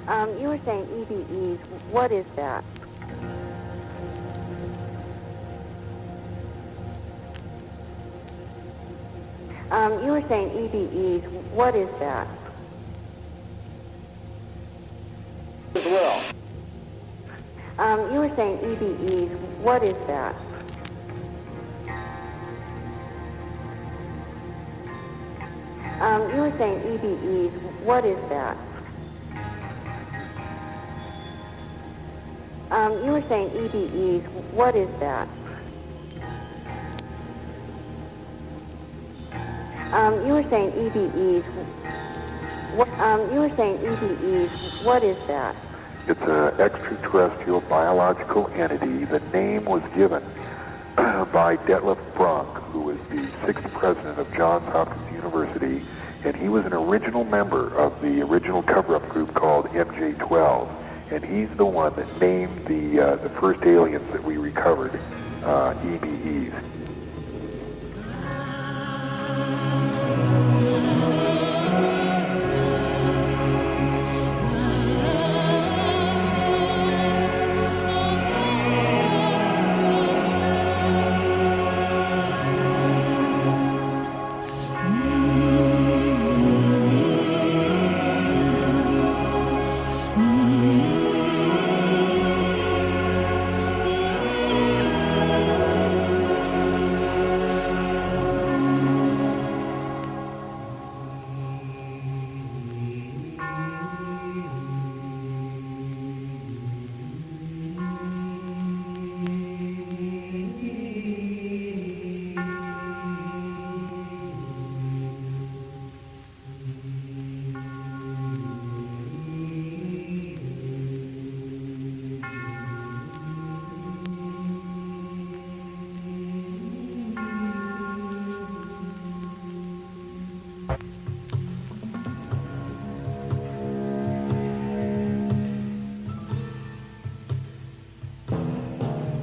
You were saying EBEs. What is that? You were saying EBEs. What is that? As well. You were saying EBEs. What is that? You were saying EBEs. What is that? You were saying EBEs. What is that? You were saying EBEs. You were saying EBEs. What is that? It's an extraterrestrial biological entity. The name was given by Detlef Bronk, who was the 6th president of Johns Hopkins University, and he was an original member of the original cover-up group called MJ-12, and he's the one that named the first aliens that we recovered, EBEs.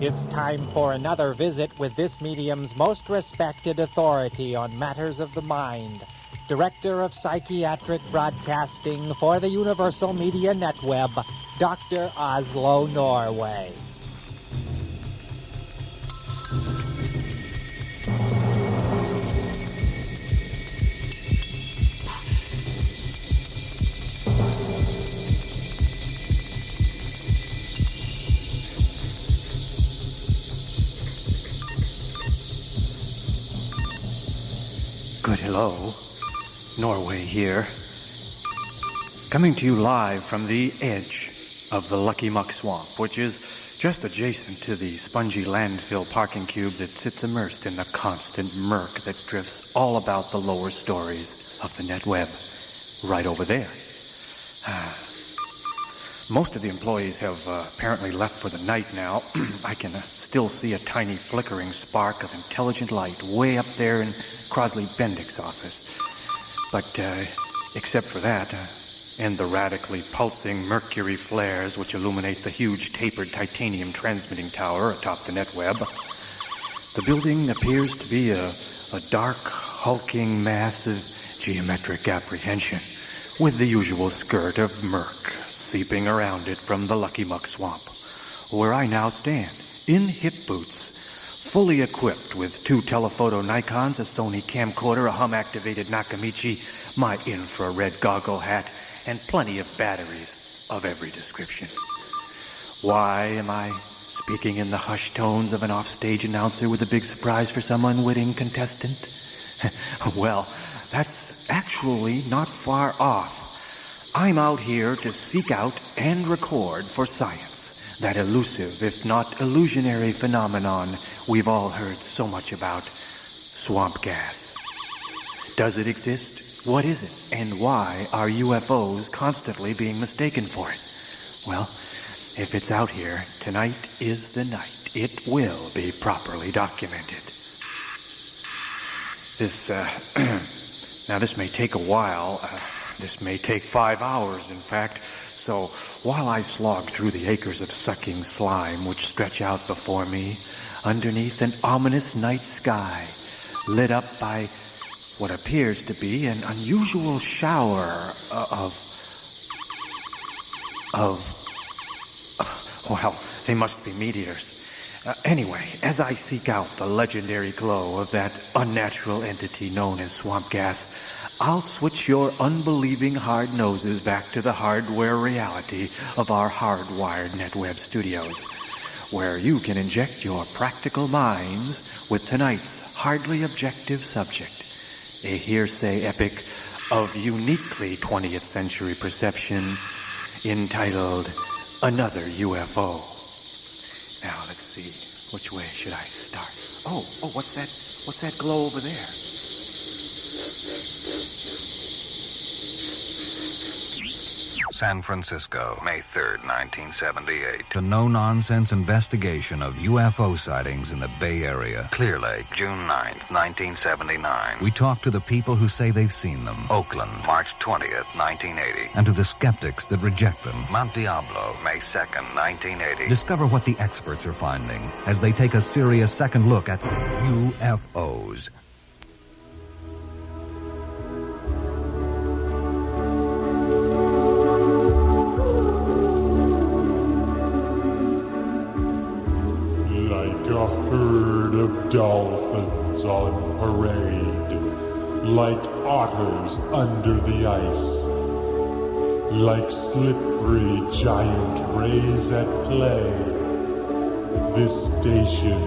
It's time for another visit with this medium's most respected authority on matters of the mind, Director of Psychiatric Broadcasting for the Universal Media Netweb, Dr. Oslo Norway. Good hello, Norway here, coming to you live from the edge of the Lucky Muck Swamp, which is just adjacent to the spongy landfill parking cube that sits immersed in the constant murk that drifts all about the lower stories of the net web, right over there. Most of the employees have apparently left for the night now. I can still see a tiny flickering spark of intelligent light way up there in Crosley Bendick's office. But except for that, and the radically pulsing mercury flares which illuminate the huge tapered titanium transmitting tower atop the netweb, the building appears to be a dark, hulking mass of geometric apprehension, with the usual skirt of murk seeping around it from the Lucky Muck Swamp, where I now stand, in hip boots, fully equipped with 2 telephoto Nikons, a Sony camcorder, a hum-activated Nakamichi, my infrared goggle hat, and plenty of batteries of every description. Why am I speaking in the hushed tones of an offstage announcer with a big surprise for some unwitting contestant? Well, that's actually not far off. I'm out here to seek out and record for science that elusive, if not illusionary phenomenon we've all heard so much about, swamp gas. Does it exist? What is it? And why are UFOs constantly being mistaken for it? Well, if it's out here, tonight is the night. It will be properly documented. Now this may take a while. This may take 5 hours, in fact. So while I slog through the acres of sucking slime which stretch out before me, underneath an ominous night sky, lit up by what appears to be an unusual shower of Well, they must be meteors. Anyway, as I seek out the legendary glow of that unnatural entity known as swamp gas, I'll switch your unbelieving hard noses back to the hardware reality of our hardwired NetWeb studios, where you can inject your practical minds with tonight's hardly objective subject, a hearsay epic of uniquely 20th century perception entitled Another UFO. Now, let's see. Which way should I start? Oh, what's that glow over there? San Francisco, May 3rd, 1978. A no-nonsense investigation of UFO sightings in the Bay Area. Clear Lake, June 9th, 1979. We talked to the people who say they've seen them. Oakland, March 20th, 1980. And to the skeptics that reject them. Mount Diablo, May 2nd, 1980. Discover what the experts are finding as they take a serious second look at UFOs. A herd of dolphins on parade, like otters under the ice, like slippery giant rays at play. This station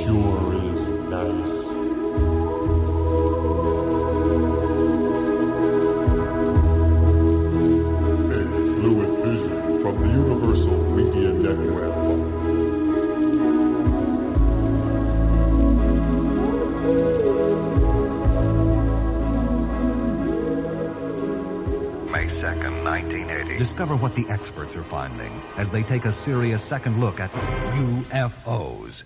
sure is nice. A fluid vision from the Universal Media Network. May 2nd, 1980. Discover what the experts are finding as they take a serious second look at UFOs.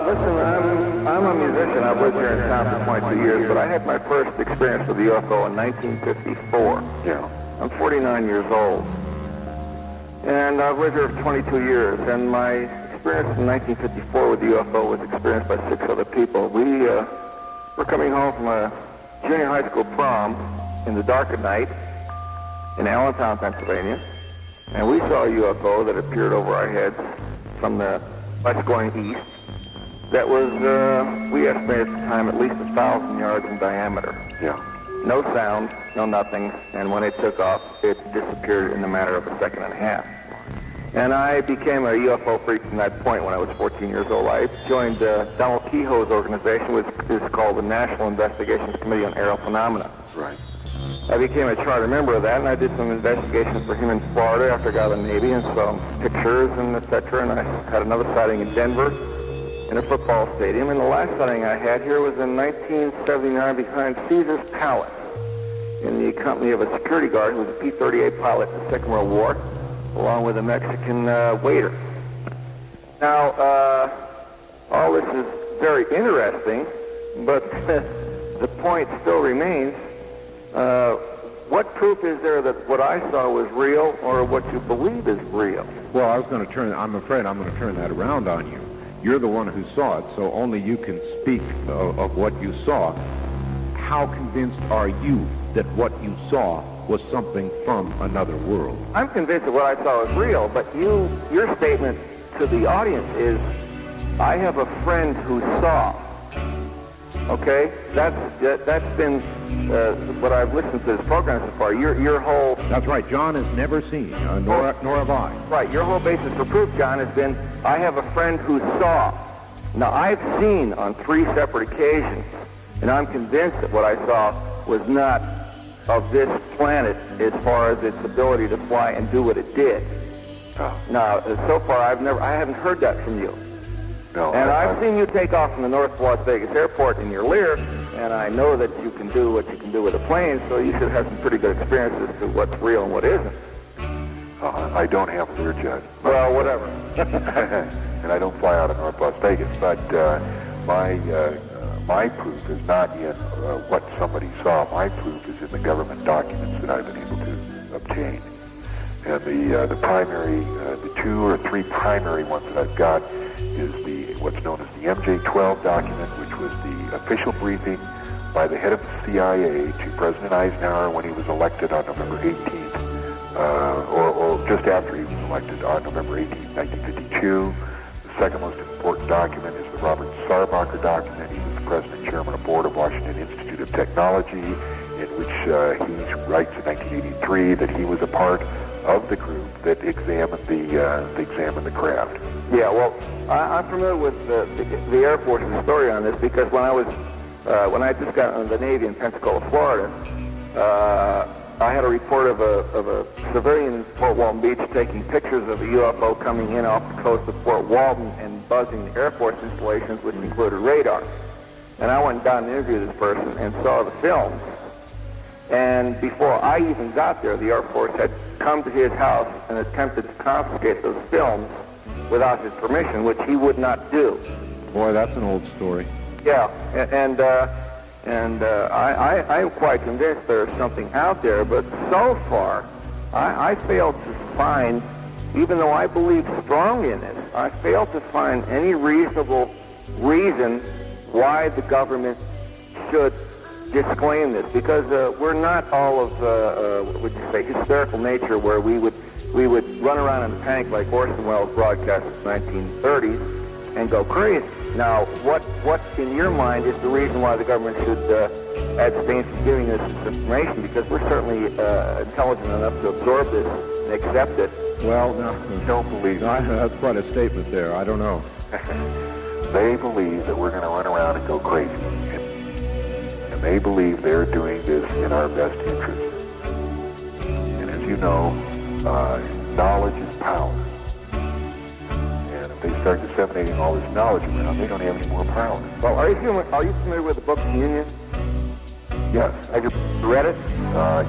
Listen, I'm a musician. I've lived here in town for 22 years, but I had my first experience with the UFO in 1954. Yeah. I'm 49 years old, and I've lived here for 22 years, and my experience in 1954 with the UFO was experienced by 6 other people. We were coming home from a junior high school prom in the dark of night in Allentown, Pennsylvania, and we saw a UFO that appeared over our heads from the west going east. That was, we estimated at the time, at least 1,000 yards in diameter. Yeah. No sound, no nothing, and when it took off, it disappeared in a matter of a second and a half. And I became a UFO freak from that point when I was 14 years old. I joined Donald Kehoe's organization, which is called the National Investigations Committee on Aerial Phenomena. Right. I became a charter member of that, and I did some investigations for him in Florida after I got out of the Navy, and saw pictures and et cetera, and I had another sighting in Denver in a football stadium, and the last sighting I had here was in 1979 behind Caesar's Palace in the company of a security guard who was a P-38 pilot in the Second World War, along with a Mexican waiter. Now, all this is very interesting, but the point still remains, what proof is there that what I saw was real or what you believe is real? Well, I'm afraid I'm going to turn that around on you. You're the one who saw it, so only you can speak of what you saw. How convinced are you that what you saw was something from another world? I'm convinced that what I saw was real, but your statement to the audience is, I have a friend who saw. Okay? That's been what I've listened to this program so far. Your whole... That's right. John has never seen, nor have I. Right. Your whole basis for proof, John, has been, I have a friend who saw. Now, I've seen on 3 separate occasions, and I'm convinced that what I saw was not of this planet as far as its ability to fly and do what it did. Now, so far, I haven't heard that from you. No. And I've seen you take off from the North Las Vegas airport in your Lear, and I know that you can do what you can do with a plane, so you should have some pretty good experience as to what's real and what isn't. I don't have a Learjet. Well, whatever. And I don't fly out of North Las Vegas, but my proof is not in what somebody saw. My proof is in the government documents that I've been able to obtain. And the primary, the 2 or 3 primary ones that I've got is what's known as the MJ-12 document, which was the official briefing by the head of the CIA to President Eisenhower when he was elected on November 18th, or just after he was elected on November 18th, 1952. The second most important document is the Robert Sarbacher document. He was the president and chairman of the board of Washington Institute of Technology, in which he writes in 1983 that he was a part of the group that examined the craft. Yeah, well, I'm familiar with the Air Force's story on this because when I just got into the Navy in Pensacola, Florida, I had a report of a civilian in Fort Walton Beach taking pictures of a UFO coming in off the coast of Fort Walton and buzzing the Air Force installations, which included radar. And I went down and interviewed this person and saw the films. And before I even got there, the Air Force had come to his house and attempted to confiscate those films without his permission, which he would not do. Boy, that's an old story. Yeah, and I'm quite convinced there's something out there, but so far, I failed to find, even though I believe strongly in this, I failed to find any reasonable reason why the government should disclaim this, because we're not all of, what would you say, hysterical nature where we would run around in a panic like Orson Welles broadcast in the 1930s and go crazy. Now, what in your mind is the reason why the government should abstain from giving us this information? Because we're certainly intelligent enough to absorb this and accept it. Well, no, Don't believe it. that's quite a statement there. I don't know. They believe that we're going to run around and go crazy. And they believe they're doing this in our best interest. And as you know, knowledge is power. And if they start disseminating all this knowledge around, they don't have any more power. Well, are you familiar with the book Communion? Yes. Have you read it?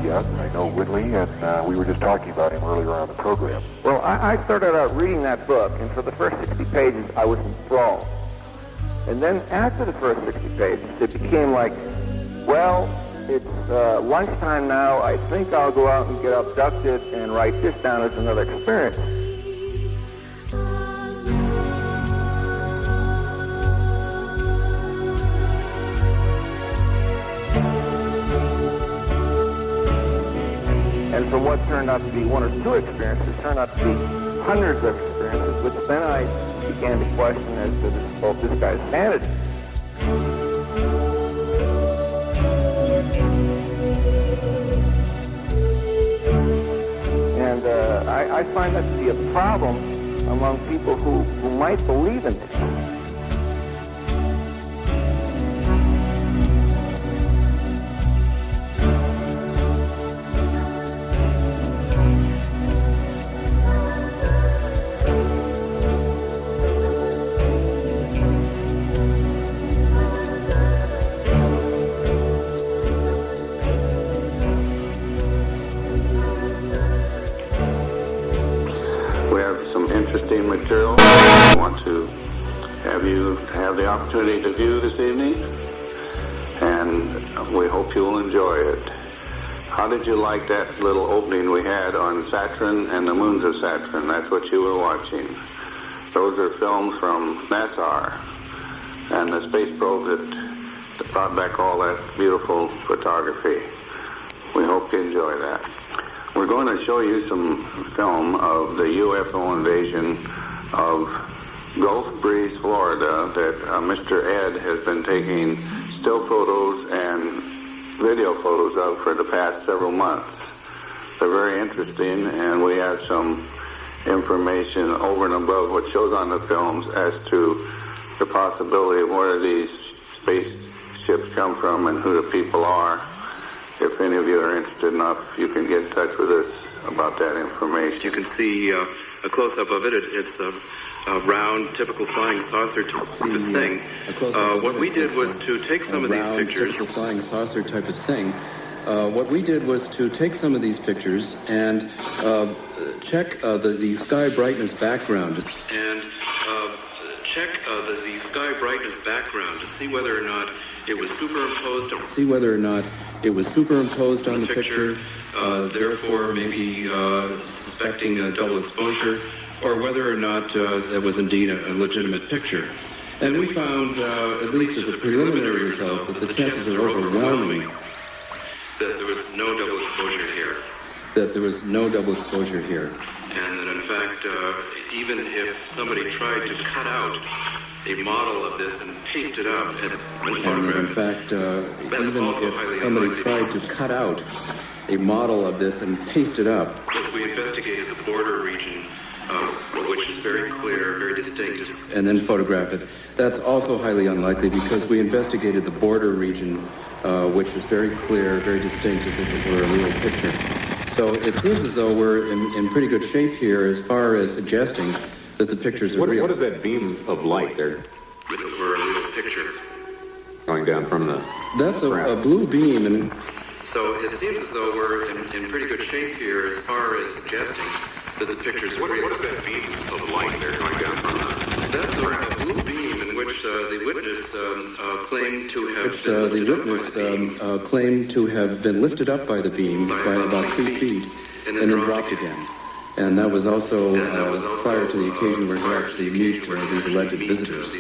Yes, I know Whitley, and we were just talking about him earlier on the program. Well, I started out reading that book, and for the first 60 pages, I was enthralled. And then after the first 60 pages, it became like, well, it's lunchtime now. I think I'll go out and get abducted and write this down as another experience. And from what turned out to be 1 or 2 experiences, turned out to be hundreds of experiences, which then I began to question as to this guy's sanity. And I find that to be a problem among people who might believe in this. Interesting material. I want to have you have the opportunity to view this evening, and we hope you'll enjoy it. How did you like that little opening we had on Saturn and the moons of Saturn? That's what you were watching. Those are films from NASA and the space probe that brought back all that beautiful photography. We hope you enjoy that. We're going to show you some film of the UFO invasion of Gulf Breeze, Florida, that Mr. Ed has been taking still photos and video photos of for the past several months. They're very interesting, and we have some information over and above what shows on the films as to the possibility of where these spaceships come from and who the people are. If any of you are interested enough, you can get in touch with us about that information. You can see a close-up of it. It's round, typical flying saucer type of thing. What we did was to take some of these pictures. Typical flying saucer type of thing. What we did was to take some of these pictures and check the sky brightness background. And check the sky brightness background to see whether or not it was superimposed. See whether or not it was superimposed on the picture. Therefore, maybe suspecting a double exposure, or whether or not that was indeed a legitimate picture. And we found, at least as a preliminary result, that the chances are overwhelming that there was no double exposure here. That there was no double exposure here. And that, in fact, even if somebody tried to cut out a model of this and paste it up and photograph, in fact, even if somebody tried to cut out a model of this and paste it up. We investigated the border region, which is very clear, very distinct, and then photograph it. That's also highly unlikely because we investigated the border region, which is very clear, very distinct, as if it were a real picture. So it seems as though we're in pretty good shape here as far as suggesting that the pictures are real. What is that beam of light there? If it were a real picture. Going down from the... That's a blue beam, and so it seems as though we're in pretty good shape here as far as suggesting that the pictures are real. What is that beam of light there going down from the... That's a blue beam in which the witness claimed to have been lifted up by the beam by about 3 feet and then dropped again. And that was also prior to the occasion where he actually meet these alleged visitors.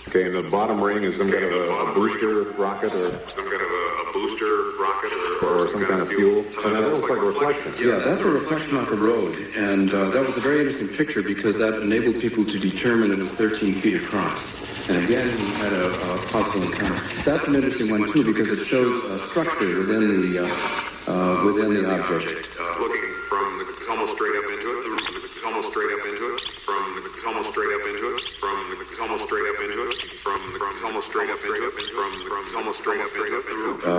Okay, and the bottom ring is some kind of a booster rocket or some kind of a booster rocket or some kind of fuel. And that looks like a reflection. Yeah, that's a reflection off the road. And that was a very interesting picture because that enabled people to determine it was 13 feet across. And again, he had a possible encounter. That's an interesting one too because it shows a structure within the object. Looking from the almost straight up into it, almost straight up into it, from the almost straight up into it, from the almost straight up into it, from the almost straight up into it, from the almost straight up into it.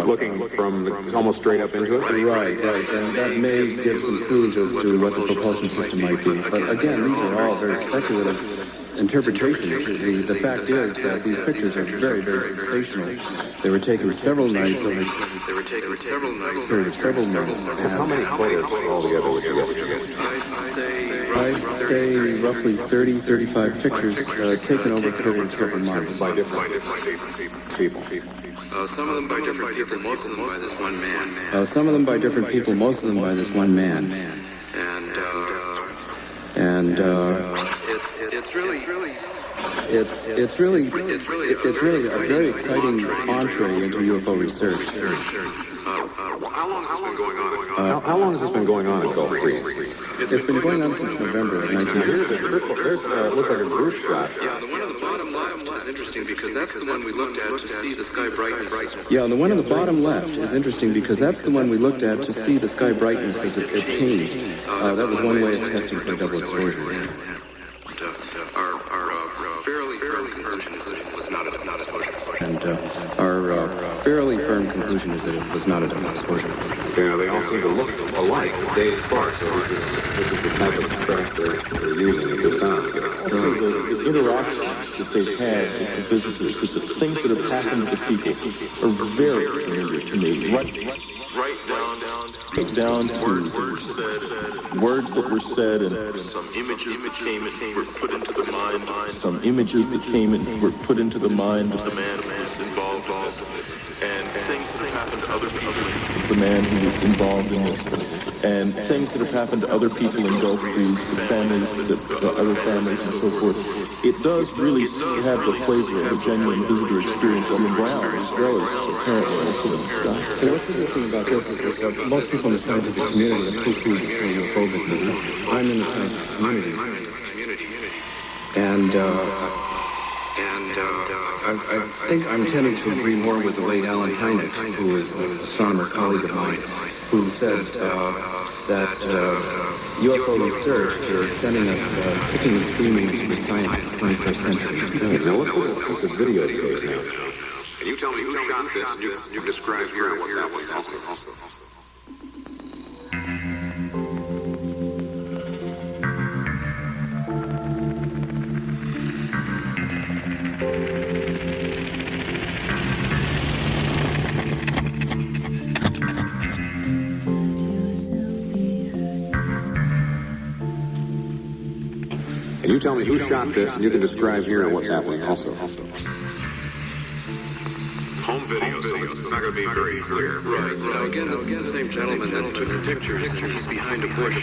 Looking from the almost straight up into it. Right, and that may give some clues as to what the propulsion system might be. But again, these are all very speculative interpretations. The fact is that these pictures are very, very sensational. They were taken several nights over several months. How many photos altogether would you get? I'd say roughly 30, 35 pictures taken over a period of several months. By different people. Some of them by different people, most of them by this one man. Some of them by different people, most of them by this one man. And it's really a very exciting entree into UFO research. How long has this been going on? How long has this been going on in Gulf Breeze? It's been going on since November of 1980. It looks like a group shot. Yeah, the one on the bottom left is interesting because that's the one we looked at to see the sky brightness. Yeah, the one on the bottom left is interesting because that's the one we looked at to see the sky brightness as it changed. That was one way of testing for double exposure. Our fairly firm conclusion is that it was not a double exposure. And our fairly firm conclusion is that it was not a double exposure. You know, they all seem to look alike. Days apart, so this is the type of track they're using at this time. The interactions that they've had with the businesses, the things that have happened to people are very familiar to me. Right down to words that were said and some images that came and were put into the mind. Some images that came and were put into the mind of the man who was involved in this, and things that have happened to other people. The man who was involved in this, and things that have happened to other people in Gulf Breeze, the families, the other families, and so forth. It does really have the flavor of a genuine visitor experience on the ground, as well as apparently also in the sky. So what's interesting about this is that most people in the scientific community have poo-pooed the UFO business. I'm in the scientific community. And I think I'm tending to agree more with the late Alan Hynek, who is an astronomer colleague of mine, who said that UFO research is sending us kicking and screaming into the science of the 21st century. Now, what's the video tape now? Can you tell me who shot this? You describe here what's happening also. And you tell me who shot this, and you can describe here what's happening also. Home video, so it's not going to be very clear. Right. Now, again, this is the same gentleman that took the pictures, and he's behind a bush.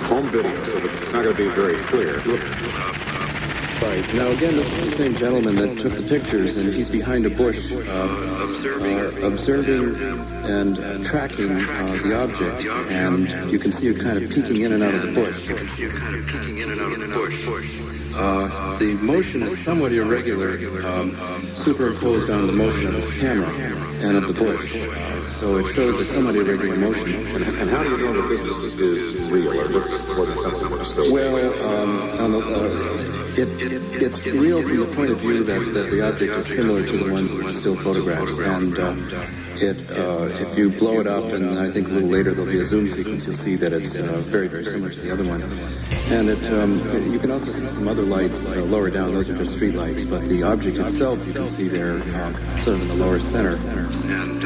Home video, so it's not going to be very clear. Right. Now, again, this is the same gentleman that took the pictures, and he's behind a bush, observing and tracking the object, and you can see it kind of peeking in and out of the bush. The motion is somewhat irregular, superimposed on the motion of the camera and of the bush. So it shows a somewhat irregular motion. And how do you know that this is real, or this wasn't something that was still? Well, it's real from the point of view that the object is similar to the ones that are still photographs. And if you blow it up, and I think a little later there'll be a zoom sequence, you'll see that it's very, very similar to the other one. And you can also see some other lights lower down. Those are just street lights. But the object itself, you can see there sort of in the lower center. And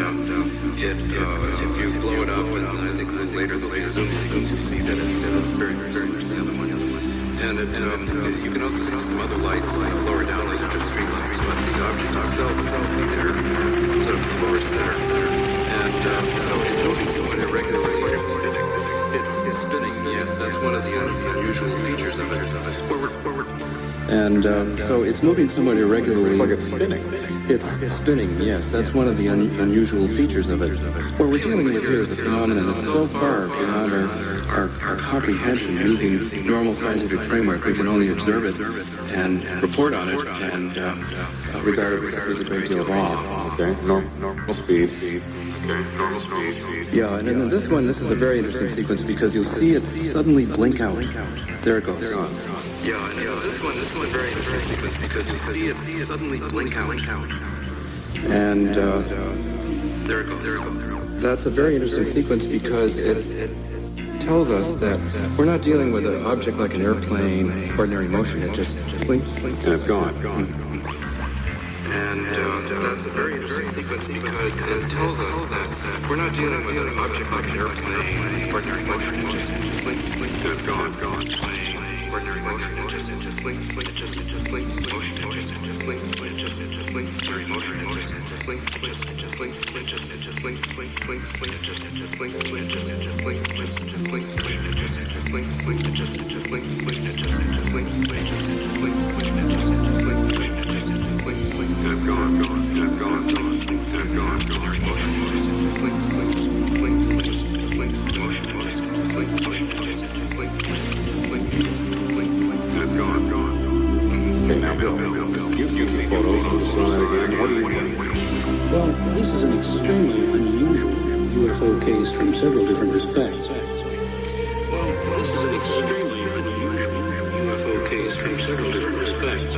if you blow it up, and I think a little later there'll be a zoom sequence, you'll see that it's very, very similar to the other one. And you can also see some other lights lower down. Those are just street lights. But the object itself, you can see there sort of in the lower center. And so it's moving somewhat irregularly. It's spinning, yes. That's one of the unusual features of it. And so it's moving somewhat irregularly. It's like it's spinning. It's spinning, yes. That's one of the unusual features of it. What we're dealing with here is a phenomenon that's so far beyond our comprehension using normal scientific framework. We can only observe it and report on it and regard it with a great deal of awe. Okay, normal speed. Okay, normal speed. Yeah, and then this one, this is a very interesting sequence because you'll see it suddenly blink out. There it goes. Yeah, and this one, this is a very interesting sequence because you see it suddenly blink out. And there it goes. That's a very interesting sequence because it tells us that we're not dealing with an object like an airplane, ordinary motion. It just blinks. And it's gone. And that's a very interesting sequence because it tells us that we're not dealing with an object like an airplane, ordinary motion. It just blinks. And it's gone. Ordinary motion. It just blinks. It just blinks. Motion. It just blinks. It just blinks. Ordinary motion. It just blinks. It just blinks. It just blinks. Blink. It just blinks. It just blinks. It just blinks. It just blinks. It just blinks. It just blinks. It just blinks. It just blinks. It just blinks. It's gone. It's gone. It's gone. It's gone. Okay, now, Bill. You've seen the photos. What do you think? Well, this is an extremely unusual UFO case from several different respects. Well, this is an extremely unusual UFO case from several different respects.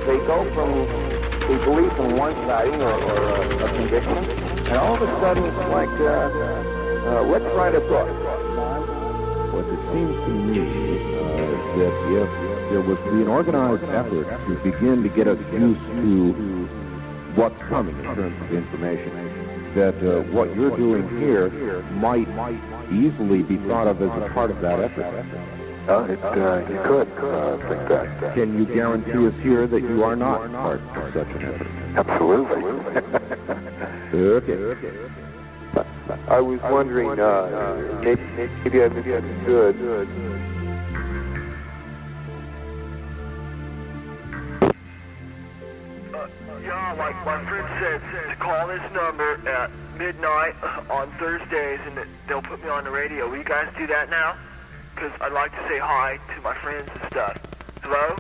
They go from a belief in one sighting or a conviction, and all of a sudden it's like, let's write a book. What it seems to me that if there was to be an organized effort to begin to get us used to what's coming in terms of information, that what you're doing here might easily be thought of as a part of that effort. You could think that. Can you guarantee us here that you are not part of such an effort? Absolutely. Okay. I was wondering, maybe I misunderstood. Yeah, like my friend said, to call this number at midnight on Thursdays and they'll put me on the radio. Will you guys do that now? Because I'd like to say hi to my friends and stuff. Hello?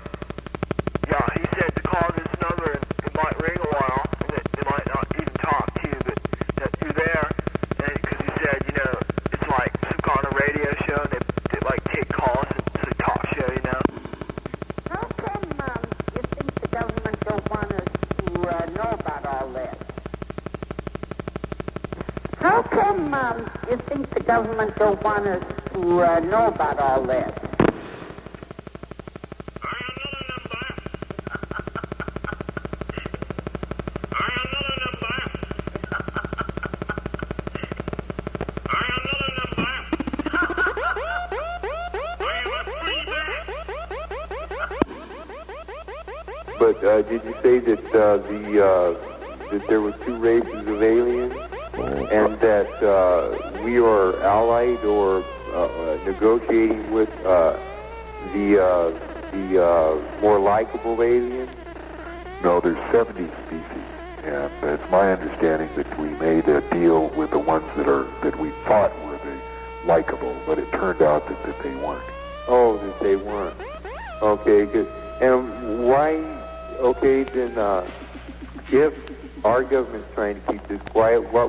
Yeah, he said to call this number and it might ring a while and they might not even talk to you. How come you think the government don't want us to know about all this? But did you say that that there were two races of aliens, and that we are allied or negotiating with the more likable aliens? No, there's 70 species, and it's my understanding that we made a deal with the ones that we thought were the likable, but it turned out that they weren't. Oh, that they weren't. Okay, good. And why? Okay, then, if our government's trying to keep this quiet, why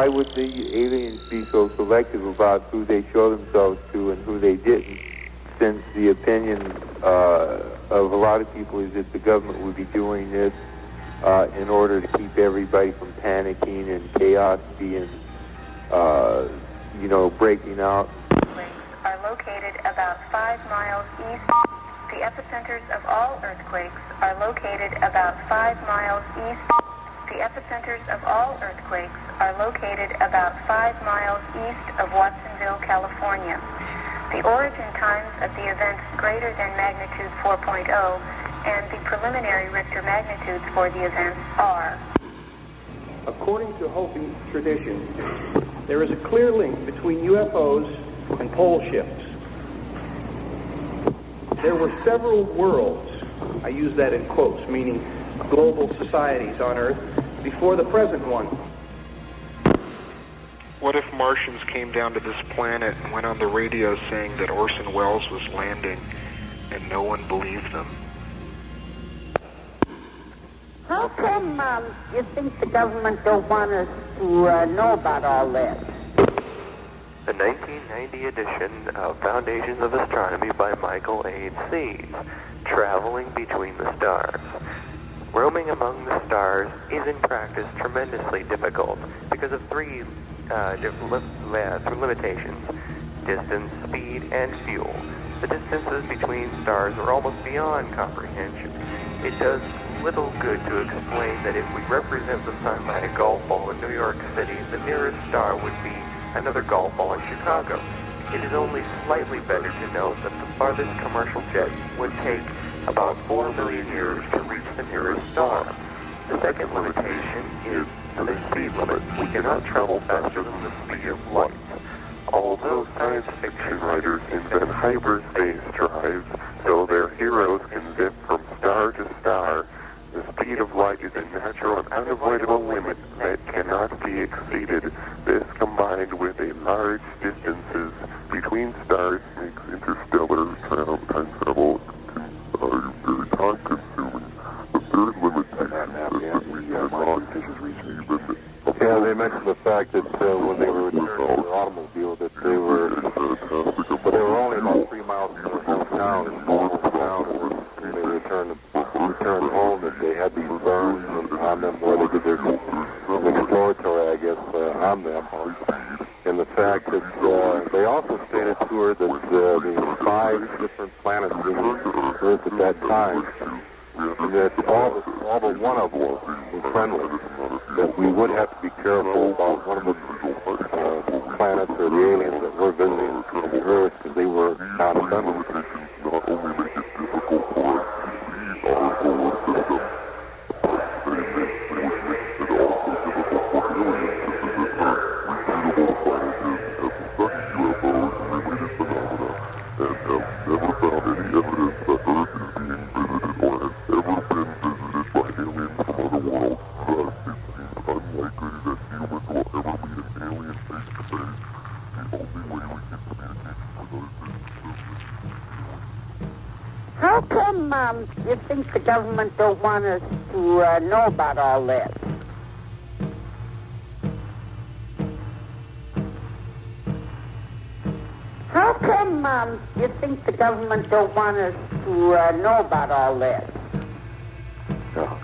would the aliens be so selective about who they show themselves to and who they didn't, since the opinion of a lot of people is that the government would be doing this in order to keep everybody from panicking and chaos being, breaking out? Are located about 5 miles east. The epicenters of all earthquakes are located about 5 miles east. The epicenters of all earthquakes are located about 5 miles east of Watsonville, California. The origin times of the events greater than magnitude 4.0 and the preliminary Richter magnitudes for the events are. According to Hopi tradition, there is a clear link between UFOs and pole shifts. There were several worlds, I use that in quotes, meaning global societies on Earth, before the present one. What if Martians came down to this planet and went on the radio saying that Orson Welles was landing and no one believed them? How come you think the government don't want us to know about all this? The 1990 edition of Foundations of Astronomy by Michael H. Sees, Traveling Between the Stars. Roaming among the stars is in practice tremendously difficult because of three limitations: distance, speed, and fuel. The distances between stars are almost beyond comprehension. It does little good to explain that if we represent the sun by a golf ball in New York City, the nearest star would be another golf ball in Chicago. It is only slightly better to note that the farthest commercial jet would take about 4 million years to reach the nearest star. The second limitation is the speed limit. We cannot travel faster than the speed of light. Although science fiction writers invent hyperspace drives so their heroes can zip from star to star, the speed of light is a natural and unavoidable limit that cannot be exceeded. This, combined with a large distances between stars, makes interstellar travel very time-consuming. The third limitation Yeah, they mentioned the fact that when they were returning to their automobile, that they were only about 3 miles from their hometown, and when they returned home, that they had these burns on them where they did their exploratory, I guess, on them. And the fact that they also stated to her that there were 5 different planets being Earth at that time, and that all but one of them were friendly, that we would have to be careful about one of the planets or the aliens that were visiting the Earth, because they were non-friendly. How come you think the government don't want us to know about all this? How come you think the government don't want us to know about all this? No.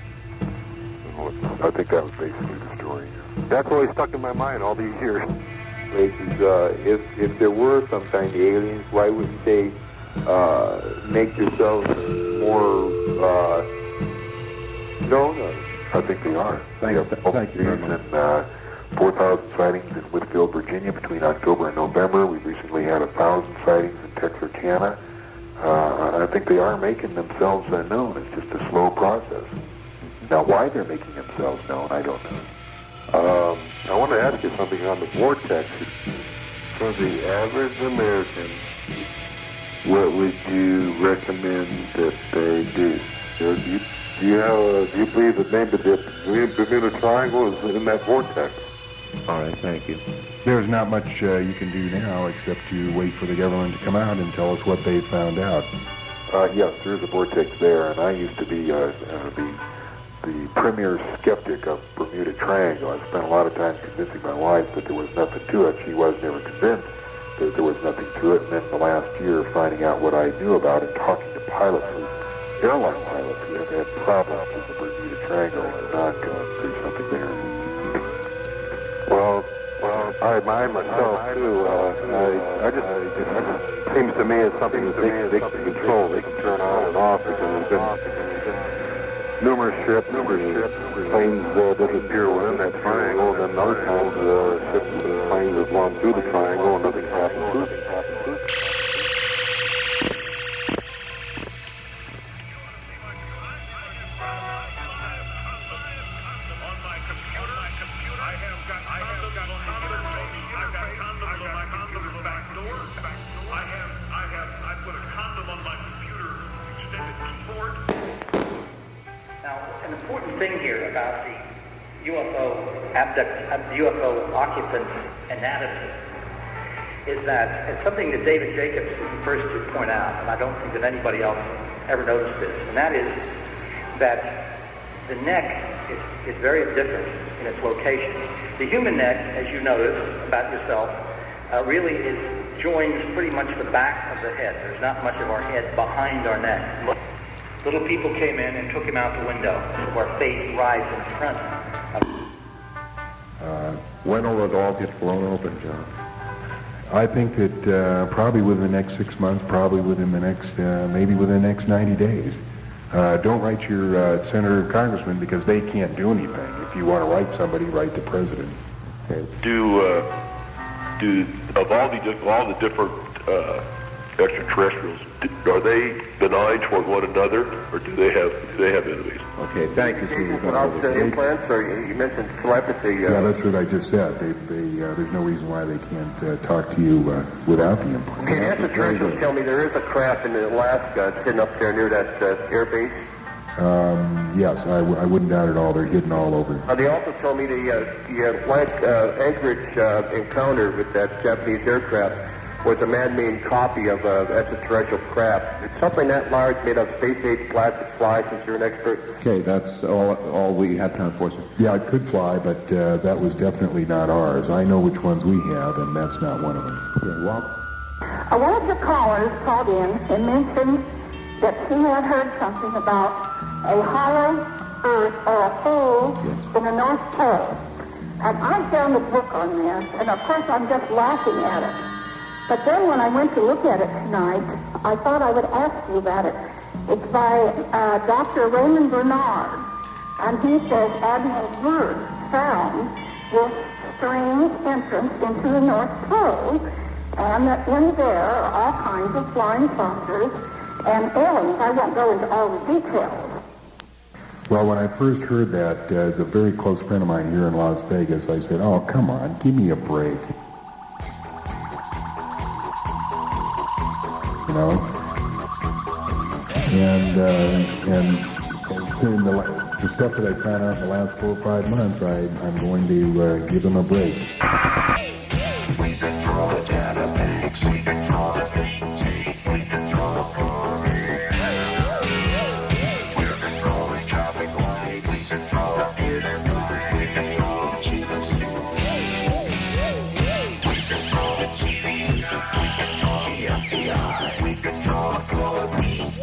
I think that was basically the story. story. That's always stuck in my mind all these years. If there were some kind of aliens, why wouldn't they make themselves more known? I think they are. Thank you very much. And 4,000 sightings in Whitfield, Virginia between October and November. We've recently had 1,000 sightings in Texarkana. I think they are making themselves known. It's just a slow process. Now, why they're making themselves known, I don't know. I want to ask you something on the vortex. For the average American, what would you recommend that they do? Do you believe that maybe the Bermuda Triangle is in that vortex? All right, thank you. There's not much you can do now except to wait for the government to come out and tell us what they found out. Yes, there's a vortex there, and I used to be the premier skeptic of Bermuda Triangle. I spent a lot of time convincing my wife that there was nothing to it. She was never convinced that there was nothing to it, and then the last year finding out what I knew about it, talking to pilots, airline pilots who have had problems with the Bermuda Triangle, and not there's something there. Well, I myself too. It seems to me it's something that they can control. They can turn on and off. There's been numerous ships, planes disappear within that triangle, and then other times ships and planes have gone through the triangle and nothing happens to it. Thing here about the UFO occupant's anatomy is that it's something that David Jacobs was the first to point out, and I don't think that anybody else ever noticed this, and that is that the neck is very different in its location. The human neck, as you notice about yourself, really joins pretty much the back of the head. There's not much of our head behind our neck. Little people came in and took him out the window, so our face rides in front. When will it all get blown open, John? I think that probably within the next 6 months, probably within the next, maybe within the next 90 days. Don't write your senator or congressman because they can't do anything. If you want to write somebody, write the president. Okay. Do of all the different extraterrestrials, are they benign toward one another, or do they have enemies? Okay, thank you. Without implants, or you mentioned telepathy. Yeah, that's what I just said. There's no reason why they can't talk to you without the implants. Okay, extraterrestrials tell me there is a craft in Alaska sitting up there near that air base. Yes, I wouldn't doubt at all. They're hidden all over. They also told me the Anchorage encounter with that Japanese aircraft was a man-made copy of an extraterrestrial craft. It's something that large made of space-age plastic fly, since you're an expert. Okay, that's all we have time for, sir. Yeah, it could fly, but that was definitely not ours. I know which ones we have, and that's not one of them. Okay, well, One of the callers called in and mentioned that she had heard something about a hollow earth or a hole in the North Pole. And I found a book on this, and of course I'm just laughing at it. But then when I went to look at it tonight, I thought I would ask you about it. It's by Dr. Raymond Bernard, and he says Admiral Byrd found this strange entrance into the North Pole, and that in there are all kinds of flying saucers and aliens. I won't go into all the details. well, when I first heard that, as a very close friend of mine here in Las Vegas, I said, oh, come on, give me a break. You know, and in the stuff that I found out in the last 4 or 5 months, I'm going to give them a break. We control the data banks, we control the frequency, we control the programming. We're controlling chopping lights, we control the internet, we control the GOC. We control the TV sky, we control the FBI, we control the police.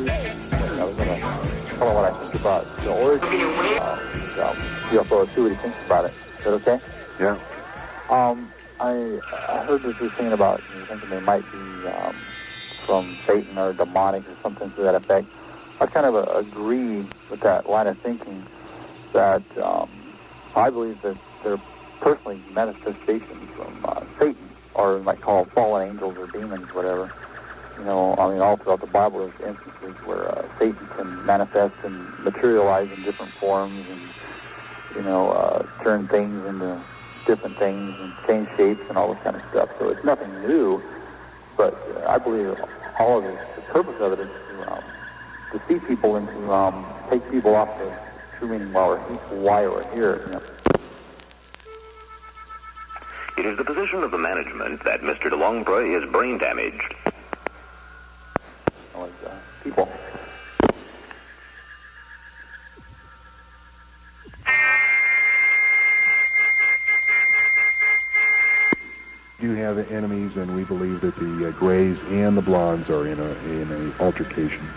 I was going to tell him what I think about the origin of UFO, see what he thinks about it. Is that okay? Yeah. I heard what you're saying about you thinking they might be from Satan or demonic or something to that effect. I kind of agree with that line of thinking that I believe that they're personally manifestations from Satan, or you might call fallen angels or demons, whatever. You know, I mean, all throughout the Bible there's instances where Satan can manifest and materialize in different forms and, you know, turn things into different things and change shapes and all this kind of stuff. So it's nothing new, but I believe all of it, the purpose of it is to deceive people and to take people off the true meaning why we're here. You know. It is the position of the management that Mr. de Longpre is brain damaged. People. You have enemies, and we believe that the Grays and the Blondes are in a altercation.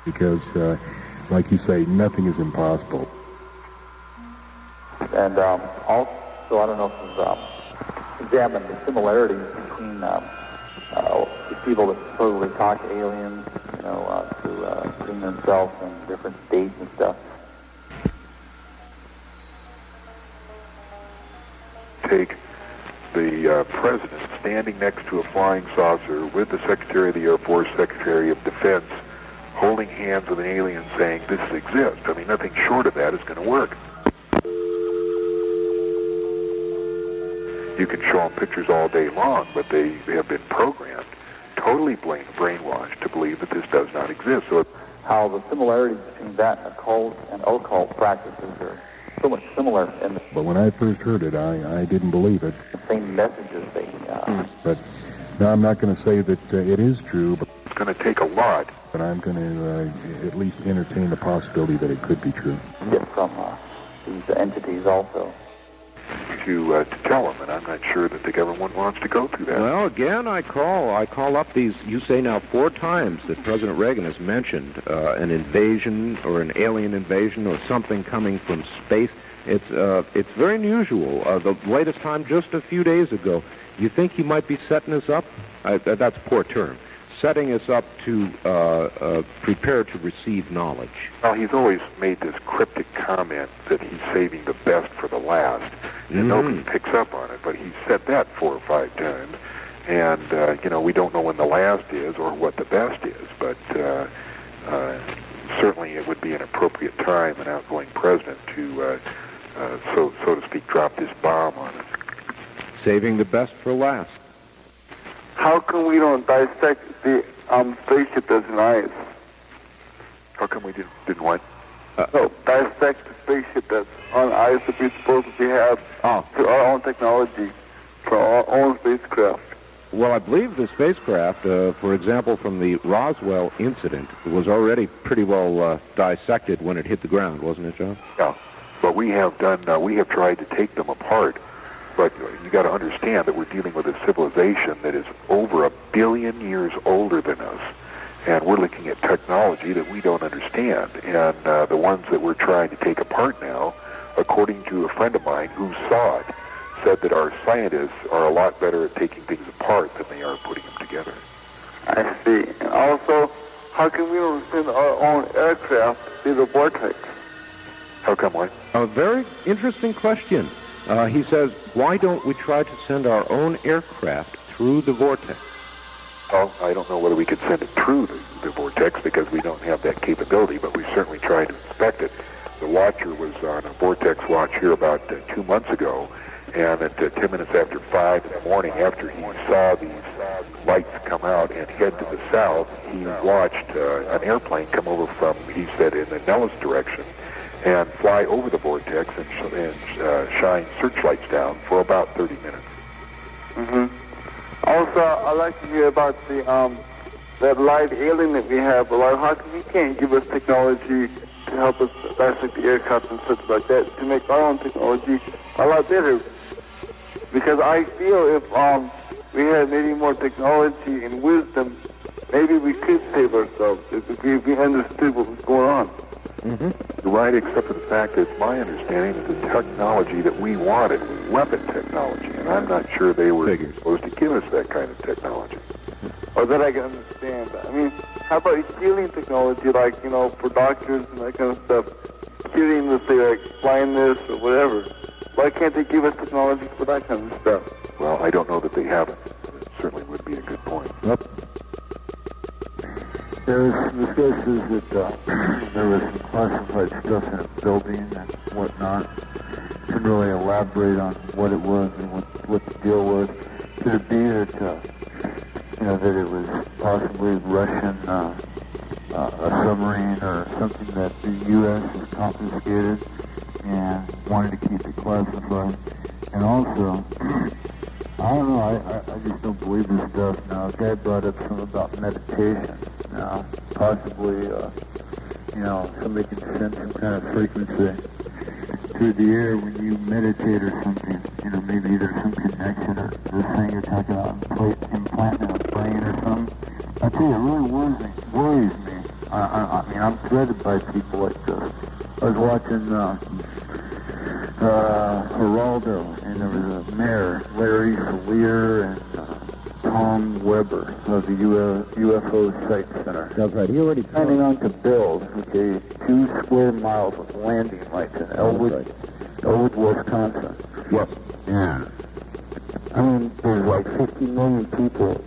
Because, like you say, nothing is impossible. And also, I don't know if you've examined the similarities between the people that supposedly talk to aliens, you know, to seeing themselves in different states and stuff. Take the president standing next to a flying saucer with the Secretary of the Air Force, Secretary of Defense, holding hands with an alien saying, this exists. I mean, nothing short of that is going to work. You can show them pictures all day long, but they have been programmed, totally brainwashed to believe that this does not exist. So how the similarities between that and occult practices are so much similar. But when I first heard it, I didn't believe it. The same messages they... But now I'm not going to say that it is true, but it's going to take a lot. But I'm going to at least entertain the possibility that it could be true. Get from these entities also. To tell them, and I'm not sure that the government wants to go through that. Well, again, I call up these, you say now 4 times that President Reagan has mentioned an invasion or an alien invasion or something coming from space. It's very unusual. The latest time, just a few days ago, you think he might be setting us up? That's a poor term. Setting us up to prepare to receive knowledge. Well, he's always made this cryptic comment that he's saving the best for the last, and nobody picks up on it, but he's said that 4 or 5 times, and, you know, we don't know when the last is or what the best is, but certainly it would be an appropriate time, an outgoing president, to, so to speak, drop this bomb on us. Saving the best for last. How come we don't dissect the spaceship that's in ice? How come we didn't what? No, dissect the spaceship that's on ice that we supposedly have to our own technology, for our own spacecraft. Well, I believe the spacecraft, for example, from the Roswell incident, was already pretty well dissected when it hit the ground, wasn't it, John? Yeah, but we have tried to take them apart. But you got to understand that we're dealing with a civilization that is over 1 billion years older than us, and we're looking at technology that we don't understand. And the ones that we're trying to take apart now, according to a friend of mine who saw it, said that our scientists are a lot better at taking things apart than they are putting them together. I see. And also, how come we don't send our own aircraft through the vortex? How come what? A very interesting question. He says, why don't we try to send our own aircraft through the vortex? Well, I don't know whether we could send it through the vortex because we don't have that capability, but we certainly tried to inspect it. The watcher was on a vortex watch here about 2 months ago, and at 10 minutes after 5 in the morning, after he saw these lights come out and head to the south, he watched an airplane come over from, he said, in the Nellis direction, and fly over the vortex and shine searchlights down for about 30 minutes. Also, I'd like to hear about the that live alien that we have. Well, how come he can't give us technology to help us dissect the aircraft and such like that, to make our own technology a lot better? Because I feel if we had maybe more technology and wisdom, maybe we could save ourselves if we understood what was going on. Mm-hmm. Right, except for the fact that it's my understanding that the technology that we wanted was weapon technology, and I'm not sure they were supposed to give us that kind of technology. Or that I can understand. I mean, how about healing technology, like, you know, for doctors and that kind of stuff? Healing, let's say, like blindness or whatever. Why can't they give us technology for that kind of stuff? Well, I don't know that they haven't. It certainly would be a good point. Yep. There's discussions that there was some classified stuff in a building and whatnot. Couldn't really elaborate on what it was and what the deal was. Could it be that, that it was possibly Russian, a submarine or something that the U.S. has confiscated and wanted to keep it classified? And also, I don't know, I just don't believe this stuff now. A guy brought up something about meditation. Now, possibly, somebody can send some kind of frequency through the air when you meditate or something. Maybe there's some connection or this thing you're talking about, implant in a brain or something. I tell you, it really worries me. I mean, I'm threatened by people like this. I was watching Geraldo, and there was a mayor, Larry Salier, and Tom Weber of the UFO Site Center. That's right. He already planning on to build, 2 square miles of landing lights in Elwood, Wisconsin. Yep. Yeah. I mean, there's like 50 million people.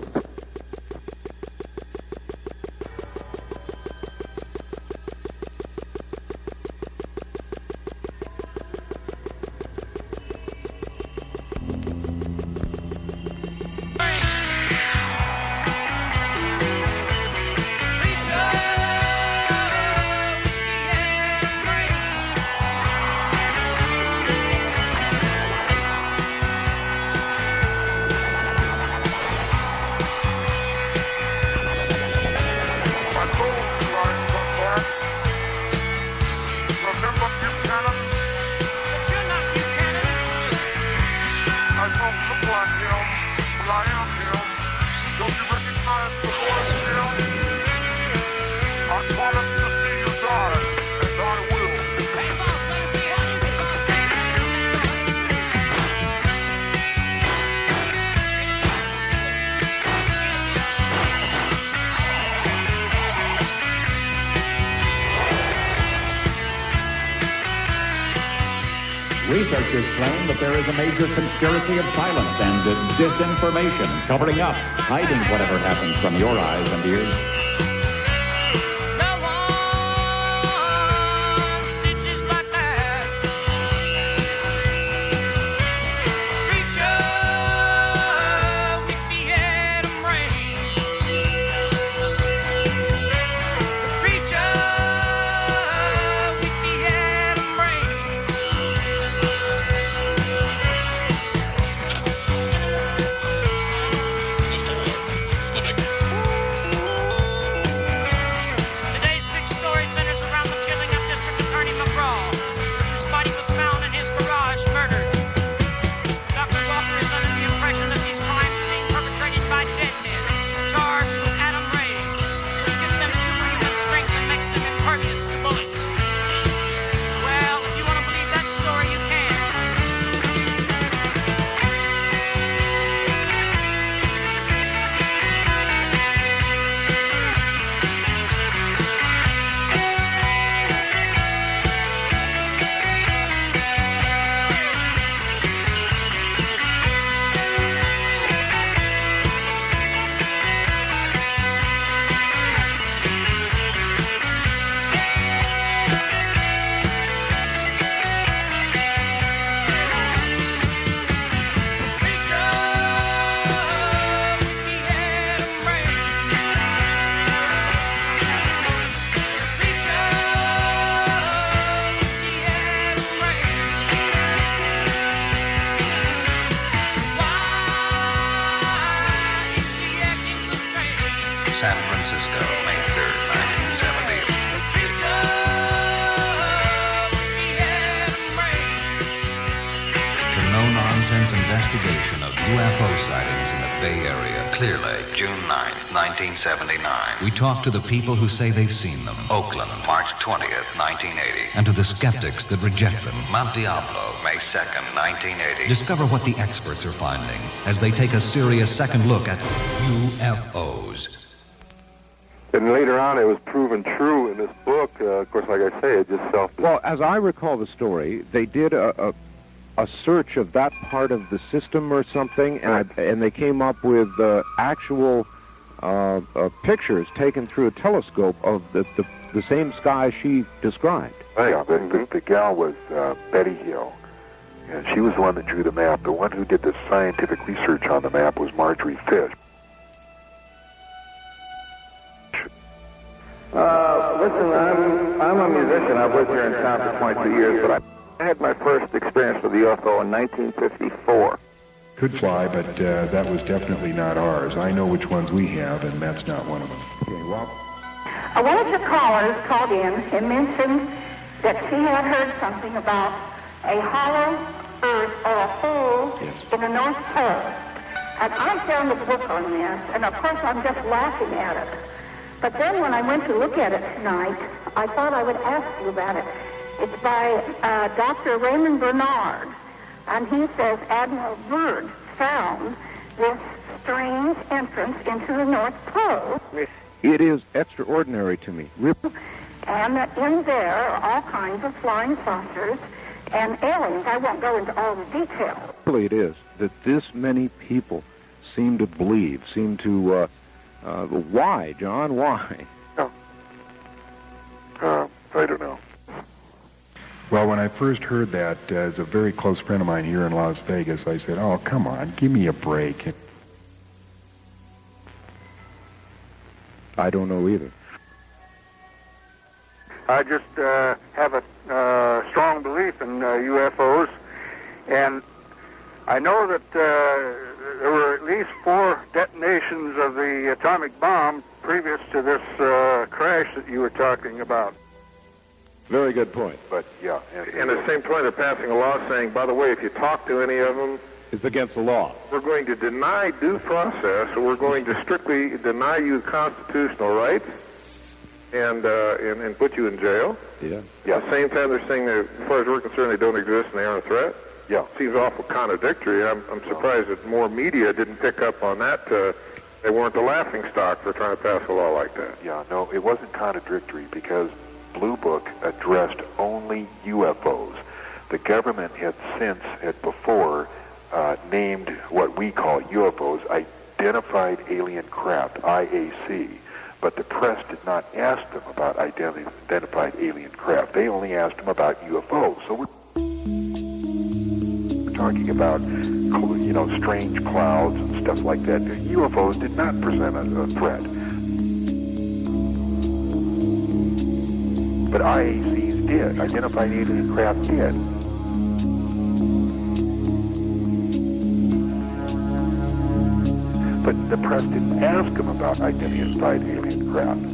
Researchers claim that there is a major conspiracy of silence and disinformation covering up, hiding whatever happens from your eyes and ears. San Francisco, May 3rd, 1970. The no-nonsense investigation of UFO sightings in the Bay Area. Clear Lake, June 9th, 1979. We talked to the people who say they've seen them. Oakland, March 20th, 1980. And to the skeptics that reject them. Mount Diablo, May 2nd, 1980. Discover what the experts are finding as they take a serious second look at UFOs. And later on, it was proven true in this book. Of course, like I say, it just self... Well, as I recall the story, they did a search of that part of the system or something, and they came up with actual pictures taken through a telescope of the same sky she described. Yeah, the gal was Betty Hill, and she was the one that drew the map. The one who did the scientific research on the map was Marjorie Fish. Listen, I'm a musician. I've lived here in town for 22 years, but I had my first experience with the UFO in 1954. Could fly, but that was definitely not ours. I know which ones we have, and that's not one of them. Okay, well... One of your callers called in and mentioned that she had heard something about a hollow earth or a hole in the North Pole. And I found a book on this, and of course I'm just laughing at it. But then when I went to look at it tonight, I thought I would ask you about it. It's by Dr. Raymond Bernard, and he says Admiral Byrd found this strange entrance into the North Pole. It is extraordinary to me. And in there are all kinds of flying saucers and aliens. I won't go into all the details. Really, it is that this many people seem to believe, why, John? Why? I don't know. Well, when I first heard that, as a very close friend of mine here in Las Vegas, I said, oh, come on, give me a break. I don't know either. I just have a strong belief in UFOs, and I know that there were at least 4 detonations of the atomic bomb previous to this crash that you were talking about. Very good point. But, yeah. And at the same point, they're passing a law saying, by the way, if you talk to any of them, it's against the law. We're going to deny due process, or we're going to strictly deny you constitutional rights and put you in jail. Yeah. At the same time, they're saying that, as far as we're concerned, they don't exist and they aren't a threat. Yeah. Seems awful contradictory. I'm surprised that more media didn't pick up on that. They weren't the laughing stock for trying to pass a law like that. Yeah, no, it wasn't contradictory because Blue Book addressed only UFOs. The government had before named what we call UFOs, Identified Alien Craft, IAC, but the press did not ask them about Identified Alien Craft. They only asked them about UFOs. So we're talking about, strange clouds and stuff like that. UFOs did not present a threat. But IACs did. Identified Alien Craft did. But the press didn't ask them about identified alien craft.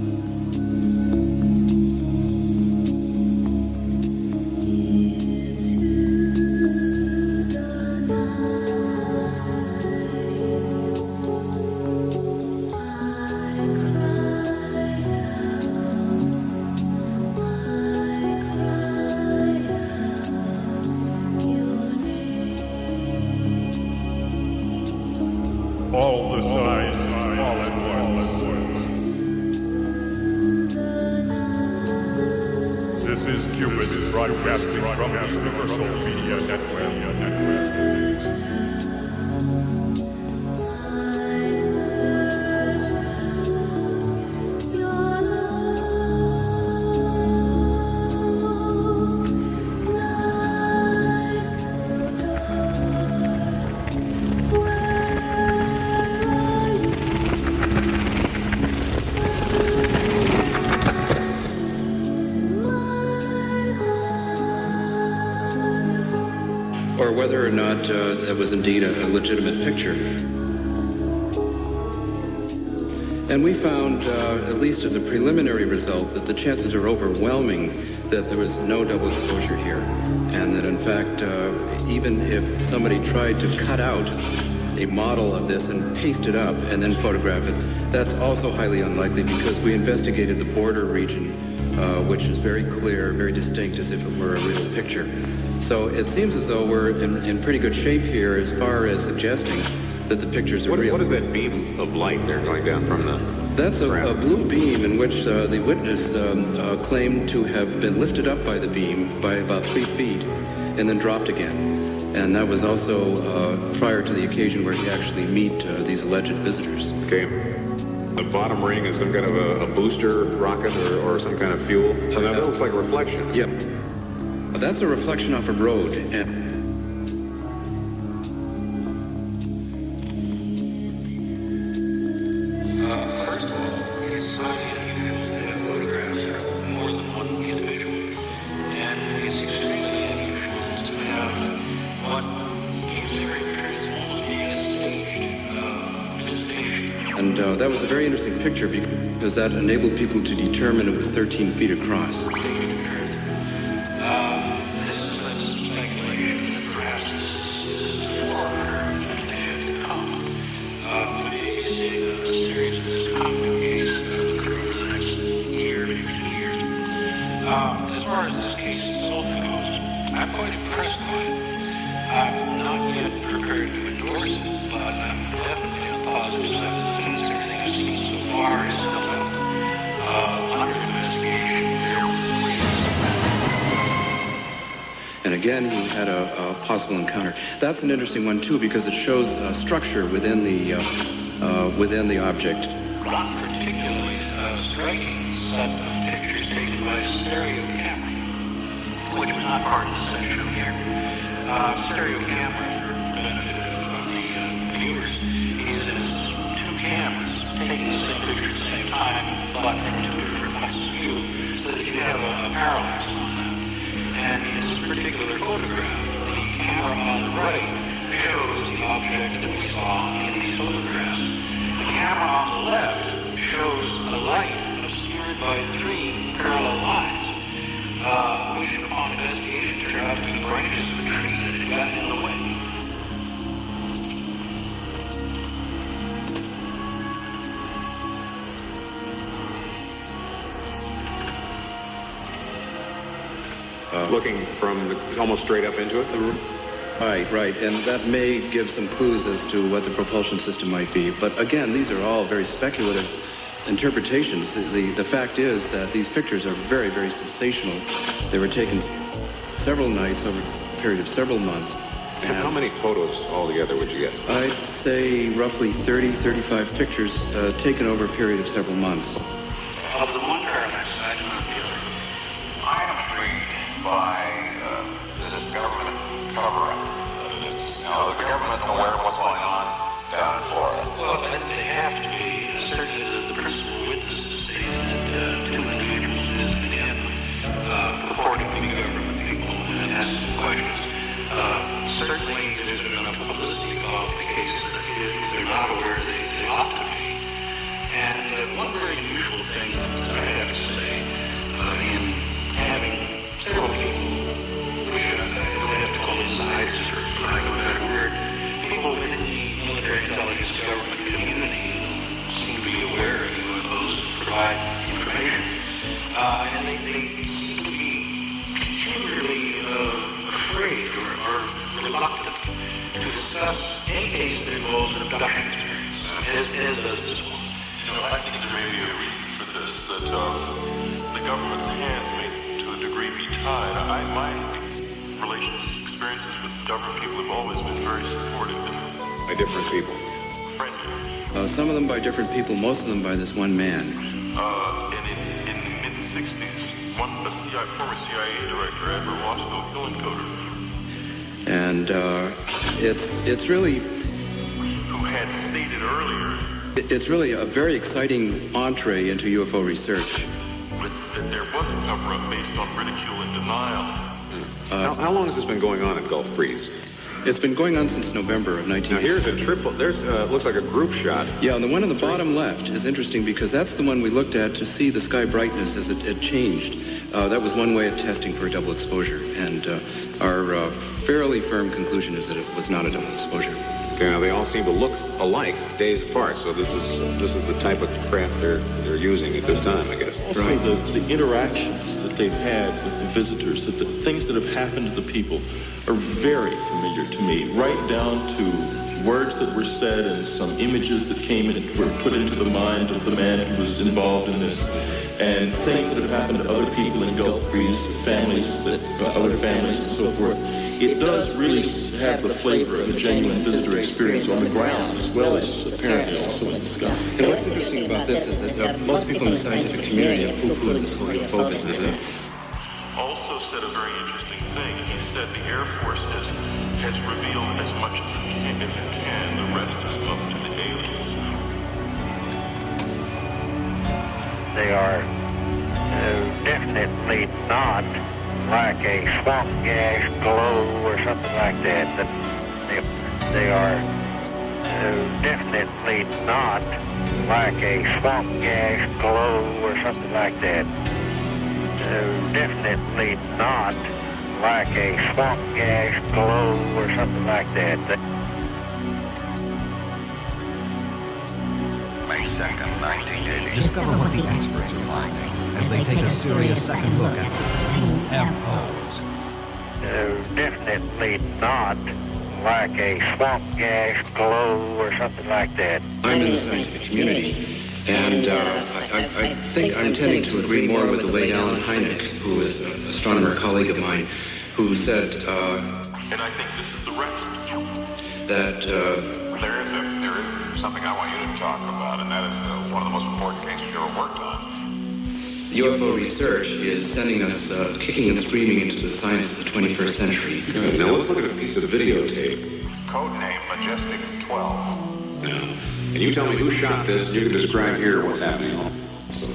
All the signs fall at once. This is Cupid broadcasting from the Universal Media Network. Or whether or not that was indeed a legitimate picture. And we found, at least as a preliminary result, that the chances are overwhelming that there was no double exposure here. And that, in fact, even if somebody tried to cut out a model of this and paste it up and then photograph it, that's also highly unlikely because we investigated the border region, which is very clear, very distinct, as if it were a real picture. So it seems as though we're in pretty good shape here as far as suggesting that the pictures are real. What is that beam of light there going down from the... That's a blue beam in which the witness claimed to have been lifted up by the beam by about 3 feet and then dropped again. And that was also prior to the occasion where he actually meet these alleged visitors. Okay. The bottom ring is some kind of a booster rocket or some kind of fuel. So that looks like a reflection. Yep. That's a reflection off a road. And first of all, it's highly unusual to have photographs of more than one individual. And it's extremely unusual to have what seems to appear as almost being a staged participation. And that was a very interesting picture because that enabled people to determine it was 13 feet across. As far as this case itself goes, I'm quite impressed by it. I'm not yet prepared to endorse it, but I'm definitely positive that the things, everything I've seen so far is still under investigation. And again, he had a possible encounter. That's an interesting one too because it shows structure within the object. One particularly striking set of pictures taken by a stereo camera, which was not part of the session here. Stereo camera, for the benefit of the viewers, is that it's 2 cameras taking the same picture at the same time, but from 2 different points of view, so that you have a parallax on them. And in this particular photograph, the camera on the right shows the object that we saw in these photographs. The camera on the left shows a light obscured by 3 parallel lines, which upon investigation turned out to be branches of a tree that had gotten in the way. Looking from almost straight up into it? Right, and that may give some clues as to what the propulsion system might be. But again, these are all very speculative interpretations. The fact is that these pictures are very, very sensational. They were taken several nights over a period of several months. And how many photos altogether would you guess? I'd say roughly 30, 35 pictures taken over a period of several months. Of the one parallax side and not the other, I am intrigued by this government cover-up. The government aware of what's going on down in Florida? Well, they have to be. Certainly the principal witnesses say that 2 individuals visited him purporting to be government people and asked some questions. Certainly there's been enough publicity of the case that if they're not aware, they ought to be. And one very unusual thing that I have to say in having several people, which I have to call insiders for lack of a better word, people within the military intelligence government community seem to be aware of UFOs and provide information. And they seem to be peculiarly afraid or reluctant to discuss any case that involves an abduction experience, as does this one. I think there may be a reason for this, that the government's hands may, to a degree, be tied. My experiences with government people have always been very supportive. By different people? Friendly. Some of them by different people, most of them by this one man. In the mid-60s, a former CIA director, Admiral Washington, still encoder. And it's really... Who had stated earlier... It's really a very exciting entree into UFO research. That there was a cover-up based on ridicule and denial. How long has this been going on at Gulf Breeze? It's been going on since November of 1980. Now here's a triple, looks like a group shot. Yeah, and the one on the bottom left is interesting because that's the one we looked at to see the sky brightness as it changed. That was one way of testing for a double exposure, and our fairly firm conclusion is that it was not a double exposure. they all seem to look alike, days apart. So this is the type of craft they're using at this time, I guess. Also, right. the interactions that they've had with the visitors, that the things that have happened to the people are very familiar to me, right down to words that were said and some images that came in and were put into the mind of the man who was involved in this, and things that have happened to other people in Gulf Breeze, families, other families and so forth. It does really have the flavor of a genuine visitor experience on the ground, as well as apparently also in the sky. And what's interesting about this is that most people in the scientific community have poo-pooed this whole UFO business. Also said a very interesting thing. He said the Air Force has revealed as much as it can. The rest is up to the aliens. They are definitely not like a swamp gas glow or something like that. They are definitely not like a swamp gas glow or something like that. Definitely not like a swamp gas glow or something like that. May 2nd, 1980. Discover what the experts are finding as they take a serious second look at UFOs. Definitely not like a swamp gas glow or something like that. I'm in the scientific community, and I think I'm tending to agree more with the late Alan Hynek, who is an astronomer colleague of mine, who said, And I think this is the rest. that There is something I want you to talk about, and that is one of the most important cases you've ever worked on. UFO research is sending us kicking and screaming into the science of the 21st century. Good. Now let's look at a piece of videotape. Codename Majestic 12. Now, and you tell me who shot this, and you can describe here what's happening. So.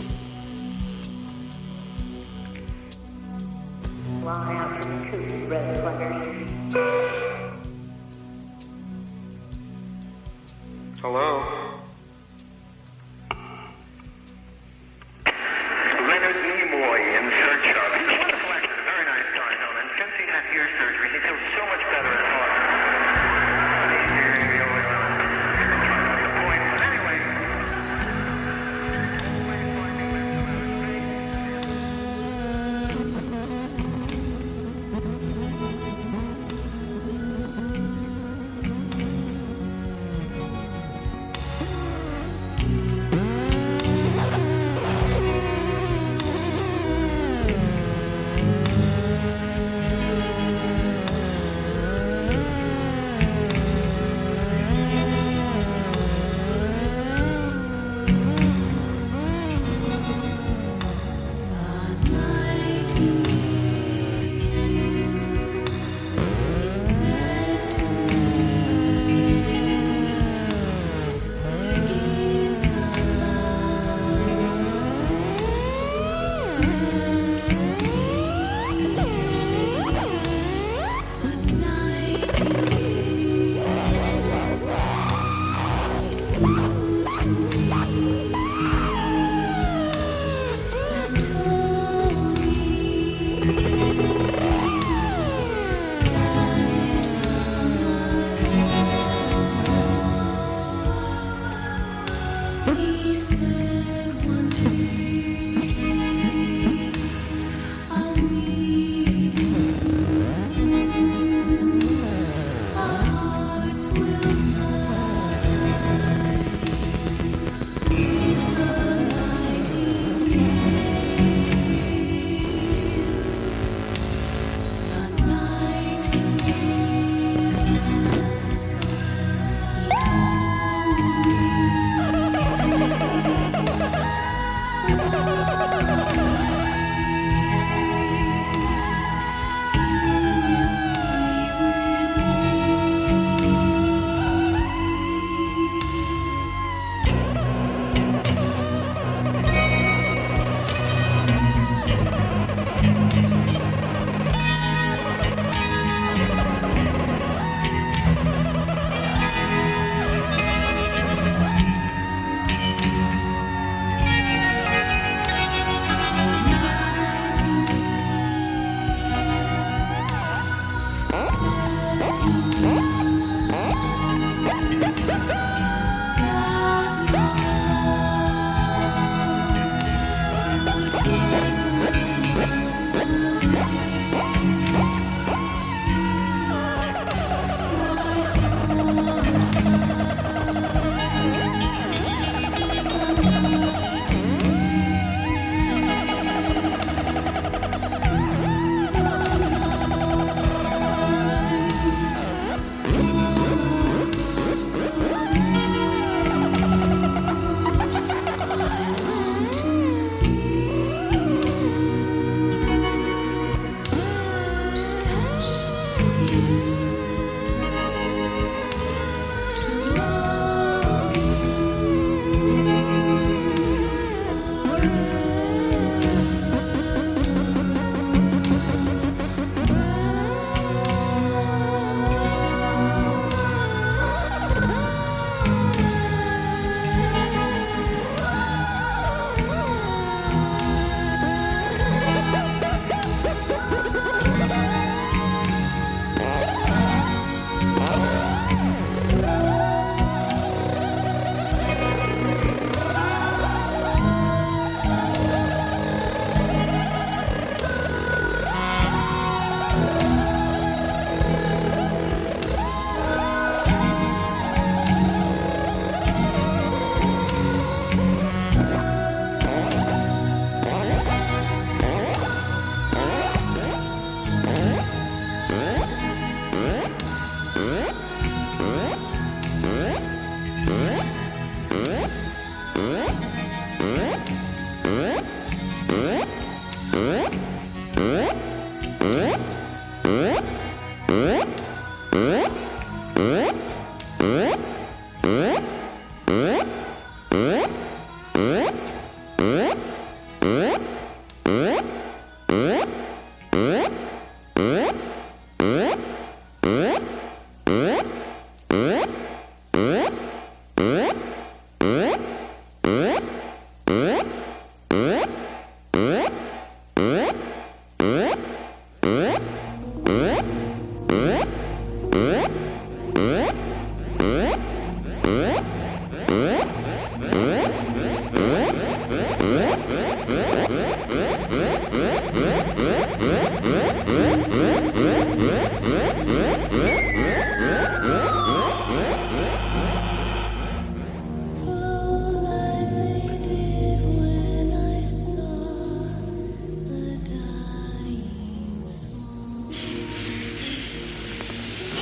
Long after 2 red sluggers. Hello? Leonard Nimoy in search of. He's a wonderful actor, very nice guy, and since he's had ear surgery, he feels so much better at heart.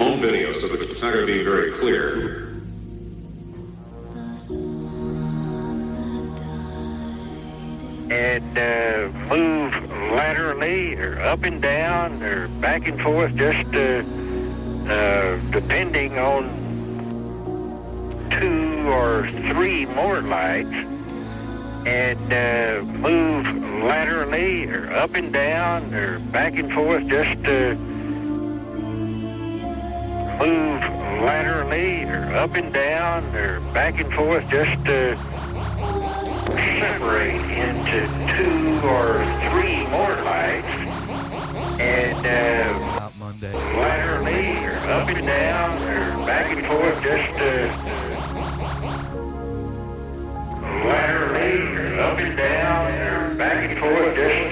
Home video, so that it's not going to be very clear. And move laterally or up and down or back and forth, just depending on 2 or 3 more lights. And move laterally or up and down or back and forth, just move laterally or up and down or back and forth, just separate into 2 or 3 more lights. And laterally or up and down or back and forth, just laterally or up and down or back and forth, just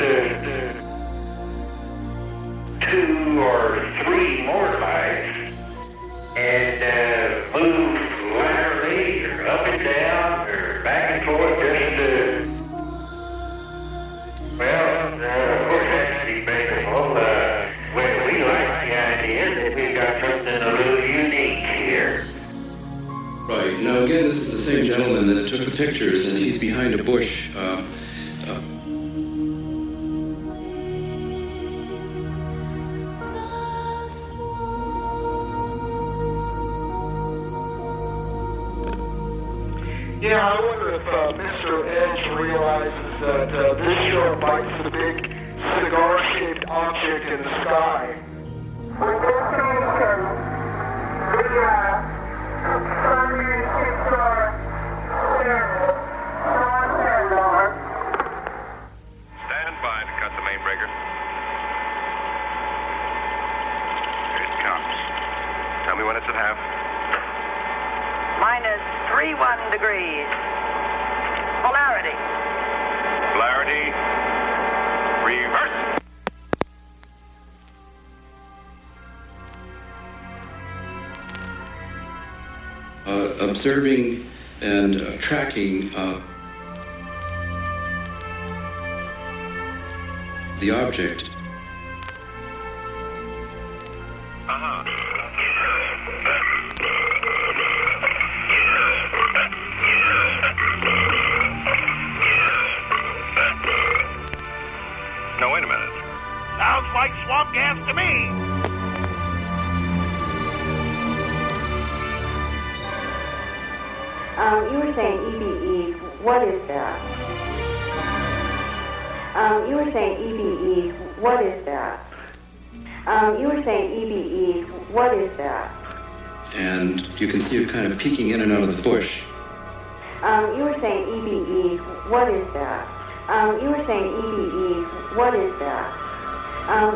2 or 3 more lights. And move laterally or up and down or back and forth, just well, of course that's debatable. Well, we like the idea that we got something a little unique here. Right. Now, again, this is the same gentleman that took the pictures, and he's behind a bush. Yeah, I wonder if Mr. Edge realizes that this show bites the big cigar-shaped object in the sky. With this station, the Sunday Star Standard, non-standard. Stand by to cut the main breaker. Here it comes. Tell me when it's at half. Minus 31 degrees. Polarity. Polarity. Reverse. Observing and tracking the object. No, wait a minute. Sounds like swamp gas to me. You were saying EBE. What is that? You were saying EBE. What is that? You were saying EBE. What is that? And you can see it kind of peeking in and out of the bush. You were saying EBE. What is that? You were saying EBE. What is that?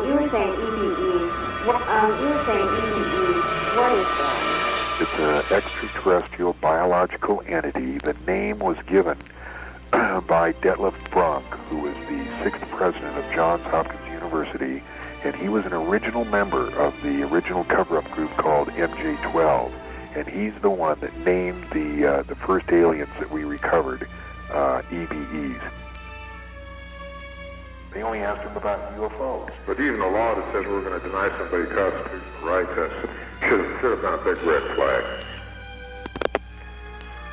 You were saying EBE. You were saying EBE. What is that? It's an extraterrestrial biological entity. The name was given by Detlef Brunk, who was the 6th president of Johns Hopkins University, and he was an original member of the original cover-up group called MJ-12, and he's the one that named the first aliens that we recovered EBEs. They only asked him about UFOs. But even the law that says we're going to deny somebody constitutional rights, that should have been a big red flag.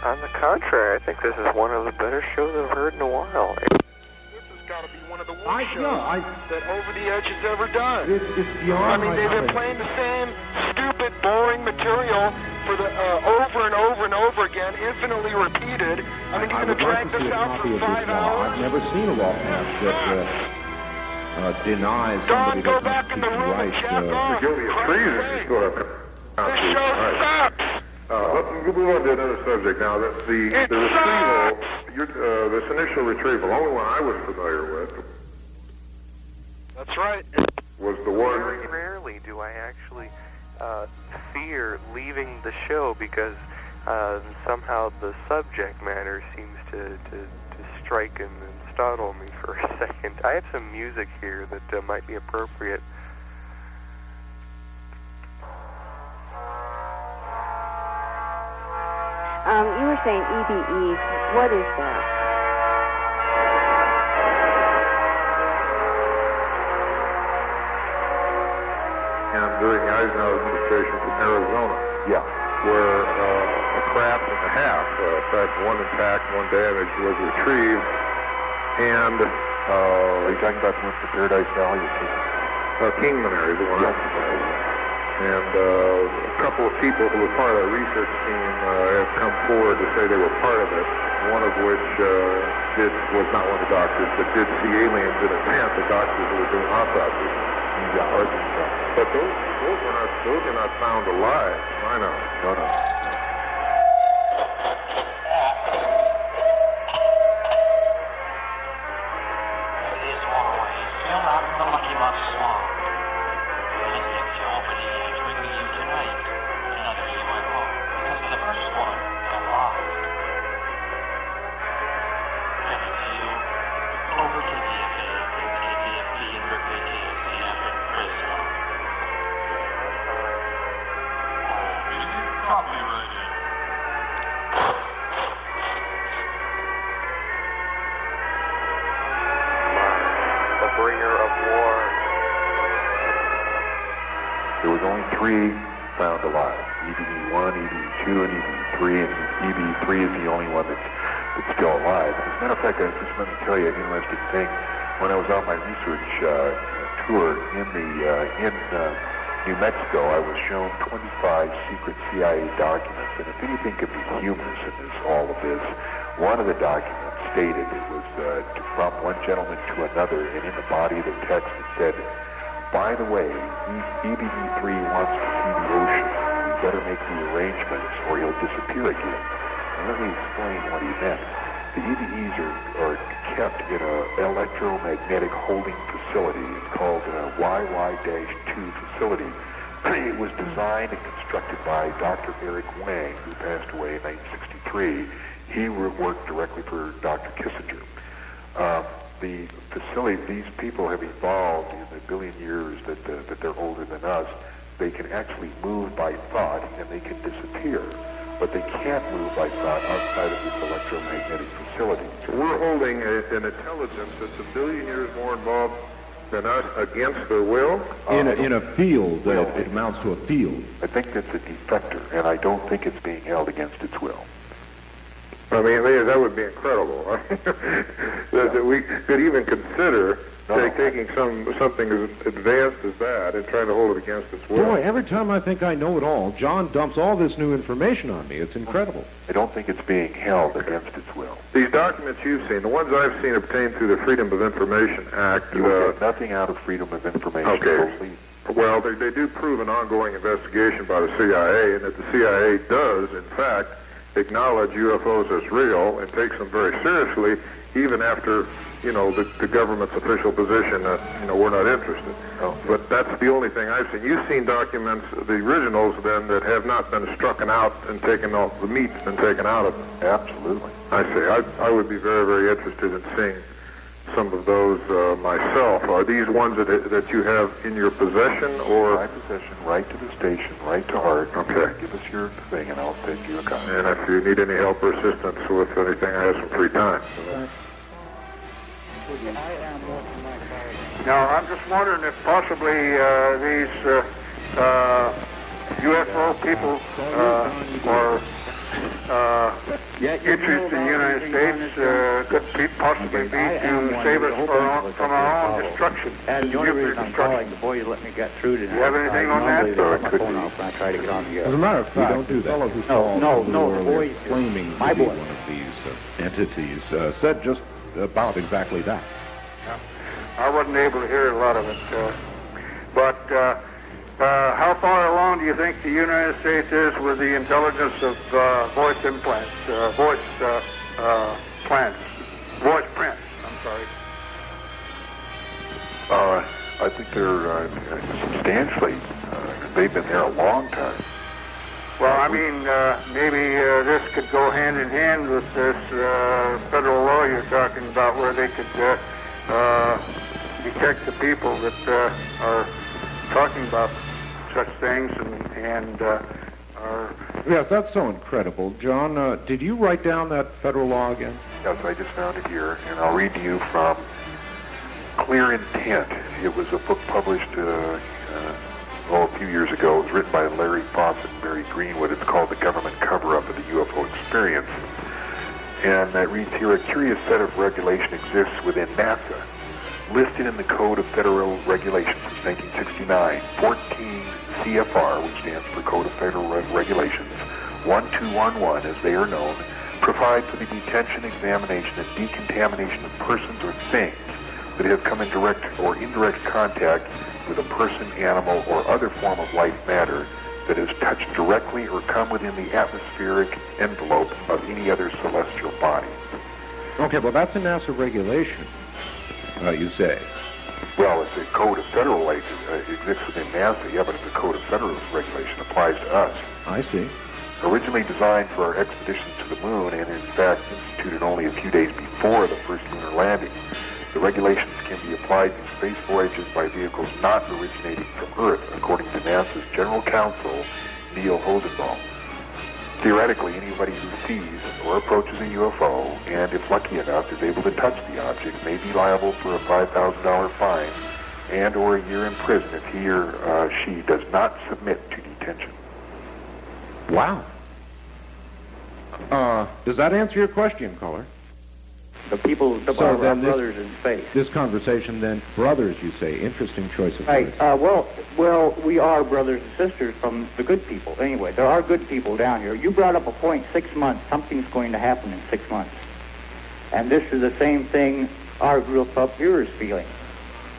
On the contrary, I think this is one of the better shows I've heard in a while. This has got to be one of the worst shows that Over the Edge has ever done. It's beyond. I mean, they've been playing the same stupid, boring material for the over and over and over again, infinitely repeated. I mean, you're going to drag this out for 5 hours? I've never seen a law passed that denies somebody Don, go back in the room and jack off. Guilty of treason. This show sucks. Let's move on to another subject now. The retrieval, this initial retrieval, the only one I was familiar with. That's right. Was the one. Very rarely do I actually fear leaving the show because somehow the subject matter seems to strike and startle me for a second. I have some music here that might be appropriate. You were saying EBE. What is that? And during the Eisenhower administration from Arizona. Yeah. Where a craft and a half, in fact, one intact, one damaged, was retrieved. And are you talking about the one from Paradise Valley? Kingman area, the one. And a couple of people who were part of the research team have come forward to say they were part of it, one of which was not one of the doctors, but did see aliens in a tent, the doctors who were doing autopsies. But those are not found alive. I know. No. This is Hawaii, still out in the Lucky Muck Swamp. You're listening to Albany and bringing you tonight another UFO, because the first one got lost. Coming to you over KPFA and KPFB in Berkeley, KCF in Fresno. Copyrighted. The bringer of war. There was only 3 found alive. EBE-1, EBE-2, and EBE-3, and EBE-3 is the only one that's still alive. As a matter of fact, just let me tell you an interesting thing. When I was on my research tour in New Mexico, I was shown 25 secret CIA documents, and if anything could be humorous in all of this, one of the documents stated it was from one gentleman to another, and in the body of the text it said, by the way, EBE-3 wants to see the ocean. You better make the arrangements or he'll disappear again. And let me explain what he meant. The EBEs are kept in an electromagnetic holding facility. It's called YY-2 facility. It was designed and constructed by Dr. Eric Wang, who passed away in 1963. He worked directly for Dr. Kissinger. The facility, these people have evolved in the billion years that they're older than us. They can actually move by thought and they can disappear. But they can't move by thought outside of this electromagnetic facility. So we're holding an intelligence that's a billion years more involved than us against their will? In a field, it amounts to a field. I think that's a defector, and I don't think it's being held against its will. I mean, that would be incredible. that we could even consider taking something as advanced as that and trying to hold it against its will. Boy, every time I think I know it all, John dumps all this new information on me. It's incredible. I don't think it's being held against its will. These documents you've seen, the ones I've seen obtained through the Freedom of Information Act... You will get nothing out of Freedom of Information. Okay. Well, they do prove an ongoing investigation by the CIA, and that the CIA does, in fact, acknowledge UFOs as real and takes them very seriously, even after, the government's official position that, we're not interested. Oh. But that's the only thing I've seen. You've seen documents, the originals, then, that have not been strucken out and taken off, the meat's been taken out of them. Absolutely. I see. I would be very, very interested in seeing some of those myself. Are these ones that you have in your possession, or... My possession, right to the station, right to Art. Okay. Give us your thing, and I'll send you a copy. And if you need any help or assistance with anything, I have some free time. Now, I'm just wondering if possibly these UFO people are interest in the United States could possibly be to save us from our own destruction. And the only reason I'm calling, the boy let me get through to you have anything on that? My phone off when I try to get on the air. As a matter of fact, don't do that. fellow who saw No, the boy, claiming my to be boy. one of these entities said just about exactly that. I wasn't able to hear a lot of it. But how far along do you think the United States is with the intelligence of voice implants, voice prints? I'm sorry. I think they're substantially. They've been there a long time. Well, I mean, maybe this could go hand in hand with this federal law you're talking about, where they could detect the people that are talking about such things and are... Yes, that's so incredible. John, did you write down that federal law again? Yes, I just found it here, and I'll read to you from Clear Intent. It was a book published a few years ago. It was written by Larry Fawcett and Mary Greenwood. It's called The Government Cover-Up of the UFO Experience. And it reads here, a curious set of regulation exists within NASA, listed in the Code of Federal Regulations of 1969, 14 CFR, which stands for Code of Federal Regulations, 1211, as they are known, provide for the detention, examination, and decontamination of persons or things that have come in direct or indirect contact with a person, animal, or other form of life matter that has touched directly or come within the atmospheric envelope of any other celestial body. Okay, well, that's a NASA regulation, you say. Well, if the Code of Federal exists within NASA, yeah, but if the Code of Federal Regulation applies to us. I see. Originally designed for our expeditions to the moon and, in fact, instituted only a few days before the first lunar landing, the regulations can be applied to space voyages by vehicles not originating from Earth, according to NASA's General Counsel, Neil Rosenbaum. Theoretically, anybody who sees or approaches a UFO and, if lucky enough, is able to touch the object may be liable for a $5,000 fine and or a year in prison if he or she does not submit to detention. Wow. Does that answer your question, caller? The people, our brothers in space. This conversation, then, brothers, you say. Interesting choice of words. Right. Well, we are brothers and sisters from the good people. Anyway, there are good people down here. You brought up a point, 6 months. Something's going to happen in 6 months. And this is the same thing our group up here is feeling,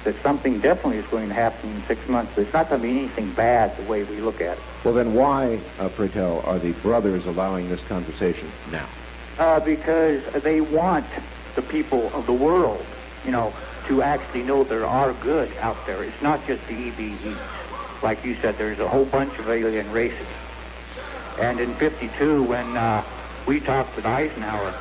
that something definitely is going to happen in 6 months. It's not going to be anything bad the way we look at it. Well, then why, pray tell, are the brothers allowing this conversation now? Because they want the people of the world, to actually know there are good out there. It's not just the EBEs. Like you said, there's a whole bunch of alien races. And in 52, when we talked with Eisenhower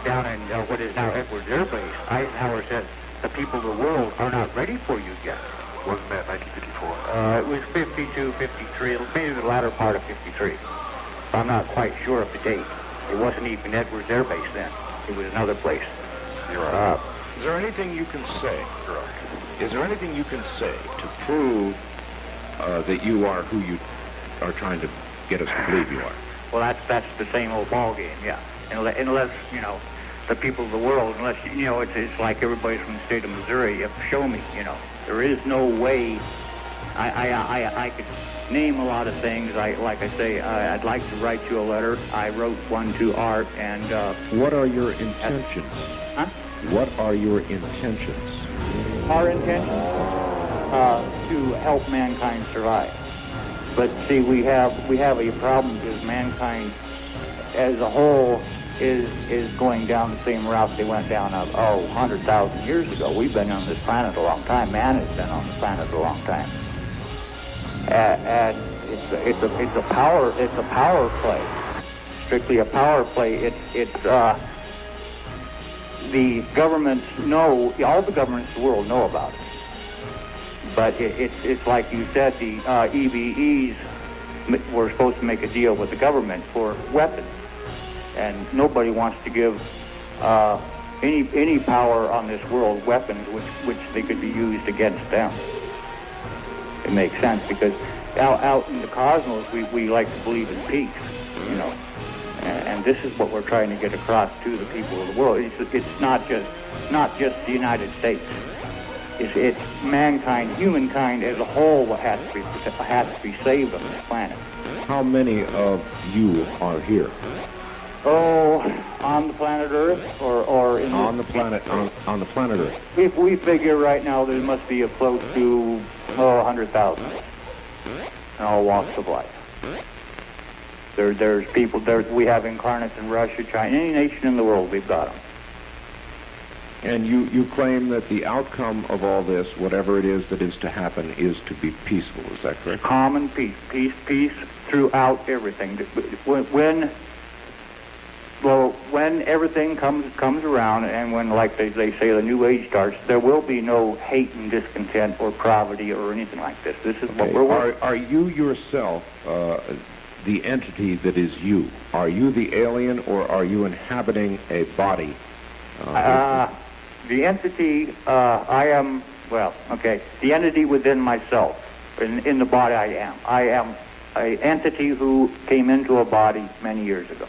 down in what is now Edwards Air Base, Eisenhower said, the people of the world are not ready for you yet. Wasn't that 1954? It was 52, 53, maybe the latter part of 53. I'm not quite sure of the date. It wasn't even Edwards Air Base then. It was another place. You're right. Is there anything you can say? Is there anything you can say to prove that you are who you are trying to get us to believe you are? Well, that's the same old ball game, yeah. Unless the people of the world, unless it's like everybody's from the state of Missouri. You have to show me, There is no way. I could name a lot of things. Like I say, I'd like to write you a letter. I wrote one to Art, and... what are your intentions? Huh? What are your intentions? Our intentions? To help mankind survive. But see, we have a problem because mankind as a whole is going down the same route they went down 100,000 years ago. We've been on this planet a long time. Man has been on the planet a long time. And it's a power play, strictly a power play. The governments know, all the governments in the world know about it. But it's like you said, the EBEs were supposed to make a deal with the government for weapons, and nobody wants to give any power on this world weapons which they could be used against them. It makes sense because out in the cosmos we like to believe in peace. you know. And this is what we're trying to get across to the people of the world. It's not just the United States. It's mankind, humankind as a whole has to be saved on this planet. How many of you are here? Oh, on the planet Earth, or in on the planet on the planet Earth. If we figure right now, there must be close to 100,000 in all walks of life. There's people. We have incarnates in Russia, China, any nation in the world. We've got them. And you claim that the outcome of all this, whatever it is that is to happen, is to be peaceful. Is that correct? Common peace throughout everything. When everything comes around, and when, like they say, the new age starts, there will be no hate and discontent or poverty or anything like this. This is what we're working. Are you yourself the entity that is you? Are you the alien, or are you inhabiting a body? The entity, I am, the entity within myself, in the body I am. I am an entity who came into a body many years ago.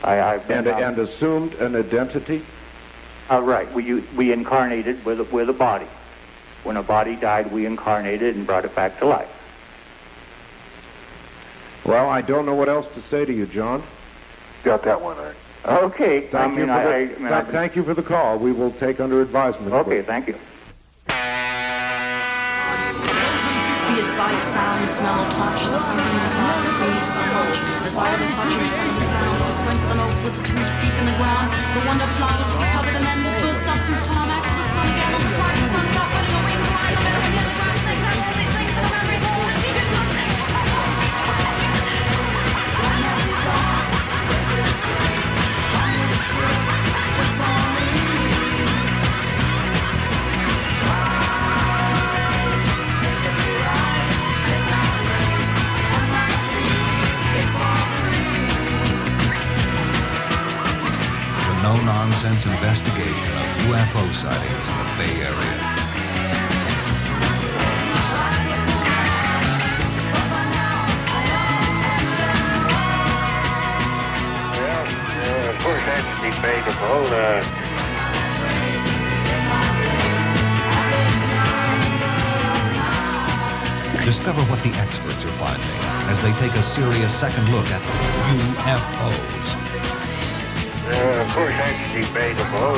And assumed an identity? Right. We incarnated with a body. When a body died, we incarnated and brought it back to life. Well, I don't know what else to say to you, John. Got that one, Art. Okay. Thank you for the call. We will take under advisement. Okay, thank you. Be it sight, sound, smell, touch, the something inside that breathes so much. The sight of the touch and the scent of the sound, the strength of an oak with its roots deep in the ground. The wonder of flowers to be covered and then to burst up through tarmac to the sun again. On the pride of the sun, God, putting a wing behind the meadow and hear the grass sing down all these things and the memories all and he gives up. No-nonsense investigation of UFO sightings in the Bay Area. Well, of course that's debatable. Discover what the experts are finding as they take a serious second look at UFOs. Of course that's debatable.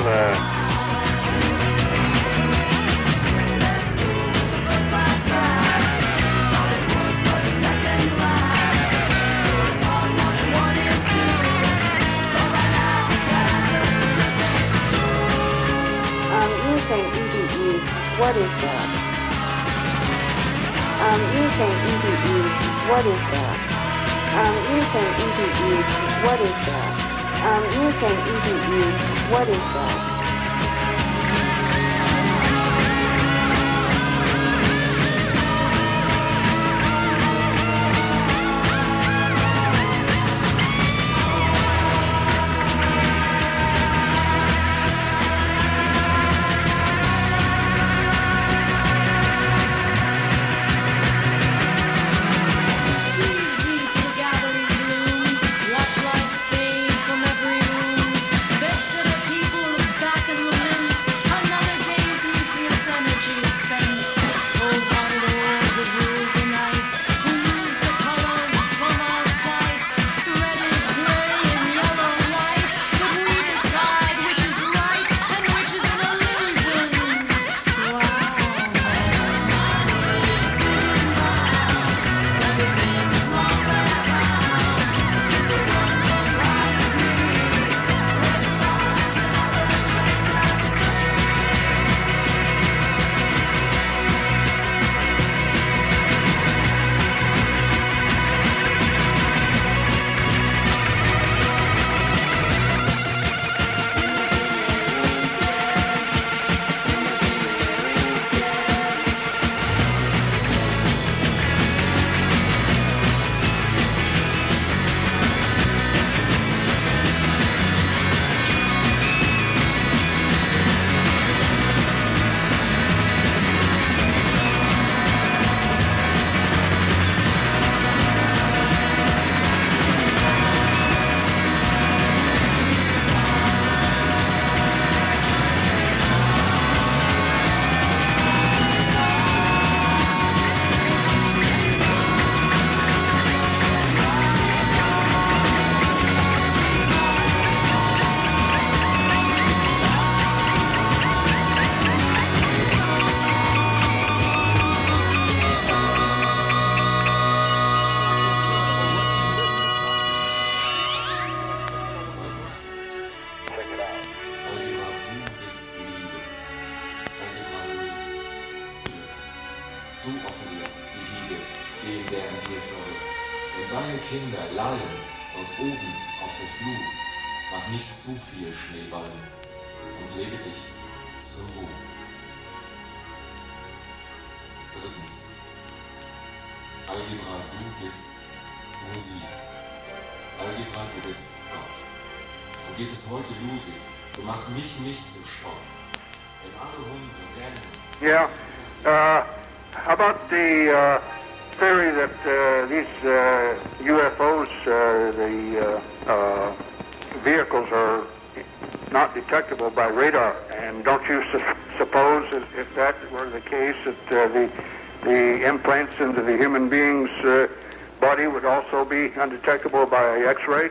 You were saying EBE. What is that? You were saying EBE. What is that? You were saying EBE. What is that? You were saying EBE. What is that? Watch lights fade from every room. Bits of the people look back. kleine Kinder lallen dort oben auf der Flur. Mach nicht zu viel Schneeballen und lege dich zur Ruhe. Drittens. Algebra, du bist Musik. Algebra, du bist Gott. Und geht es heute lose, so mach mich nicht zum Spott. Wenn alle Hunde rennen. Yeah. How about the theory that these UFOs, the vehicles are not detectable by radar? And don't you suppose that if that were the case, that the implants into the human being's body would also be undetectable by X-ray?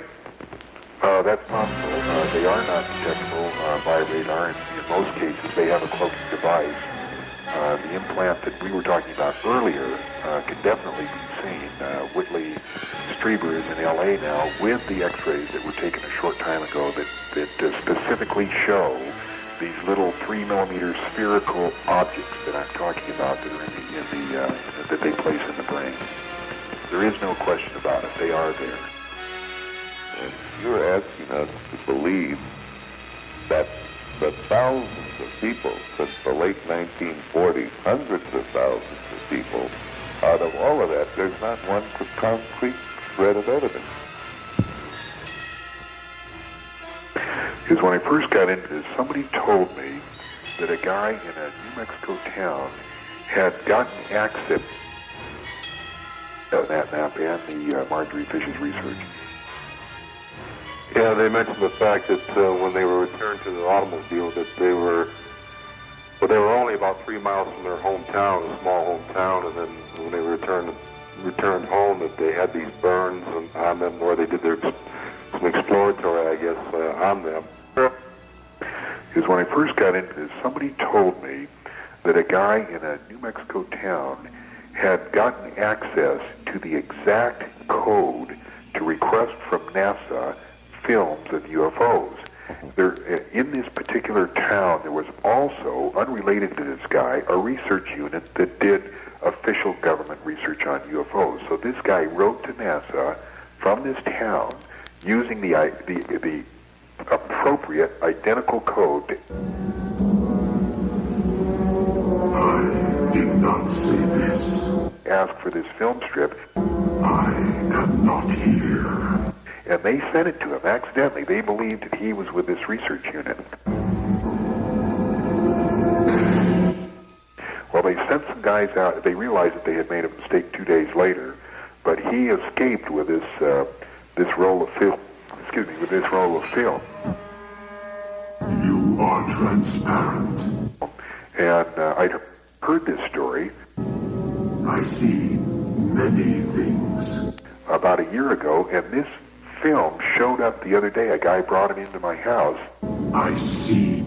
That's possible. They are not detectable by radar. In most cases, they have a cloaking device. The implant that we were talking about earlier can definitely be seen. Whitley Strieber is in L.A. now with the X-rays that were taken a short time ago that specifically show these little 3-millimeter spherical objects that I'm talking about that are that they place in the brain. There is no question about it. They are there. And you're asking us to believe that the thousands of people since the late 1940s, hundreds of thousands of people, out of all of that, there's not one concrete shred of evidence. Because when I first got into this, somebody told me that a guy in a New Mexico town had gotten access to that map and the Marjorie Fish's research. Yeah, they mentioned the fact that when they were returned to the automobile, that they were only about 3 miles from their hometown, a small hometown, and then when they returned home, that they had these burns on them where they did some exploratory, I guess, on them. Because when I first got into this, somebody told me that a guy in a New Mexico town had gotten access to the exact code to request from NASA films of UFOs. There, in this particular town, there was also, unrelated to this guy, a research unit that did official government research on UFOs. So this guy wrote to NASA from this town using the appropriate identical code. I did not say this. Ask for this film strip. I am not here. And they sent it to him accidentally. They believed that he was with this research unit. Well, they sent some guys out. They realized that they had made a mistake 2 days later, but he escaped with this roll of film. With this roll of film. You are transparent. And I'd heard this story. I see many things. About a year ago, and this film showed up the other day. A guy brought it into my house. I see.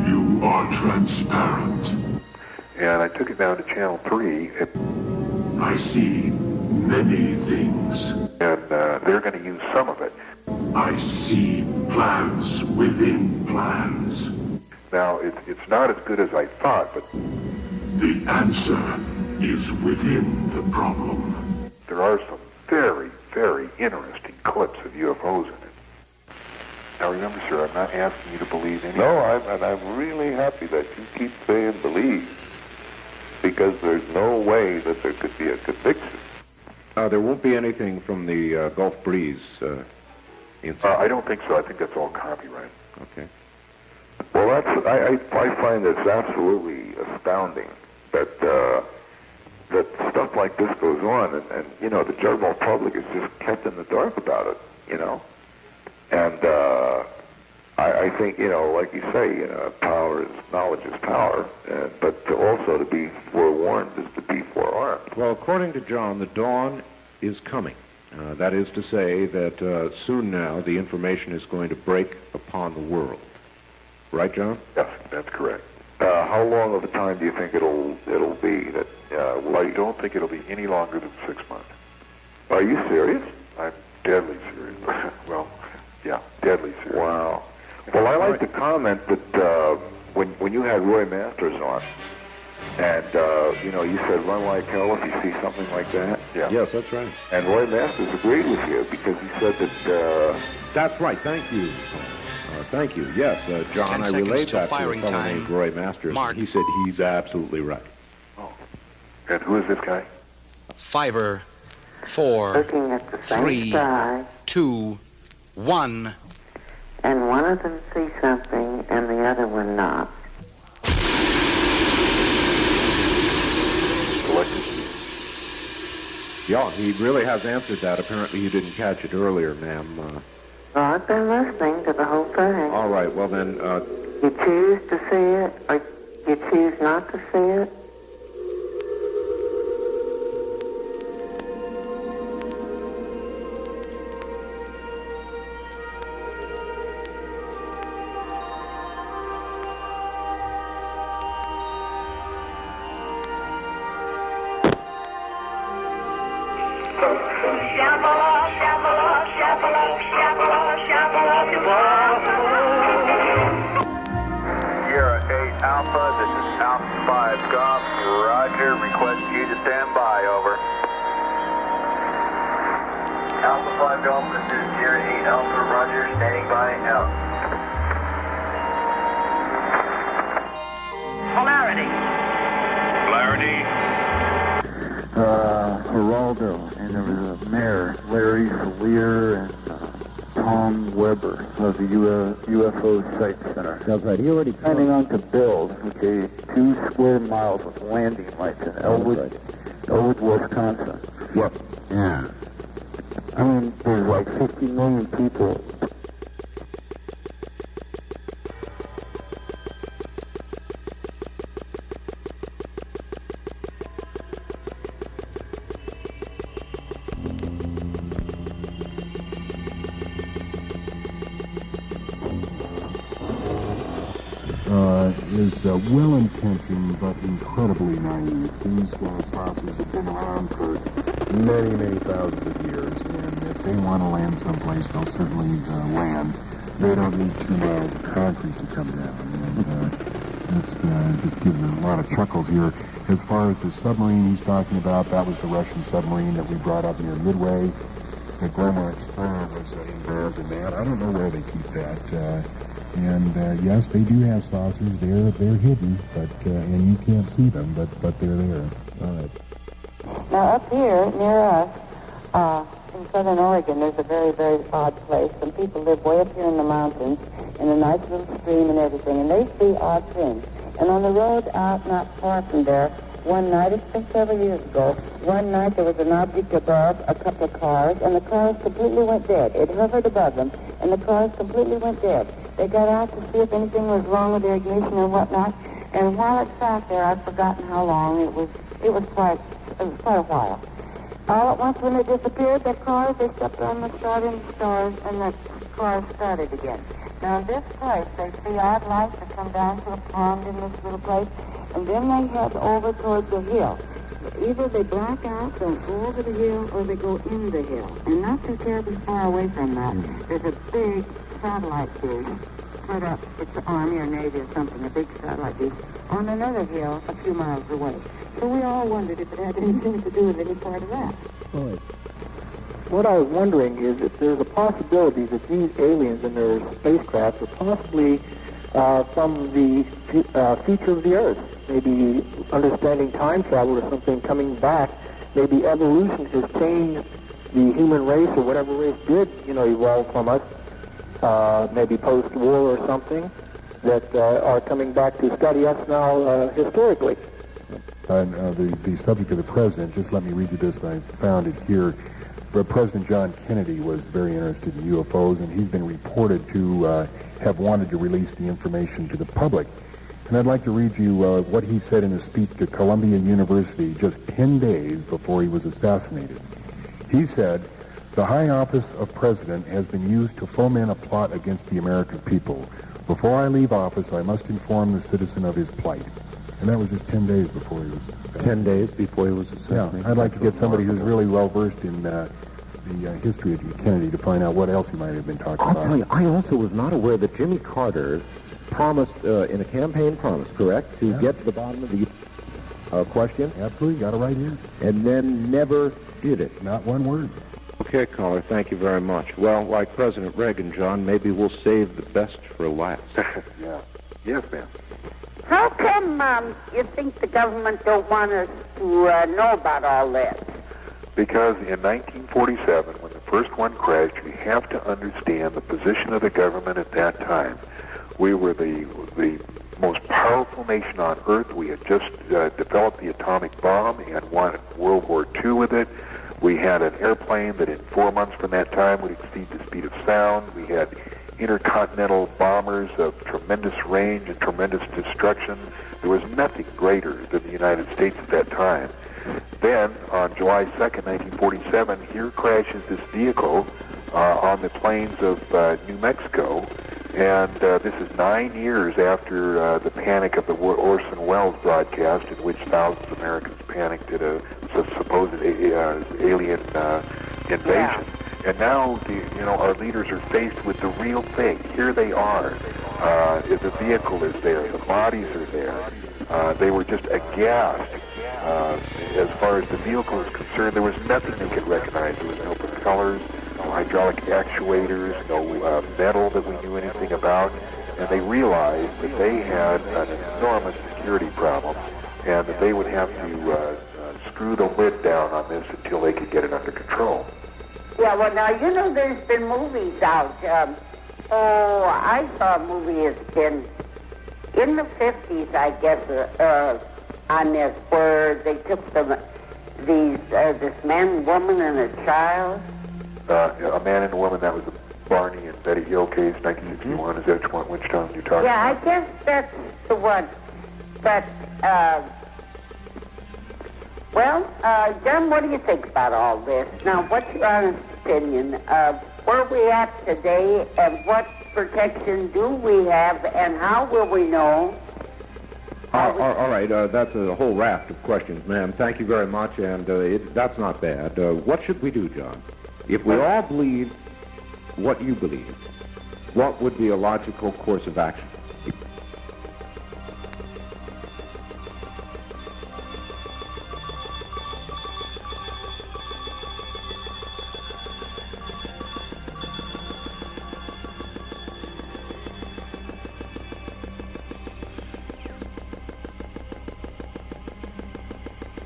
You are transparent. And I took it down to Channel 3. I see many things. And they're going to use some of it. I see plans within plans. Now, it's not as good as I thought, but the answer is within the problem. There are some very, very interesting clips of UFOs in it. Now remember, sir, I'm not asking you to believe anything. No, I'm really happy that you keep saying believe, because there's no way that there could be a conviction. There won't be anything from the Gulf Breeze inside. I don't think so. I think that's all copyright. Okay. Well, I find it's absolutely astounding that that stuff like this goes on, and you know, the general public is just kept in the dark about it, you know. And I think, you know, like you say, you know, knowledge is power, but also to be forewarned is to be forearmed. Well, according to John, the dawn is coming. That is to say that soon now the information is going to break upon the world. Right, John? Yes, that's correct. How long of a time do you think it'll be? That I don't think it'll be any longer than 6 months. Are you serious? I'm deadly serious. Well, yeah, deadly serious. Wow. Well, I like to comment that when you had Roy Masters on, and you know, you said run like hell if you see something like that. Yeah. Yes, that's right. And Roy Masters agreed with you because he said that... That's right. Thank you. Thank you. Yes, John, I relayed that to a fellow named Roy Masters. Mark. He said he's absolutely right. Oh. And who is this guy? 5, 4, Looking at the same 3, sky, 2, 1. and one of them sees something and the other one not. Yeah, he really has answered that. Apparently you didn't catch it earlier, ma'am. Well, I've been listening to the whole thing. All right, well then... You choose to see it, or you choose not to see it? Sierra 8 Alpha, this is Alpha 5 Golf. Roger, request you to stand by, over. Alpha 5 Golf, this is Sierra 8 Alpha, Roger, standing by, out. Polarity. Polarity. Geraldo, and there was a mayor, Larry Salier, and Tom Weber of the UFO Site Center. That's right. He already planning on to build, 2 square miles of landing lights in Elwood, Wisconsin. Yep. Yeah. I mean, there's like 50 million people. Is well-intentioned but incredibly naive. These saucers have been around for many, many thousands of years, and if they want to land someplace, they'll certainly land. They don't need 2 miles of concrete to come down, and it just gives a lot of chuckles here. As far as the submarine he's talking about, that was the Russian submarine that we brought up near Midway. The Glomar Explorer was involved in that. I don't know where they keep that. And yes, they do have saucers. They're hidden, but and you can't see them, but they're there. All right. Now up here near us, in southern Oregon, there's a very, very odd place. Some people live way up here in the mountains, in a nice little stream and everything, and they see odd things. And on the road out not far from there, one night, it's been several years ago, one night there was an object above a couple of cars, and the cars completely went dead. It hovered above them, and the cars completely went dead. They got out to see if anything was wrong with their ignition and whatnot, and while it sat there, I've forgotten how long, it was quite a while. All at once, when it disappeared, the cars, they stepped on the starting stars, and the cars started again. Now, in this place, they see odd lights that come down to a pond in this little place, and then they head over towards the hill. Either they black out, don't go over the hill, or they go in the hill. And not too terribly far away from that, there's a big satellite dish put up, it's the Army or Navy or something, a big satellite dish, on another hill a few miles away. So we all wondered if it had anything to do with any part of that. Right. What I was wondering is if there's a possibility that these aliens and their spacecraft are possibly from the future of the Earth. Maybe understanding time travel or something coming back. Maybe evolution has changed the human race or whatever race did, evolve from us. Maybe post-war or something that are coming back to study us now historically. The subject of the president, just let me read you this. I found it here. President John Kennedy was very interested in UFOs, and he's been reported to have wanted to release the information to the public. And I'd like to read you what he said in a speech to Columbia University just 10 days before he was assassinated. He said, "The high office of president has been used to foment a plot against the American people. Before I leave office, I must inform the citizen of his plight." And that was just 10 days before he was assassinated. 10 days before he was assassinated? Yeah, I'd like to get somebody who's really well-versed in the history of Kennedy to find out what else he might have been talking about. I'll tell you, I also was not aware that Jimmy Carter promised, in a campaign promise, correct, to get to the bottom of the question? Absolutely, got it right here. And then never refute it. Not one word. Okay, caller, thank you very much. Well, like President Reagan, John, maybe we'll save the best for last. Yeah. Yes, ma'am. How come you think the government don't want us to know about all this? Because in 1947, when the first one crashed, you have to understand the position of the government at that time. We were the most powerful nation on Earth. We had just developed the atomic bomb and won World War II with it. We had an airplane that in 4 months from that time would exceed the speed of sound. We had intercontinental bombers of tremendous range and tremendous destruction. There was nothing greater than the United States at that time. Then, on July 2nd, 1947, here crashes this vehicle on the plains of New Mexico, and this is 9 years after the panic of the Orson Welles broadcast, in which thousands of Americans panicked at a supposed alien invasion. Yeah. And now, our leaders are faced with the real thing. Here they are. The vehicle is there. The bodies are there. They were just aghast. As far as the vehicle is concerned, there was nothing they could recognize. There was no propellers, no hydraulic actuators, no metal that we knew anything about. And they realized that they had an enormous security problem and that they would have to screw the lid down on this until they could get it under control. Yeah, well, now, there's been movies out. I saw a movie in the 50s, I guess, on this, where they took this man, woman, and a child. A man and a woman, that was the Barney and Betty Hill case, 1961. Is that which time you're talking about? Yeah, I guess that's the one. But, John, what do you think about all this? Now, what's your honest opinion of where we at today and what protection do we have and how will we know? All right, that's a whole raft of questions, ma'am. Thank you very much, and that's not bad. What should we do, John? If we all believe what you believe, what would be a logical course of action?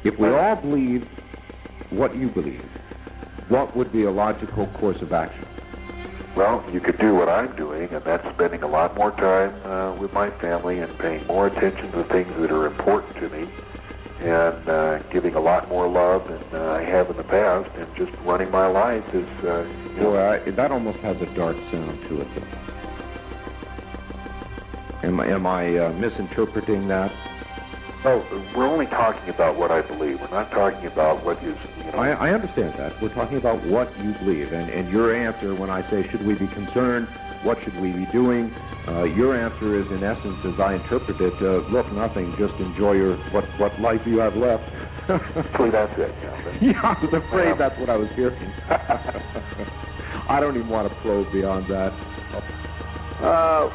If we all believe what you believe, what would be a logical course of action? Well, you could do what I'm doing, and that's spending a lot more time with my family and paying more attention to the things that are important to me and giving a lot more love than I have in the past and just running my life as, that almost has a dark sound to it, though. Am I misinterpreting that? Oh, we're only talking about what I believe. We're not talking about what is, I understand that. We're talking about what you believe. And your answer, when I say, should we be concerned, what should we be doing, your answer is, in essence, as I interpret it, look, nothing, just enjoy what life you have left. Actually, that's it. Yeah, I was afraid that's what I was hearing. I don't even want to probe beyond that.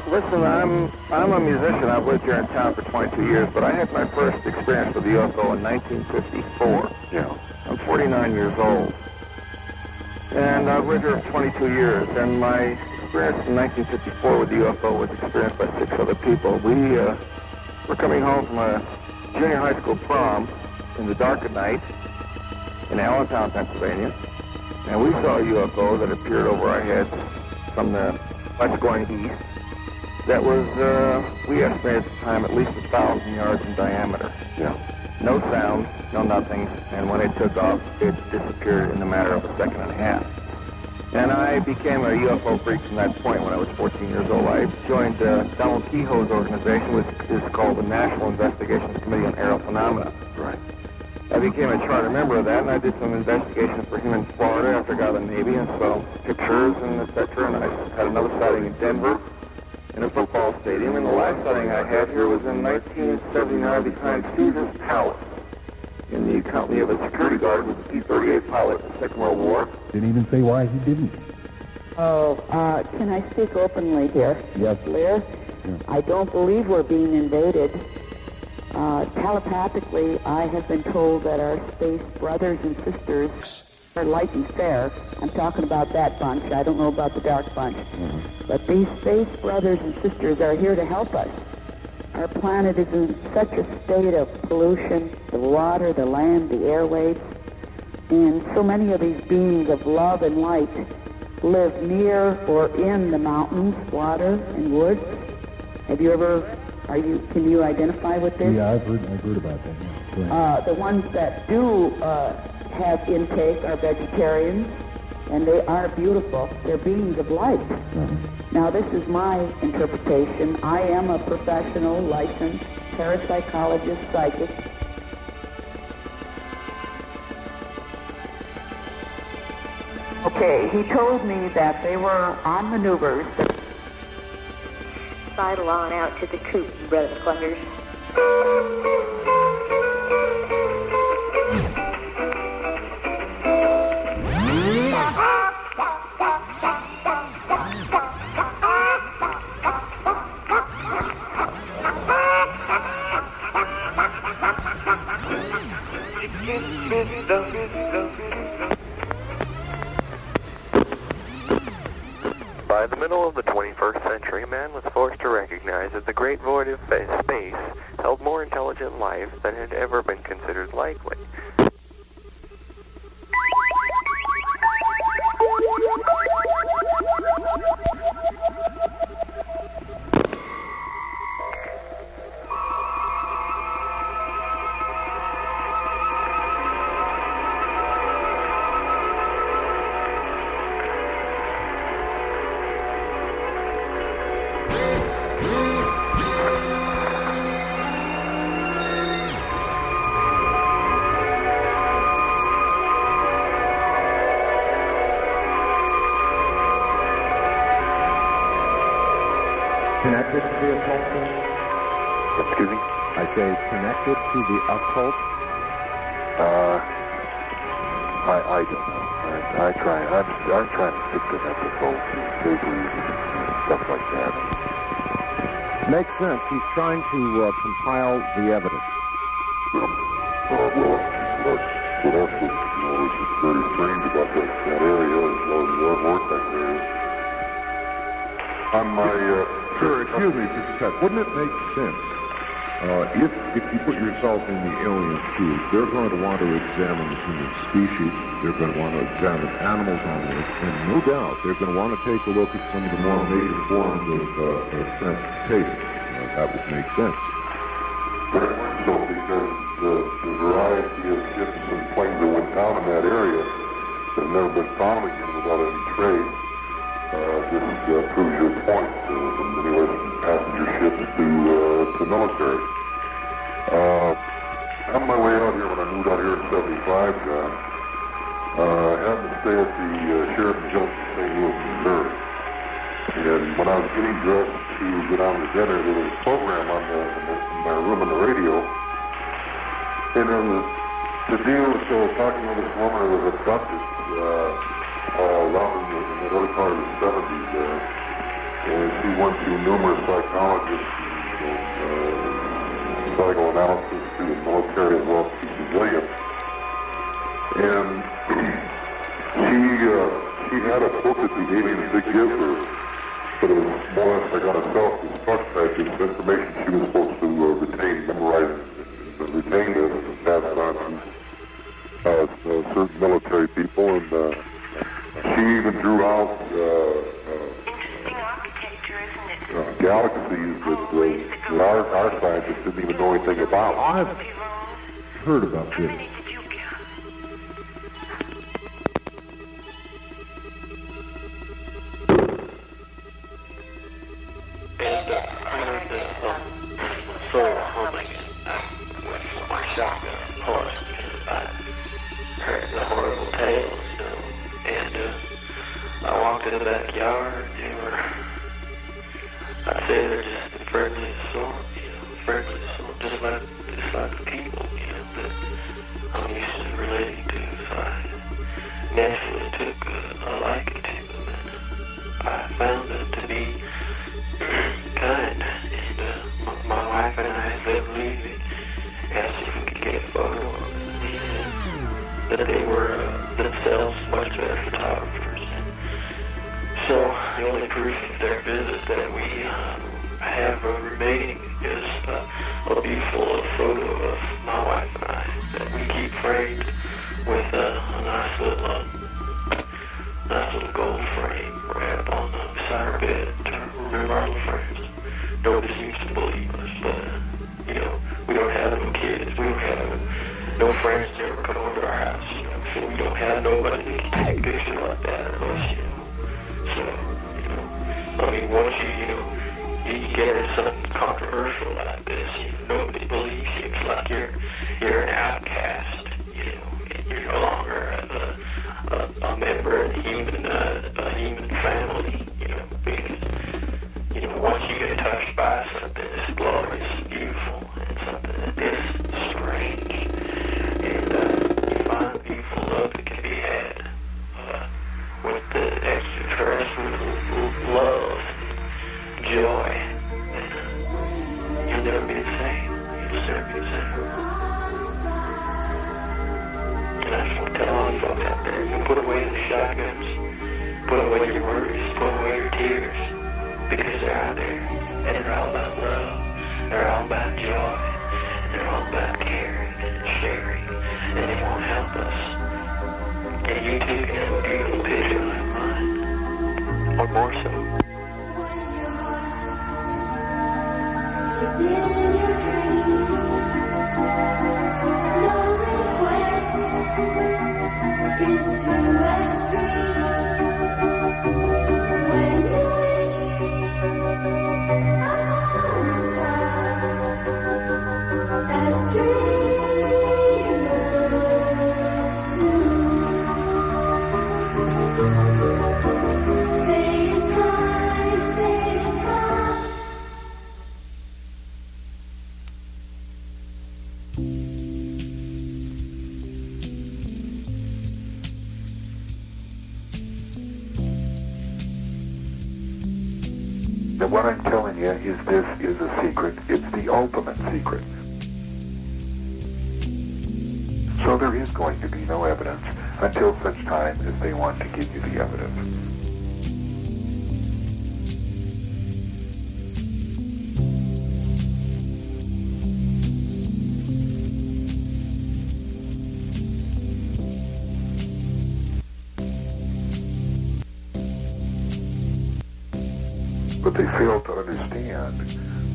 Listen, I'm a musician. I've lived here in town for 22 years, but I had my first experience with the UFO in 1954. Yeah. I'm 49 years old. And I've lived here for 22 years, and my experience in 1954 with the UFO was experienced by 6 other people. We were coming home from a junior high school prom in the dark of night in Allentown, Pennsylvania, and we saw a UFO that appeared over our heads from the west going east. That was, we estimated at the time, at least 1,000 yards in diameter. Yeah. No sound, no nothing, and when it took off, it disappeared in a matter of a second and a half. And I became a UFO freak from that point when I was 14 years old. I joined Donald Kehoe's organization, which is called the National Investigations Committee on Aerial Phenomena. Right. I became a charter member of that, and I did some investigations for him in Florida after I got out of the Navy, and saw pictures and et cetera, and I had another sighting in Denver in a football stadium, and the last sighting I had here was in 1979 behind Caesar's Palace in the company of a security guard with a P-38 pilot in the Second World War. Didn't even say why he didn't. Can I speak openly here? Yes. Lear? Yeah. I don't believe we're being invaded. Telepathically, I have been told that our space brothers and sisters Light and Fair. I'm talking about that bunch. I don't know about the dark bunch. But these space brothers and sisters are here to help us. Our planet is in such a state of pollution, the water, the land, the airwaves, and so many of these beings of love and light live near or in the mountains, water, and woods. Have you ever, can you identify with this? Yeah, I've heard about that. Yeah. The ones that do have intake are vegetarians, and they are beautiful. They're beings of light. Now, this is my interpretation. I am a professional, licensed parapsychologist, psychic. Okay, he told me that they were on maneuvers. Sidle on out to the coop, Brother Clungers. By the middle of the 21st century, man was forced to recognize that the great void of space held more intelligent life than had ever been considered likely. Connected to the occult? Excuse me? I say connected to the occult? I don't know. I'm trying to stick to Mexico, vagaries, and stuff like that. Makes sense. He's trying to compile the evidence. What else is very strange about that area as well as the vortex area. On my, Sir, excuse me, Mr. Scott. Wouldn't it make sense if you put yourself in the alien shoes, they're going to want to examine the human species, they're going to want to examine animals on Earth, and no doubt they're going to want to take a look at some of the more major forms of transportation. That would make sense. Very much so, because the variety of ships and planes that went down in that area have never been found again without any trace. This proves your point, from anywhere from passenger ships to military. On my way out here, when I moved out here in 75, John, I happened to stay at the Sheridan Junction, St. Louis, Missouri. And when I was getting dressed to go down to dinner, there was a program on in my room on the radio. And the deal was talking with this woman who was abducted around in the early part of the 70s there. And she went to numerous psychologists, psychoanalysis to the military as well as to civilians. And she had a book that the aliens did give her, but it was more or less like on a self-destruct type of information she was supposed to retain, memorize, and retain this and pass it on to certain military people. And she even drew out galaxies that our scientists didn't even know anything about. I've heard about this. And I heard the soul humming and went for my shotgun, of course, because I heard the horrible tales, and I walked in the backyard, they were, I'd say they're just the friendliest sort, friendly sort, just like people, that I'm used to relating to, so I naturally took a liking to them, and I found them to be kind, and my wife and I, as they were leaving, asked if we could get a photo of them, that they were themselves of their visit that we have remaining is a beautiful photo of my wife and I that we keep framed with a nice little gold frame right up on the side of our bed to remove our little frames. Nobody seems to believe us, but, you know, we don't have no kids. We don't have no friends that ever come over to our house, you know, so we don't have nobody that can take pictures like that of us, you know. So, you know, I mean, once you get something controversial like this, you know, nobody believes you. It's like you're an outcast, you know, and you're no longer a member of the human family, you know, because, you know, once you get touched by something that's glorious and beautiful and something that is strange, and you find beautiful love that can be had with the extraterrestrial love, joy, and you'll never be the same. You'll never be the same. And I just want to tell all you folks out there, you put away the shotguns, put away your worries, put away your tears, because they're out there, and they're all about love, they're all about joy, they're all about caring and sharing, and they won't help us. And you too can have a beautiful picture like mine, or more so. It's in your dreams. No request is too extreme. When you wish upon a star, as dreamers do. Fate is kind, fate is kind. Now what I'm telling you is this is a secret. It's the ultimate secret. So there is going to be no evidence until such time as they want to give you the evidence. But they fail to understand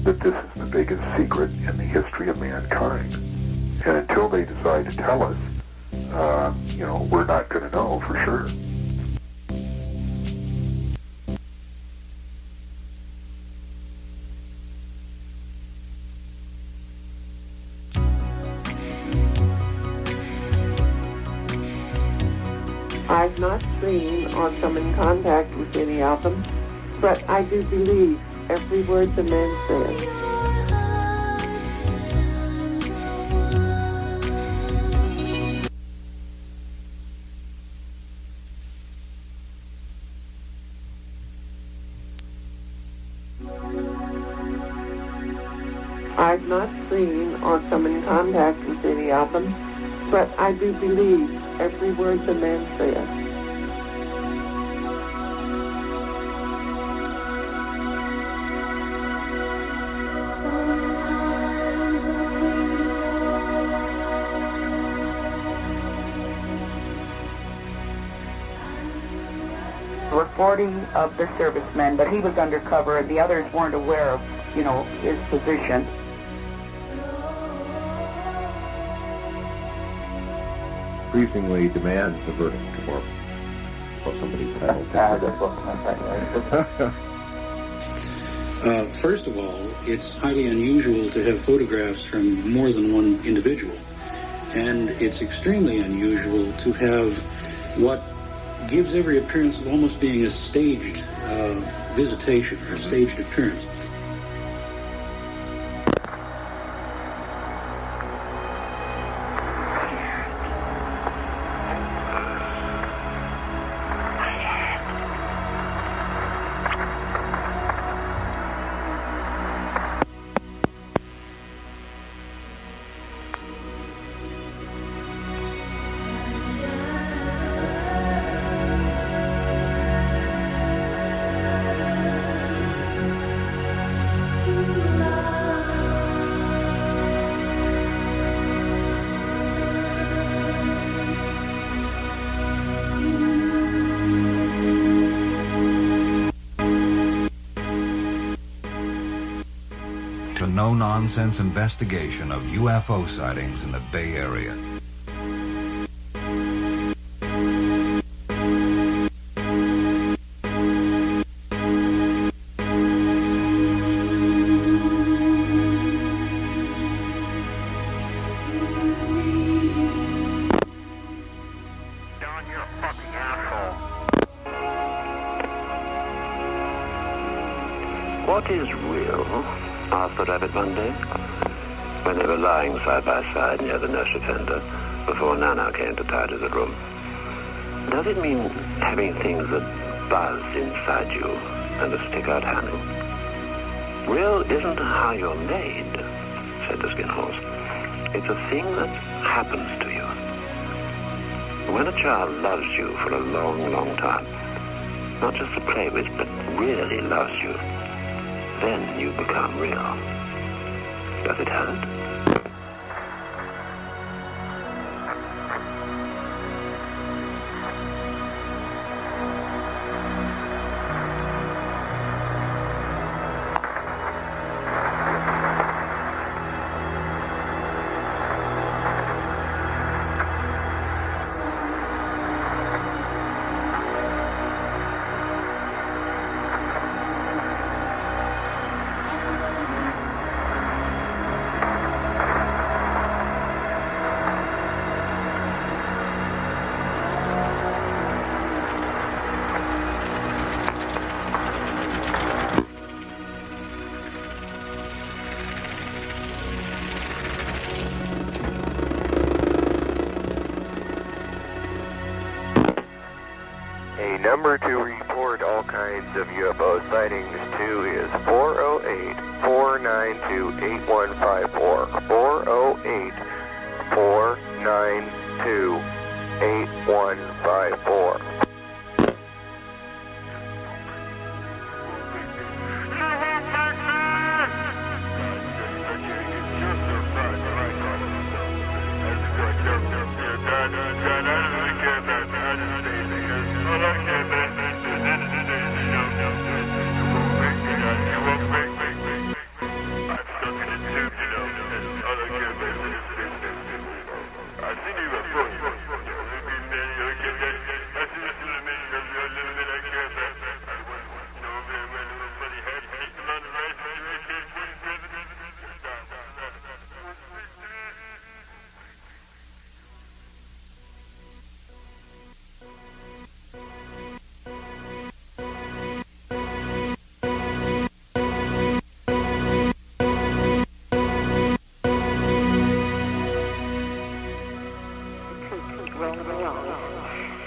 that this is the biggest secret in the history of mankind. And until they decide to tell us, you know, we're not going to know for sure. I've not seen or come in contact with any of them, but I do believe every word the man says. I've not seen or come in contact with any of them, but I do believe every word the man says. There were 40 of the servicemen, but he was undercover and the others weren't aware of, you know, his position. Increasingly demands a verdict or somebody's title. First of all, it's highly unusual to have photographs from more than one individual. And it's extremely unusual to have what gives every appearance of almost being a staged visitation or staged appearance. no-nonsense investigation of UFO sightings in the Bay Area. What is real? Asked the rabbit one day, when they were lying side by side near the nursery fender before Nana came to tidy the room. Does it mean having things that buzz inside you and a stick-out handle? Real isn't how you're made, said the skin horse. It's a thing that happens to you. When a child loves you for a long, long time, not just to play with, but really loves you, then you become real. Does it hurt? Number to report all kinds of UFO sightings to is 408-492-8154. 408-492-8154.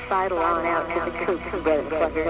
Sidle on out to the coop, brother fucker.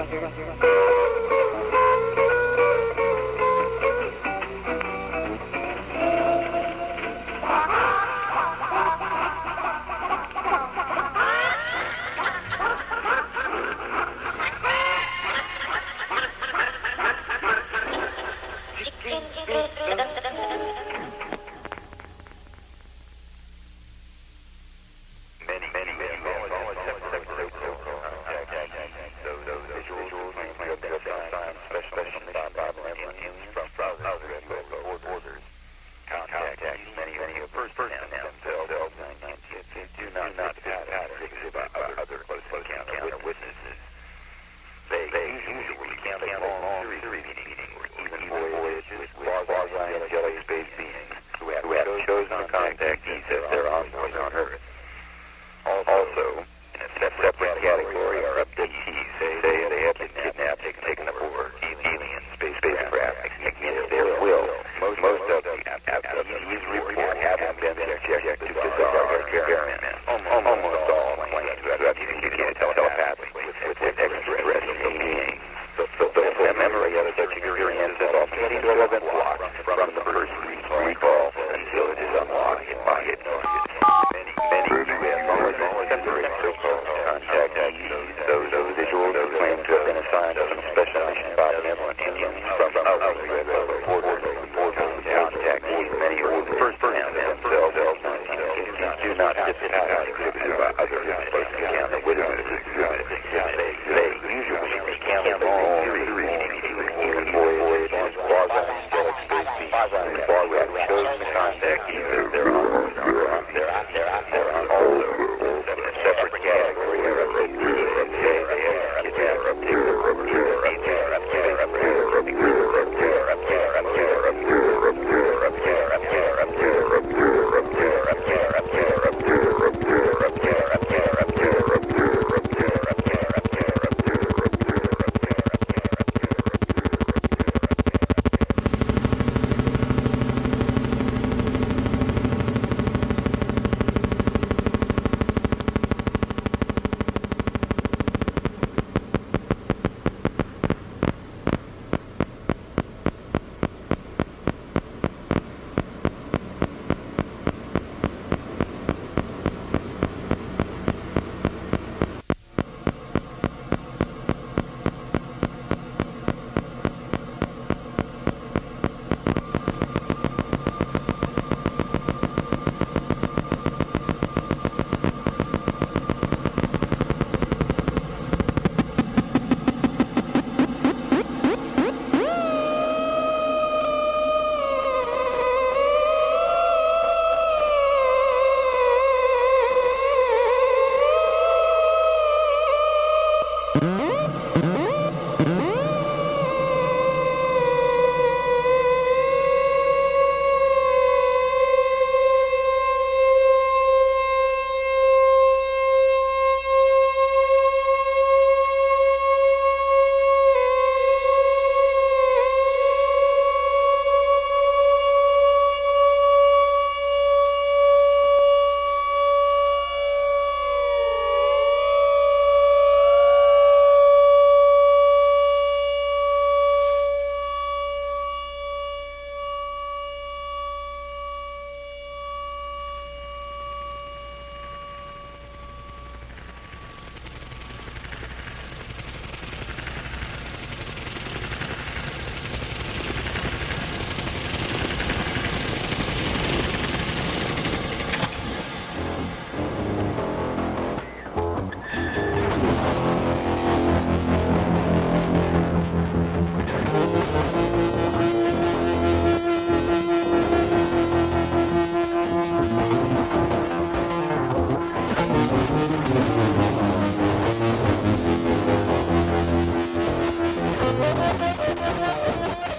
Those visuals claim to have been assigned to some special mission by benevolent Indians from outside.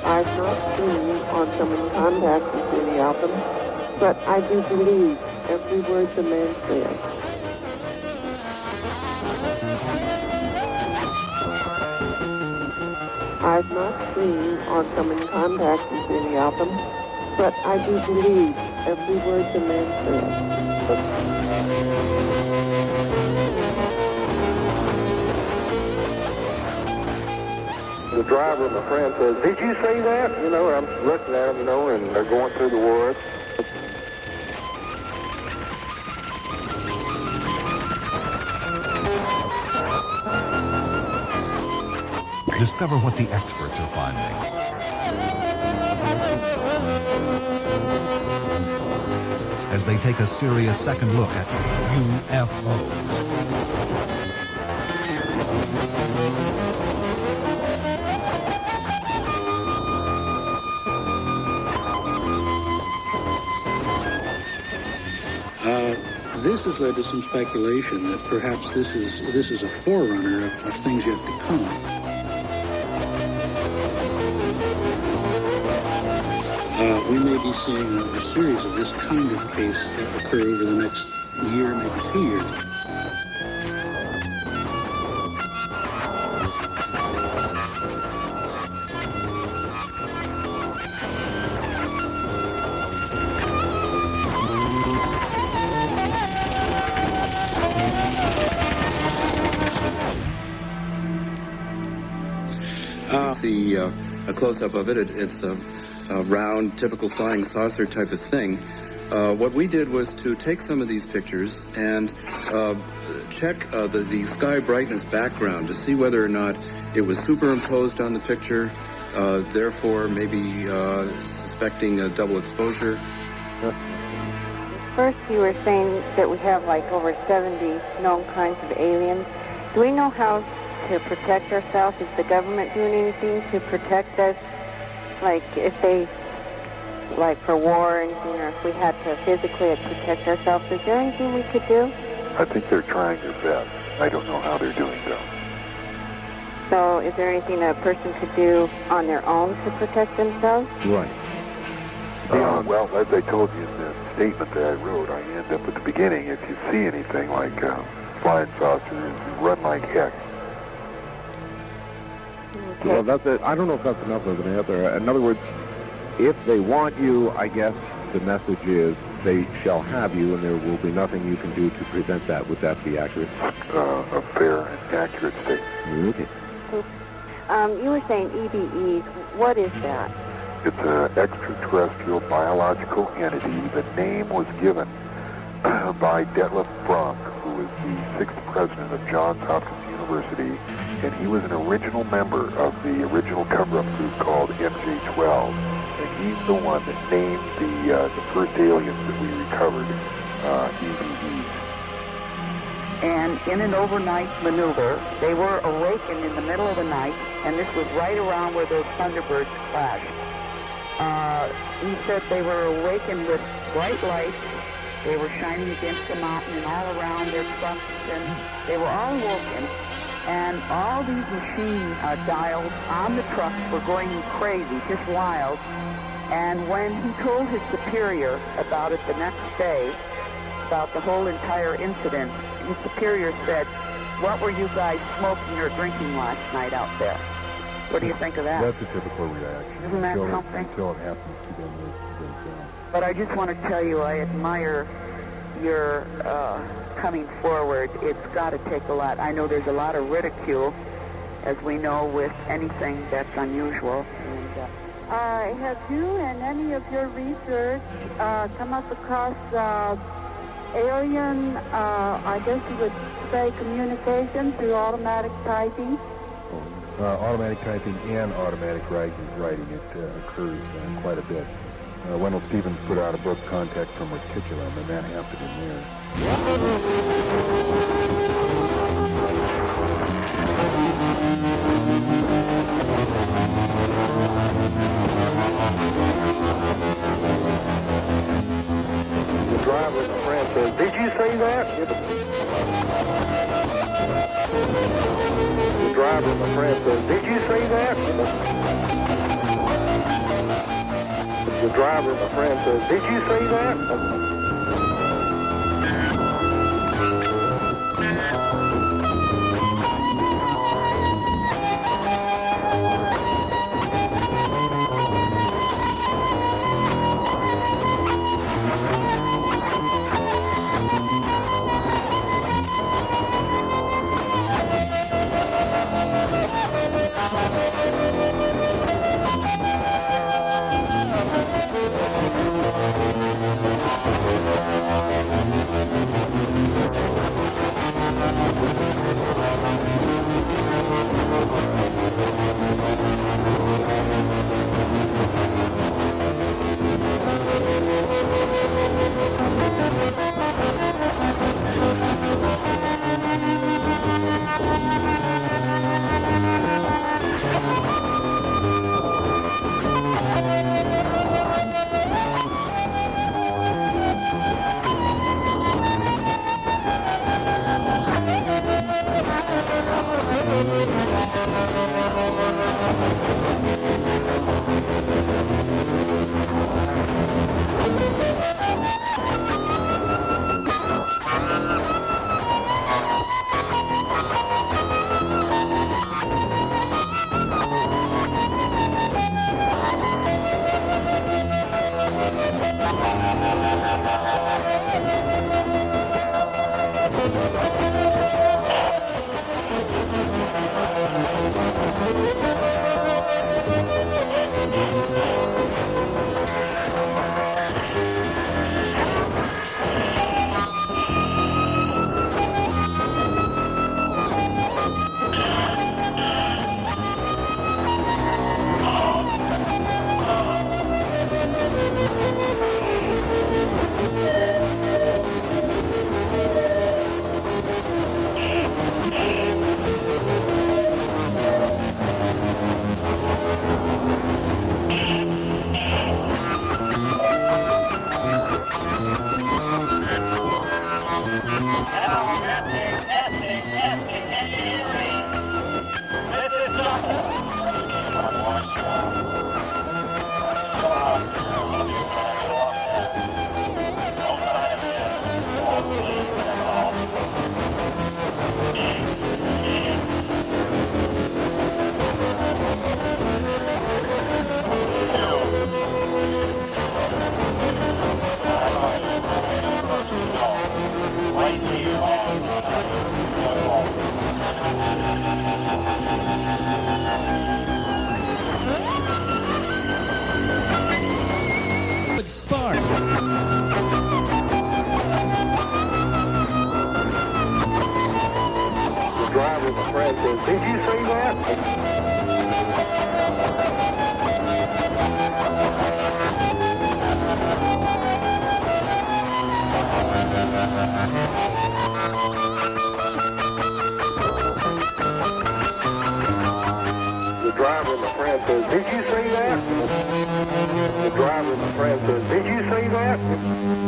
I've not seen or come in contact with any of them, but I do believe every word the man says. I've not seen or come in contact with any of them, but I do believe every word the man says. The driver, my friend, says, "Did you say that?" You know, I'm looking at them, you know, and they're going through the woods. Discover what the experts are finding. As they take a serious second look at UFOs. This has led to some speculation that perhaps this is a forerunner of things yet to come. We may be seeing a series of this kind of case occur over the next year, maybe 2 years. See a close-up of it. It's a round, typical flying saucer type of thing. What we did was to take some of these pictures and check the sky brightness background to see whether or not it was superimposed on the picture, therefore maybe suspecting a double exposure. First, you were saying that we have like over 70 known kinds of aliens. Do we know how to protect ourselves? Is the government doing anything to protect us? Like if they, like for war or anything, or if we had to physically protect ourselves, is there anything we could do? I think they're trying their best. I don't know how they're doing though. So is there anything a person could do on their own to protect themselves? Right. Well, as I told you in the statement that I wrote, I end up at the beginning. If you see anything like flying saucers, run like heck. Well, that's it. I don't know if that's enough of an answer. In other words, if they want you, I guess the message is they shall have you, and there will be nothing you can do to prevent that. Would that be accurate? A fair and accurate statement. Okay. You were saying EBEs. What is that? It's an extraterrestrial biological entity. The name was given by Detlef Frank, who was the 6th president of Johns Hopkins University, and he was an original member of the original cover-up group called MJ-12. And he's the one that named the first aliens that we recovered EBEs. And in an overnight maneuver, they were awakened in the middle of the night, and this was right around where those Thunderbirds crashed. He said they were awakened with bright lights. They were shining against the mountain and all around their trucks, and they were all awoken. And all these machine dials on the trucks were going crazy, just wild. And when he told his superior about it the next day, about the whole entire incident, his superior said, "What were you guys smoking or drinking last night out there?" What do you think of that? That's a typical reaction. Isn't that something? Until it happens to them themselves. But I just want to tell you, I admire your coming forward. It's got to take a lot. I know there's a lot of ridicule, as we know, with anything that's unusual. And, have you in any of your research come up across alien, I guess you would say, communication through automatic typing? Automatic typing and automatic writing, it occurs quite a bit. Wendell Stevens put out a book, Contact from Reticulum, and that happened in there. The driver, my friend, says, "Did you say that?" The driver, my friend, says, "Did you say that?" driver, my friend, says, "Did you see that?"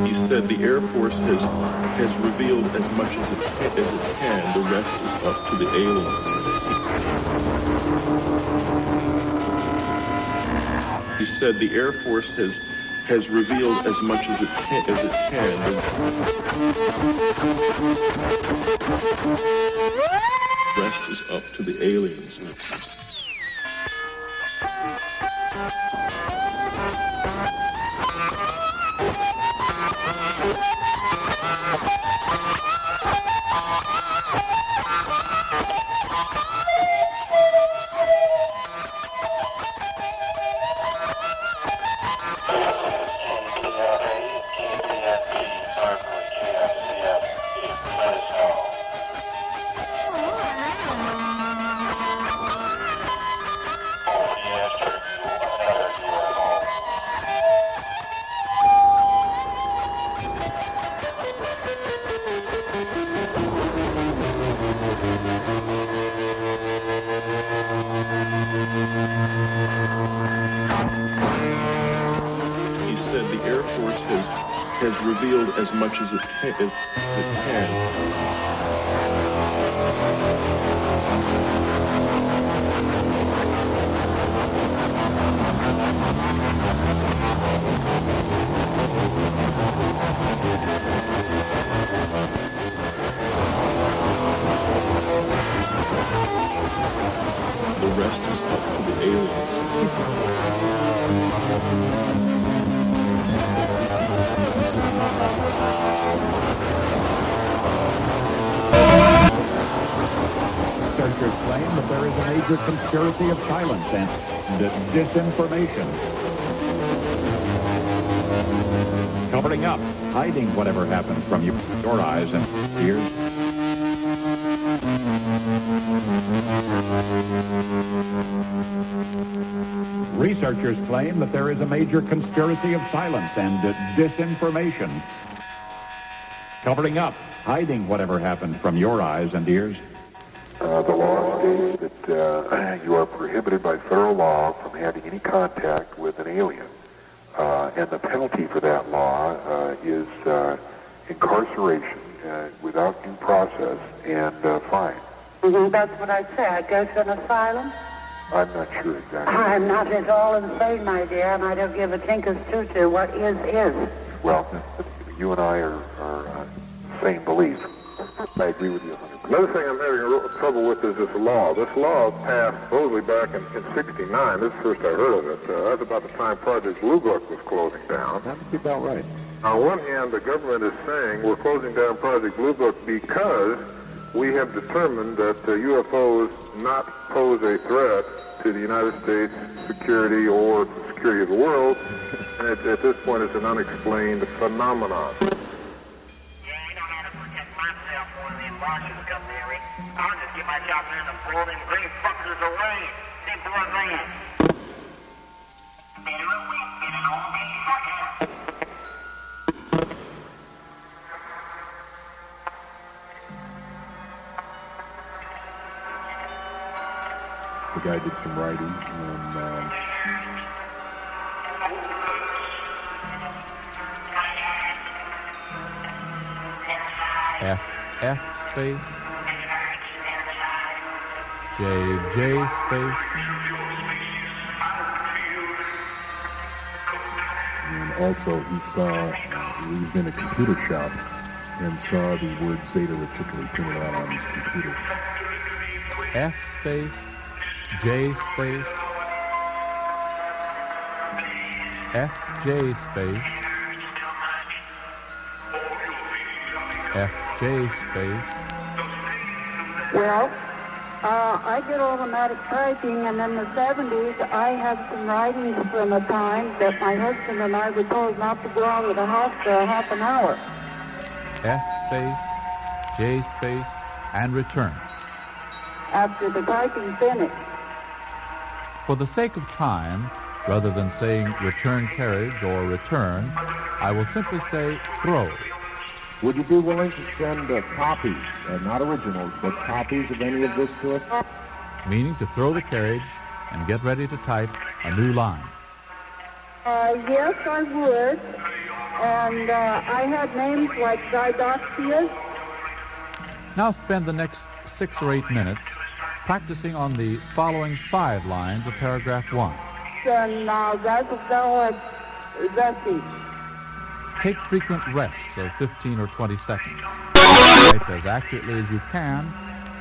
He said the Air Force has revealed as much as it can. The rest is up to the aliens. He said the Air Force has revealed as much as it can. The rest is up to the aliens. Has revealed as much as it can. Researchers claim that there is a major conspiracy of silence and disinformation. Covering up, hiding whatever happened from your eyes and ears. Researchers claim that there is a major conspiracy of silence and disinformation. Covering up, hiding whatever happened from your eyes and ears. The law states that you are prohibited by federal law from having any contact with an alien. And the penalty for that law is incarceration without due process and fine. That's what I say. I go to an asylum. I'm not sure exactly. I'm not at all insane, my dear, and I don't give a tinker's tutu. What is. Well, you and I are same belief. I agree with you 100%. Another thing I'm having a little trouble with is this law. This law passed supposedly back in 69. This is the first I heard of it. That's about the time Project Blue Book was closing down. That would be about right. On one hand, the government is saying we're closing down Project Blue Book because we have determined that UFOs not pose a threat to the United States security or the security of the world. And at this point, it's an unexplained phenomenon. I'll just get my job in and blow them green fuckers away. They blood ran. The guy did some writing, and F space, J space, and also he was in a computer shop and saw the word Zeta Reticuli printed out on his computer. F space, J space, FJ space, FJ space. Well, I did automatic typing, and in the 70s, I had some writings from a time that my husband and I were told not to go out of the house for a half an hour. F space, J space, and return. After the typing finished. For the sake of time, rather than saying return carriage or return, I will simply say throw. Would you be willing to send copies, not originals, but copies of any of this to us? Meaning to throw the carriage and get ready to type a new line. Yes, I would. And I had names like Didoxius. Now spend the next 6 or 8 minutes practicing on the following 5 lines of paragraph 1. Take frequent rests of 15 or 20 seconds. Type as accurately as you can,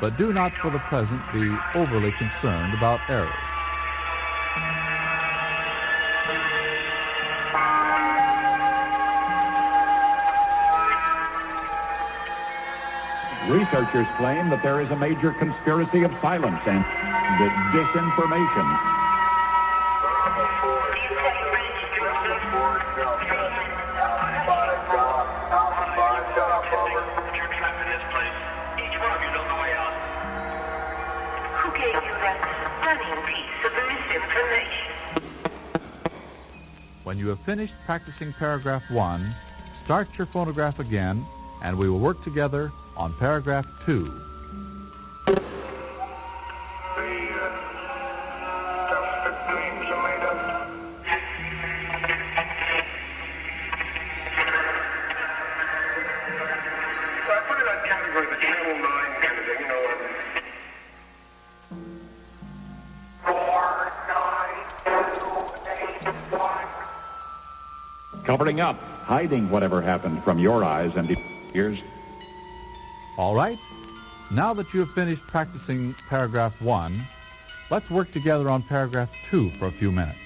but do not for the present be overly concerned about errors. Researchers claim that there is a major conspiracy of silence and disinformation. When you have finished practicing paragraph 1, start your phonograph again, and we will work together on paragraph 2. Covering up, hiding whatever happened from your eyes and ears. All right. Now that you have finished practicing paragraph 1, let's work together on paragraph 2 for a few minutes.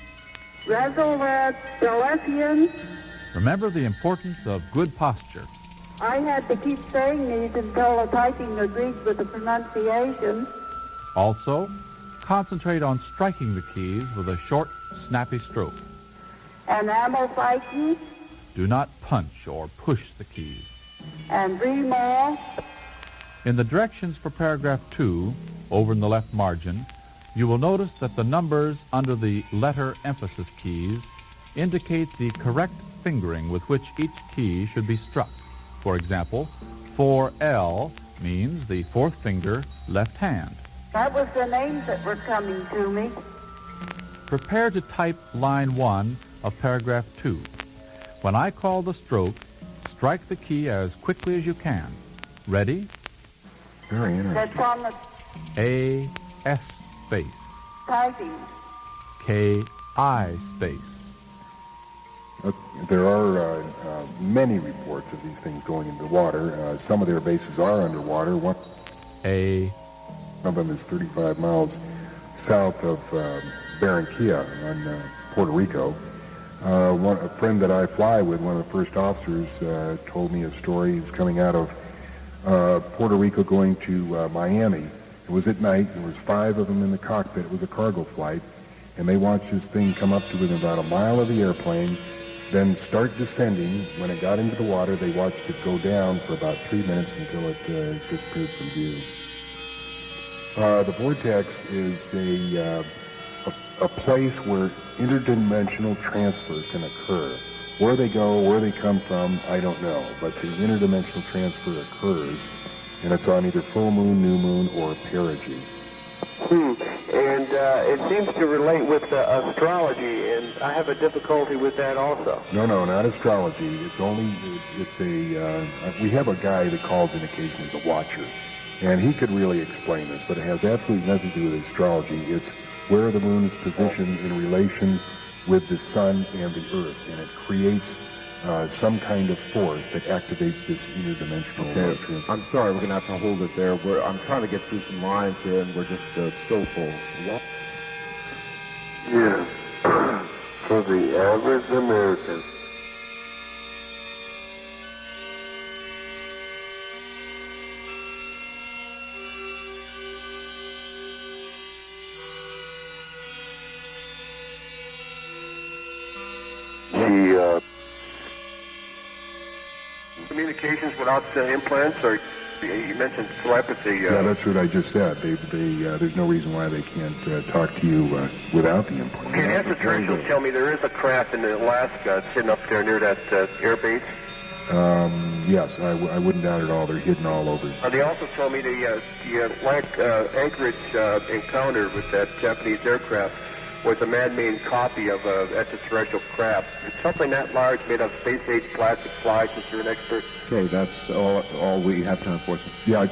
Receptacle. Remember the importance of good posture. I had to keep saying these until the typing agreed with the pronunciation. Also, concentrate on striking the keys with a short, snappy stroke. And amopsyche. Do not punch or push the keys. And remore. In the directions for paragraph 2, over in the left margin, you will notice that the numbers under the letter emphasis keys indicate the correct fingering with which each key should be struck. For example, 4L means the fourth finger, left hand. That was the names that were coming to me. Prepare to type line 1 of paragraph 2. When I call the stroke, strike the key as quickly as you can. Ready? Very interesting. That's on the A-S space. typing. K-I space. There are many reports of these things going into the water. Some of their bases are underwater. One of them is 35 miles south of Barranquilla on Puerto Rico. A friend that I fly with, one of the first officers, told me a story. He was coming out of Puerto Rico going to Miami. It was at night. There was 5 of them in the cockpit. It was a cargo flight. And they watched this thing come up to within about a mile of the airplane, then start descending. When it got into the water, they watched it go down for about 3 minutes until it disappeared from view. The vortex is a place where interdimensional transfer can occur. Where they go, where they come from, I don't know. But the interdimensional transfer occurs, and it's on either full moon, new moon, or perigee. And it seems to relate with astrology, and I have a difficulty with that also. No, not astrology. We have a guy that calls in occasionally the Watcher, and he could really explain this, but it has absolutely nothing to do with astrology. It's where the moon is positioned in relation with the sun and the earth, and it creates some kind of force that activates this interdimensional transfer. I'm sorry, we're going to have to hold it there. I'm trying to get through some lines here, and we're just so full. Yes. For the average American, communications without implants, or you mentioned telepathy. Yeah, that's what I just said. There's no reason why they can't talk to you without the implant. Okay, the extraterrestrials tell me there is a craft in Alaska sitting up there near that air base. Yes, I wouldn't doubt it all. They're hidden all over. They also told me the Anchorage encounter with that Japanese aircraft was a man-made copy of an extraterrestrial craft. It's something that large, made of space-age plastic fly, since you're an expert. Okay, that's all we have time for. Yeah.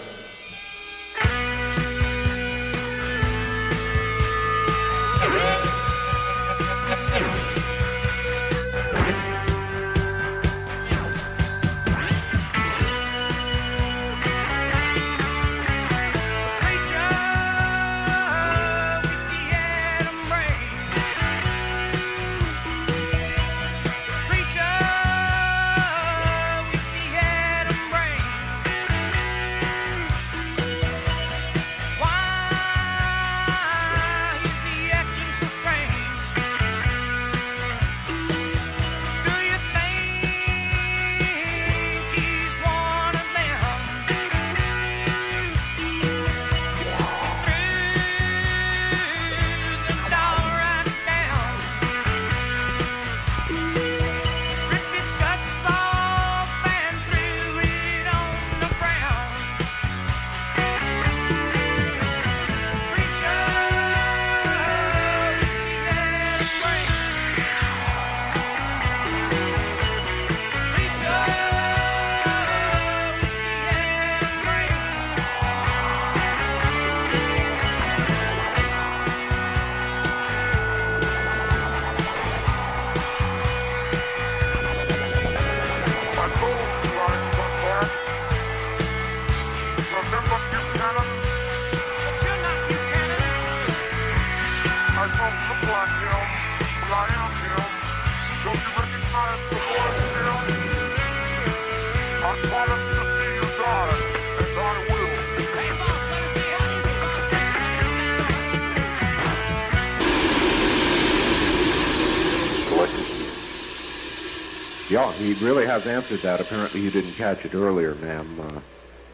Yeah, he really has answered that. Apparently you didn't catch it earlier, ma'am. Well,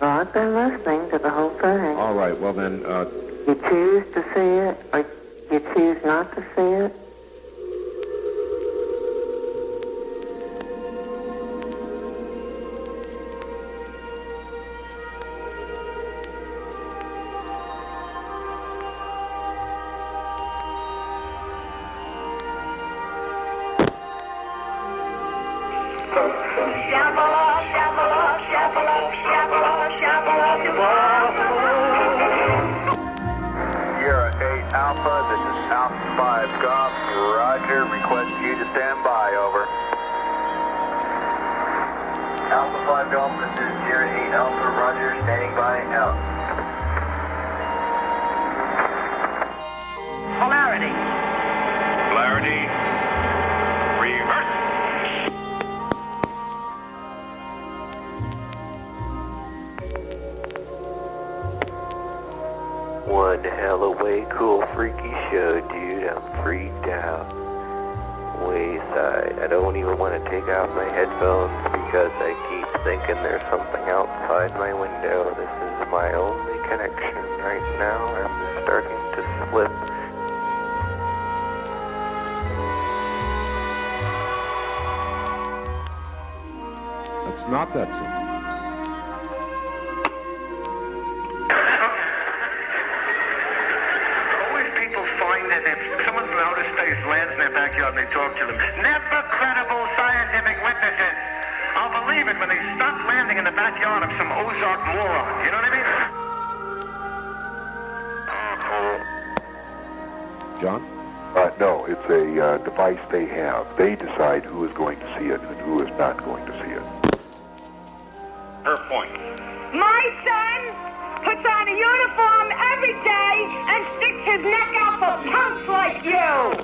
I've been listening to the whole thing. All right, well then, You choose to see it, or you choose not to see it? Sierra 8 Alpha, this is Alpha 5 Golf. Roger, request you to stand by, over. Alpha 5 Golf, this is Sierra 8 Alpha, Roger, standing by, out. Polarity. Polarity, reverse. One hell of a cool freaky show, dude. I'm freaked out. Wayside. I don't even want to take off my headphones because I keep thinking there's something outside my window. This is my only connection right now. I'm starting to slip. it's not that simple. Always people find that if someone from outer space lands in their backyard and they talk to them, never credible scientific witnesses. I'll believe it when they stop landing in the backyard of some Ozark moron. You know what I mean? John? No, it's a device they have. They decide who is going to see it and who is not going to see it. Her point. My son puts on a uniform every day and sticks his neck out for punks like you.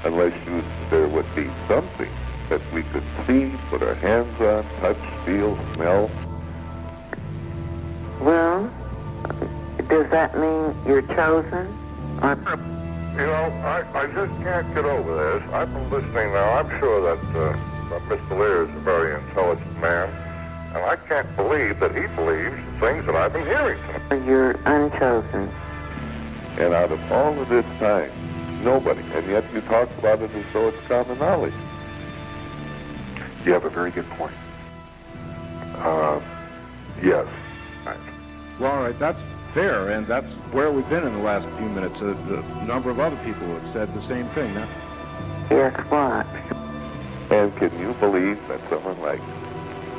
Unless there would be something that we could see, put our hands on, touch, feel, smell. Well, does that mean you're chosen? You know, I just can't get over this. I've been listening now. I'm sure that Mr. Lear is a very intelligent man, and I can't believe that he believes the things that I've been hearing tonight. You're unchosen. And out of all of this time, nobody, and yet you talk about it as though it's common knowledge. You have a very good point. Yes. Well, all right, that's fair, and that's where we've been in the last few minutes. A number of other people have said the same thing. Now, Yes, what? And can you believe that someone like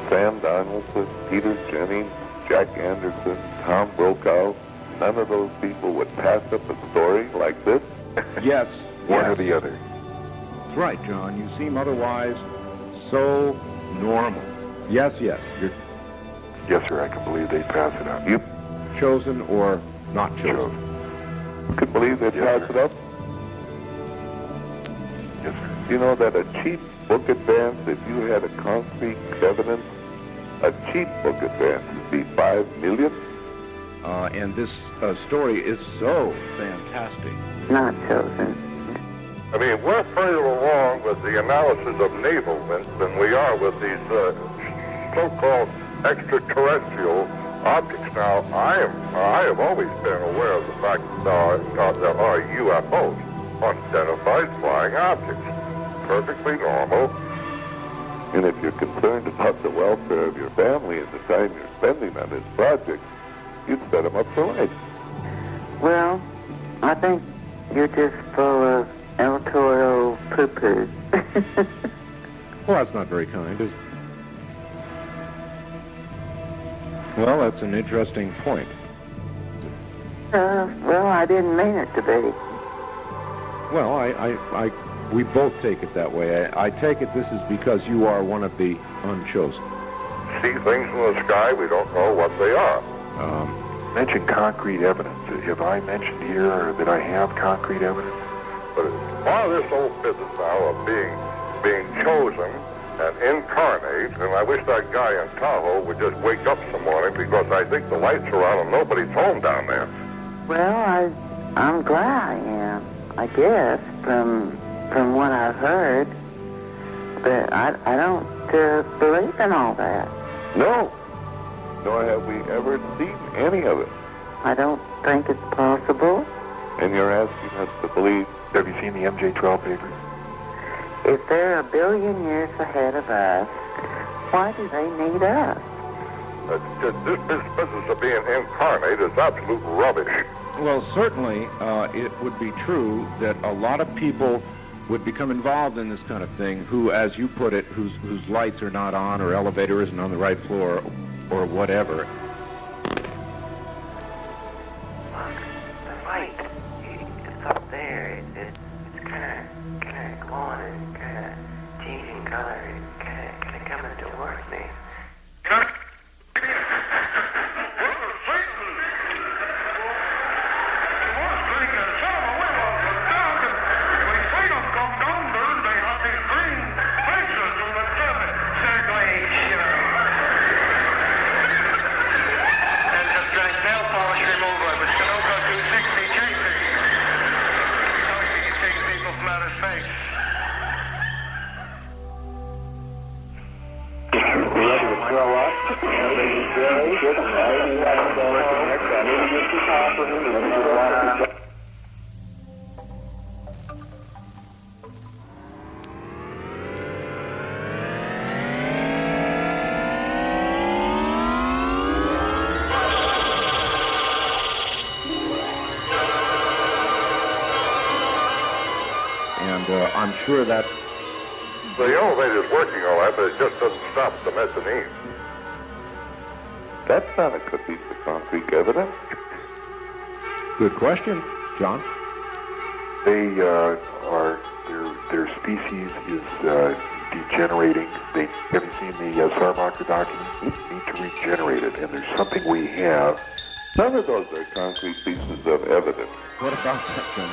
Sam Donaldson, Peter Jennings, Jack Anderson, Tom Brokaw, none of those people would pass up a story like this? yes. One yes. or the other. That's right, John. You seem otherwise so normal. Yes, yes. You're Yes, sir, I can believe they'd pass it up. You chosen or not chosen. could believe they'd pass it up? Yes, sir. You know that a cheap book advance, if you had a concrete evidence, a cheap book advance would be $5 million? And this story is so fantastic. Not chosen. I mean, we're further along with the analysis of naval than we are with these so-called extraterrestrial objects. Now, I have always been aware of the fact that there are UFOs, unidentified flying objects, perfectly normal. And if you're concerned about the welfare of your family and the time you're spending on this project, you'd set them up for life. Well, I think you're just full of El Toro poo-poo. Well, that's not very kind, is it? Well, that's an interesting point. Well, I didn't mean it to be. Well, we both take it that way. I take it this is because you are one of the unchosen. See things in the sky, we don't know what they are. Mention concrete evidence. Have I mentioned here that I have concrete evidence? But part of this whole business now of being chosen and incarnate, and I wish that guy in Tahoe would just wake up some morning, because I think the lights are on and nobody's home down there. Well, I'm glad I am, I guess, from what I've heard. But I don't believe in all that. No, nor have we ever seen any of it. I don't think it's possible. And you're asking us to believe. Have you seen the MJ-12 papers? If they're a billion years ahead of us, why do they need us? This business of being incarnate is absolute rubbish. Well, certainly it would be true that a lot of people would become involved in this kind of thing who, as you put it, whose lights are not on or elevator isn't on the right floor or whatever. The light, it's up there. It's kind of glowing, kind of changing color. It's kind of coming towards me. I'm sure that the elevator's working all right, but it just doesn't stop at the mezzanine. That's not a good piece of concrete evidence. Good question, John. They their species is degenerating. Have you seen the Sarmacher document? They need to regenerate it, and there's something we have. None of those are concrete pieces of evidence. What about that, John?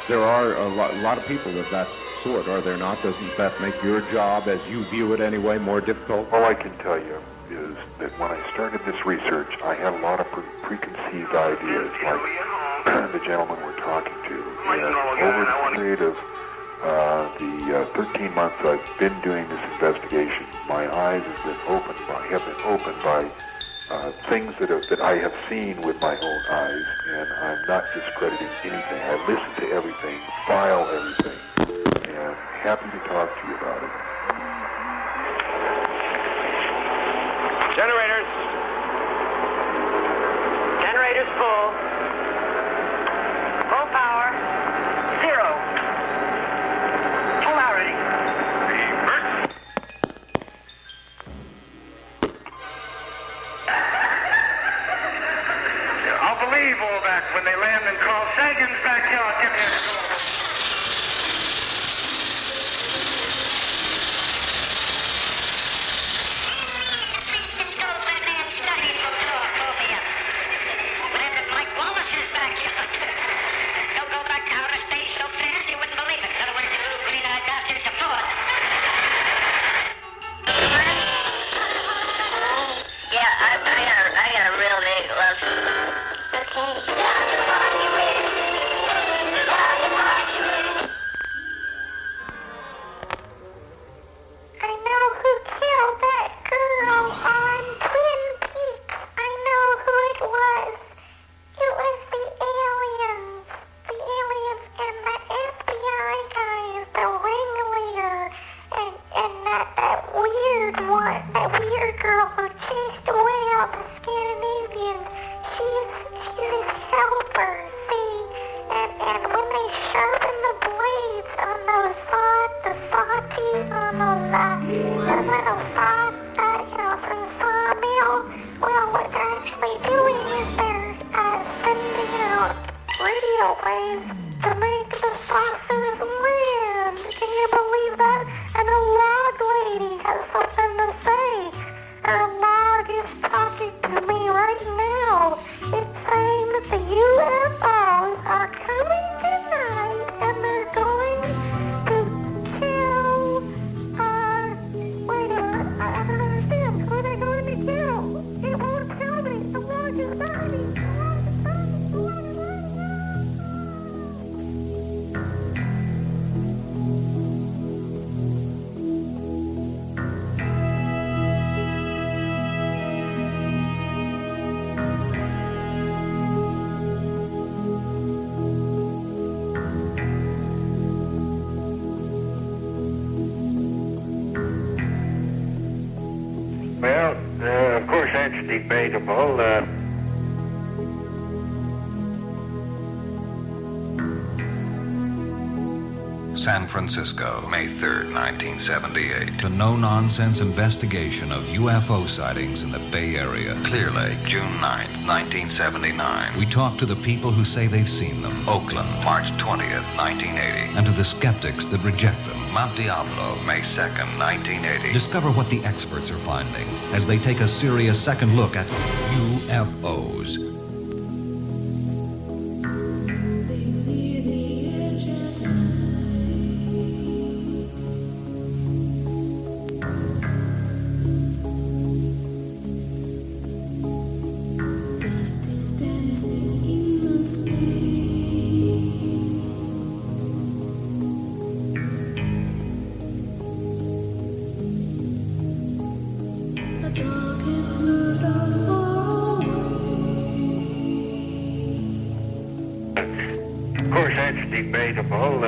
There are a lot of people of that sort, are there not? Doesn't that make your job, as you view it anyway, more difficult? All I can tell you is that when I started this research, I had a lot of preconceived ideas, like the gentleman we're talking to. And over the period of the 13 months I've been doing this investigation, my eyes have been opened by things that I have seen with my own eyes, and I'm not discrediting anything. I listen to everything, file everything, and happy to talk to you about it. Generators. Generators full. Full power. Zero. Polarity. I'll believe all that when they land in Carl Sagan's backyard. Give me a call. Like debatable. San Francisco, May 3rd, 1978. A no-nonsense investigation of UFO sightings in the Bay Area. Clear Lake, June 9th, 1979. We talked to the people who say they've seen them. Oakland, March 20th, 1980. And to the skeptics that reject them. Mount Diablo, May 2nd, 1980. Discover what the experts are finding as they take a serious second look at UFOs. Of course, that's debatable.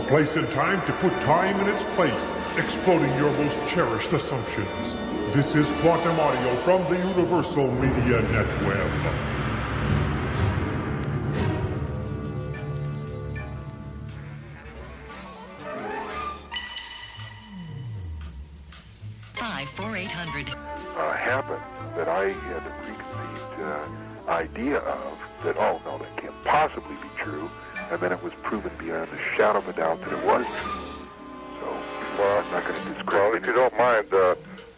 place and time to put time in its place, exploding your most cherished assumptions. This is Quantum Audio from the Universal Media Network. Happened that I had a preconceived idea of that, oh no, that can't possibly be true, and then it was proven beyond a shadow of a doubt that it was true. So, well, I'm not going to discredit. Well, if you don't mind,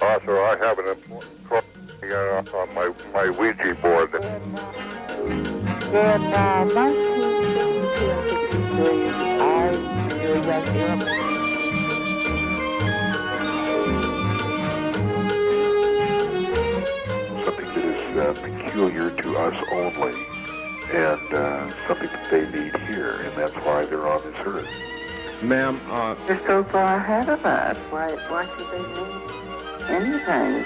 Arthur, I have an important problem on my Ouija board. In 1962 and 63, I was a young girl. Peculiar to us only, and something that they need here, and that's why they're on this earth. Ma'am, They're so far ahead of us. Why should they need anything?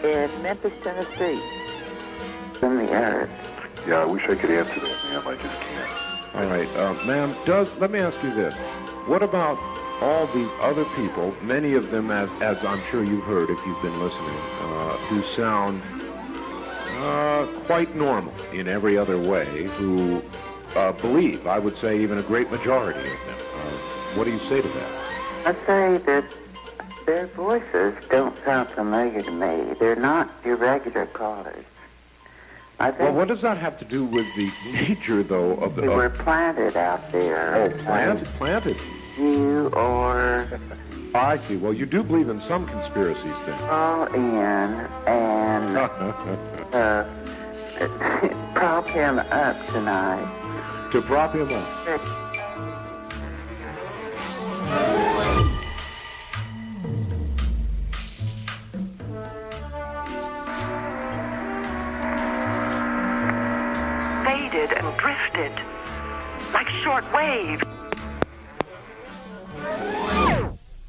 In Memphis, Tennessee, from the earth. Yeah, I wish I could answer that, ma'am. I just can't. All right, ma'am, let me ask you this. What about all these other people, many of them, as I'm sure you've heard if you've been listening, who sound quite normal in every other way, who believe, I would say even a great majority of them. What do you say to that? I say that their voices don't sound familiar to me. They're not your regular callers. I think well, what does that have to do with the nature, though, of the... They were planted out there. Oh, planted? You or... I see. Well, you do believe in some conspiracies, then. Call in and prop him up tonight. To prop him up? Faded and drifted like short waves.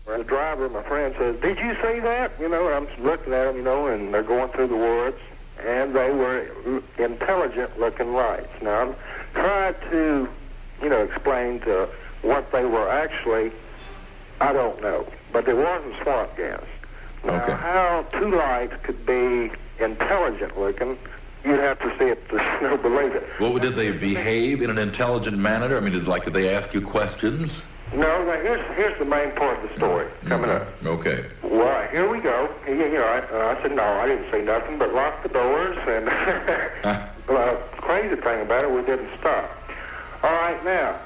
The driver, my friend, says, "Did you see that?" You know, and I'm looking at them, you know, and they're going through the woods, and they were intelligent-looking lights. Now, I'm trying to, you know, explain to what they were actually. I don't know, but it wasn't swamp gas. Now, how two lights could be intelligent-looking, you'd have to see it to snow believe it. Well, did they behave in an intelligent manner? I mean, did they ask you questions? No, here's the main part of the story coming up. Okay. Well, here we go. You know, I said, no, I didn't see nothing, but locked the doors, and the crazy thing about it, we didn't stop. All right, now,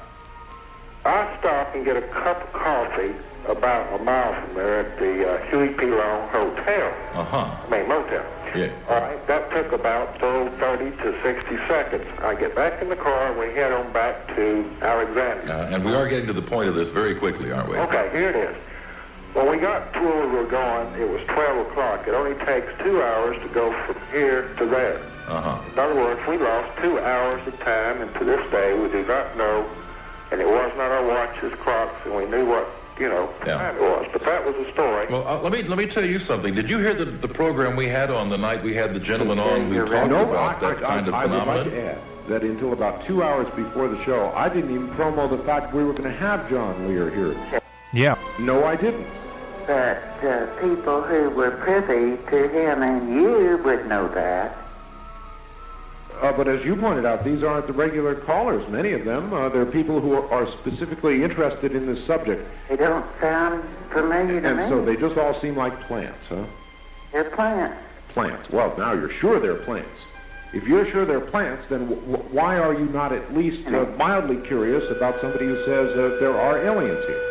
I stop and get a cup of coffee about a mile from there at the Huey P. Long Hotel. Motel. Yeah. All right, that took about 30 to 60 seconds. I get back in the car, and we head on back to Alexandria. And we are getting to the point of this very quickly, aren't we? Okay, here it is. When we got to where we were going, it was 12 o'clock. It only takes 2 hours to go from here to there. In other words, we lost 2 hours of time, and to this day, we do not know, and it was not our watches, clocks, and we knew what, you know, time it was. But that was the story. Well, let me tell you something. Did you hear the program we had on the night we had the gentleman on who talked about that kind of phenomenon? I would like to add that until about 2 hours before the show, I didn't even promo the fact we were going to have John Lear here. Yeah. No, I didn't. But people who were privy to him and you would know that. But as you pointed out, these aren't the regular callers. Many of them, they're people who are specifically interested in this subject. They don't sound familiar to me. And so they just all seem like plants, huh? They're plants. Plants. Well, now you're sure they're plants. If you're sure they're plants, then why are you not at least mildly curious about somebody who says there are aliens here?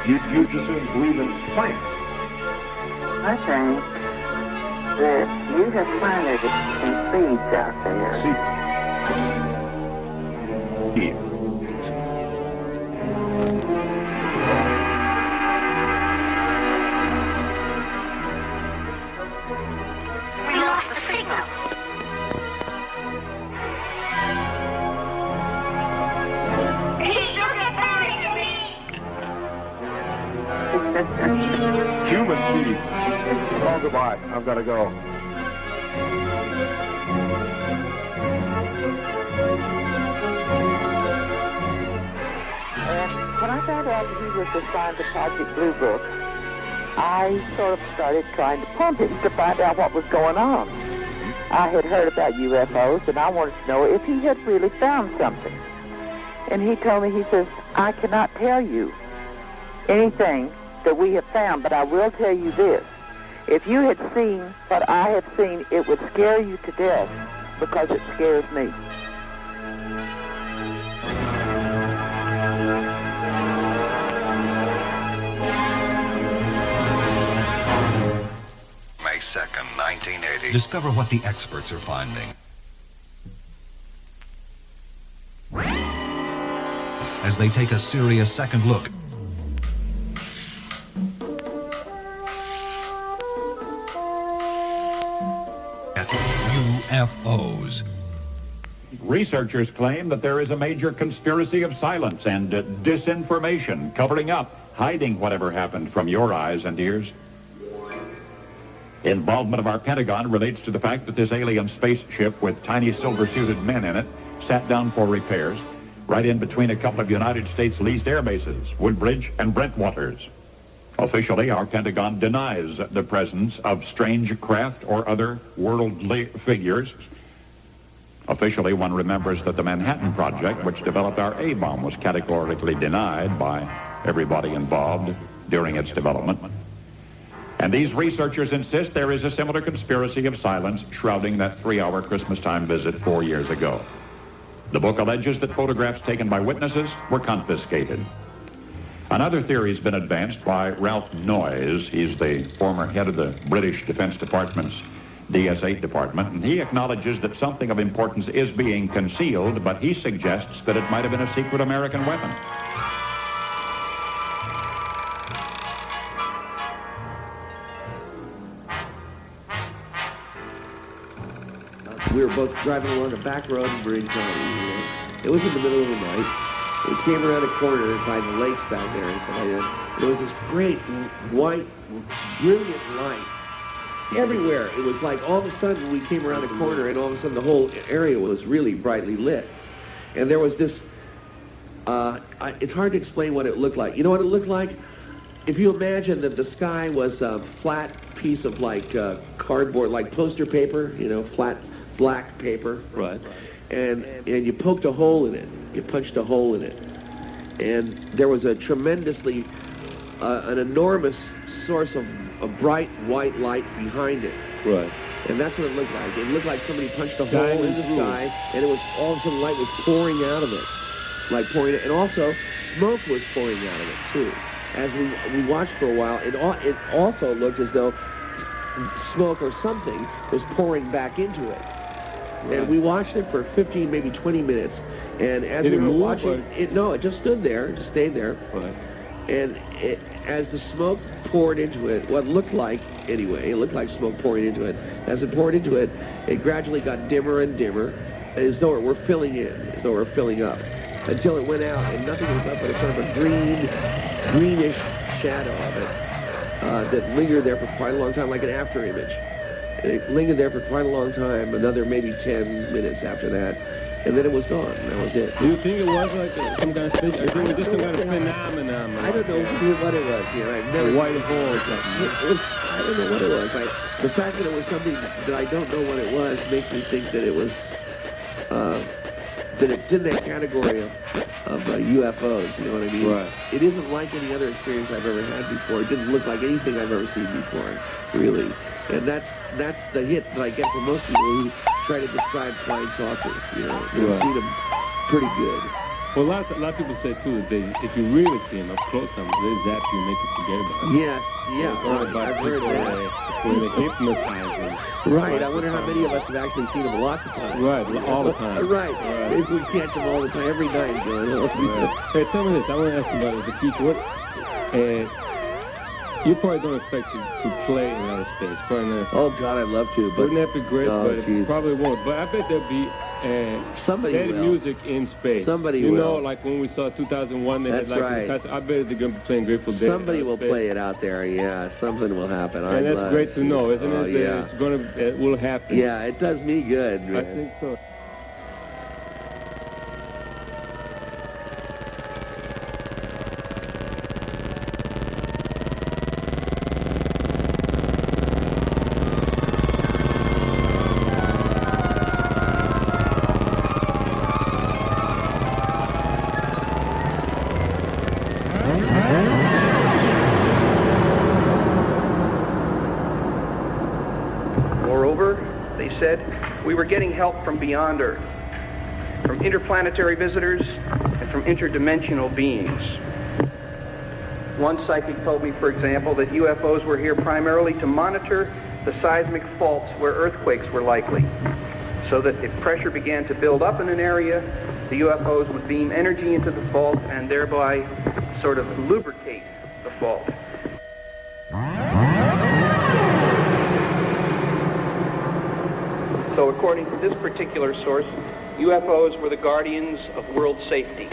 You just believe in plants. I think that you have planted some seeds out there. Yeah. We lost the signal. He's referring to me. Human seeds. Oh, goodbye. I've got to go. When I found out that he was assigned to Project Blue Book, I sort of started trying to pump him to find out what was going on. I had heard about UFOs, and I wanted to know if he had really found something. And he told me, he says, I cannot tell you anything that we have found, but I will tell you this. If you had seen what I have seen, it would scare you to death because it scares me. May 2nd, 1980. Discover what the experts are finding. As they take a serious second look at UFOs. Researchers claim that there is a major conspiracy of silence and disinformation, covering up, hiding whatever happened from your eyes and ears. Involvement of our Pentagon relates to the fact that this alien spaceship with tiny silver-suited men in it sat down for repairs right in between a couple of United States leased air bases, Woodbridge and Brentwaters. Officially, our Pentagon denies the presence of strange craft or other worldly figures. Officially, one remembers that the Manhattan Project, which developed our A-bomb, was categorically denied by everybody involved during its development. And these researchers insist there is a similar conspiracy of silence shrouding that 3-hour Christmas time visit 4 years ago. The book alleges that photographs taken by witnesses were confiscated. Another theory has been advanced by Ralph Noyes. He's the former head of the British Defense Department's DS-8 department, and he acknowledges that something of importance is being concealed, but he suggests that it might have been a secret American weapon. We were both driving along a back road in Orange County. It was in the middle of the night. We came around a corner by the lakes back there, and there was this great white, brilliant light everywhere. It was like all of a sudden we came around a corner, and all of a sudden the whole area was really brightly lit. And there was this, it's hard to explain what it looked like. You know what it looked like? If you imagine that the sky was a flat piece of like cardboard, like poster paper, you know, flat black paper. Right. And you poked a hole in it. You punched a hole in it. And there was a tremendously, an enormous source of bright white light behind it. Right. And that's what it looked like. It looked like somebody punched a hole in the sky, and it was all of a sudden light was pouring out of it. Like pouring it. And also, smoke was pouring out of it, too. As we watched for a while, it also looked as though smoke or something was pouring back into it. Right. And we watched it for 15, maybe 20 minutes. And as we were watching it, no, it just stood there, just stayed there. Right. And as the smoke poured into it, what looked like, anyway, it looked like smoke pouring into it. As it poured into it, it gradually got dimmer and dimmer, as though it were filling in, as though it were filling up, until it went out, and nothing was left but a sort of a greenish shadow of it that lingered there for quite a long time, like an after image. And it lingered there for quite a long time, another maybe 10 minutes after that. And then it was gone. That was it. Do you think it was like some kind of phenomenon? I don't know what it was. You know, I've never. A white hole or something. I don't know what it was. The fact that it was something that I don't know what it was makes me think that it was that it's in that category of UFOs. You know what I mean? Right. It isn't like any other experience I've ever had before. It didn't look like anything I've ever seen before, really. And that's the hit that I get from most people who try to describe flying saucers. You know, they've seen them pretty good. Well, a lot of people say, too, that if you really see them up close, they zap you and make you forget about it. Yes, yeah, I've heard that. When they hypnotize them. Right, I wonder how many of us have actually seen them lots of times. Right, all the time. Right, if we catch them all the time, every night, John. Hey, tell me this, I want to ask you about the future. You probably don't expect to play in outer space. Probably not. Oh, God, I'd love to, but... Wouldn't that be great? But it probably won't. But I bet there'll be somebody will. Music in space. Somebody will. You know, like when we saw 2001, they That's had right. I bet they're going to be playing Grateful Dead. Somebody will play it out there, yeah. Something will happen. And that's great to know, isn't it? Yeah. It will happen. Yeah, it does me good, man. I think so. We were getting help from beyond Earth, from interplanetary visitors and from interdimensional beings. One psychic told me, for example, that UFOs were here primarily to monitor the seismic faults where earthquakes were likely, so that if pressure began to build up in an area, the UFOs would beam energy into the fault and thereby sort of lubricate the fault. So according to this particular source, UFOs were the guardians of world safety.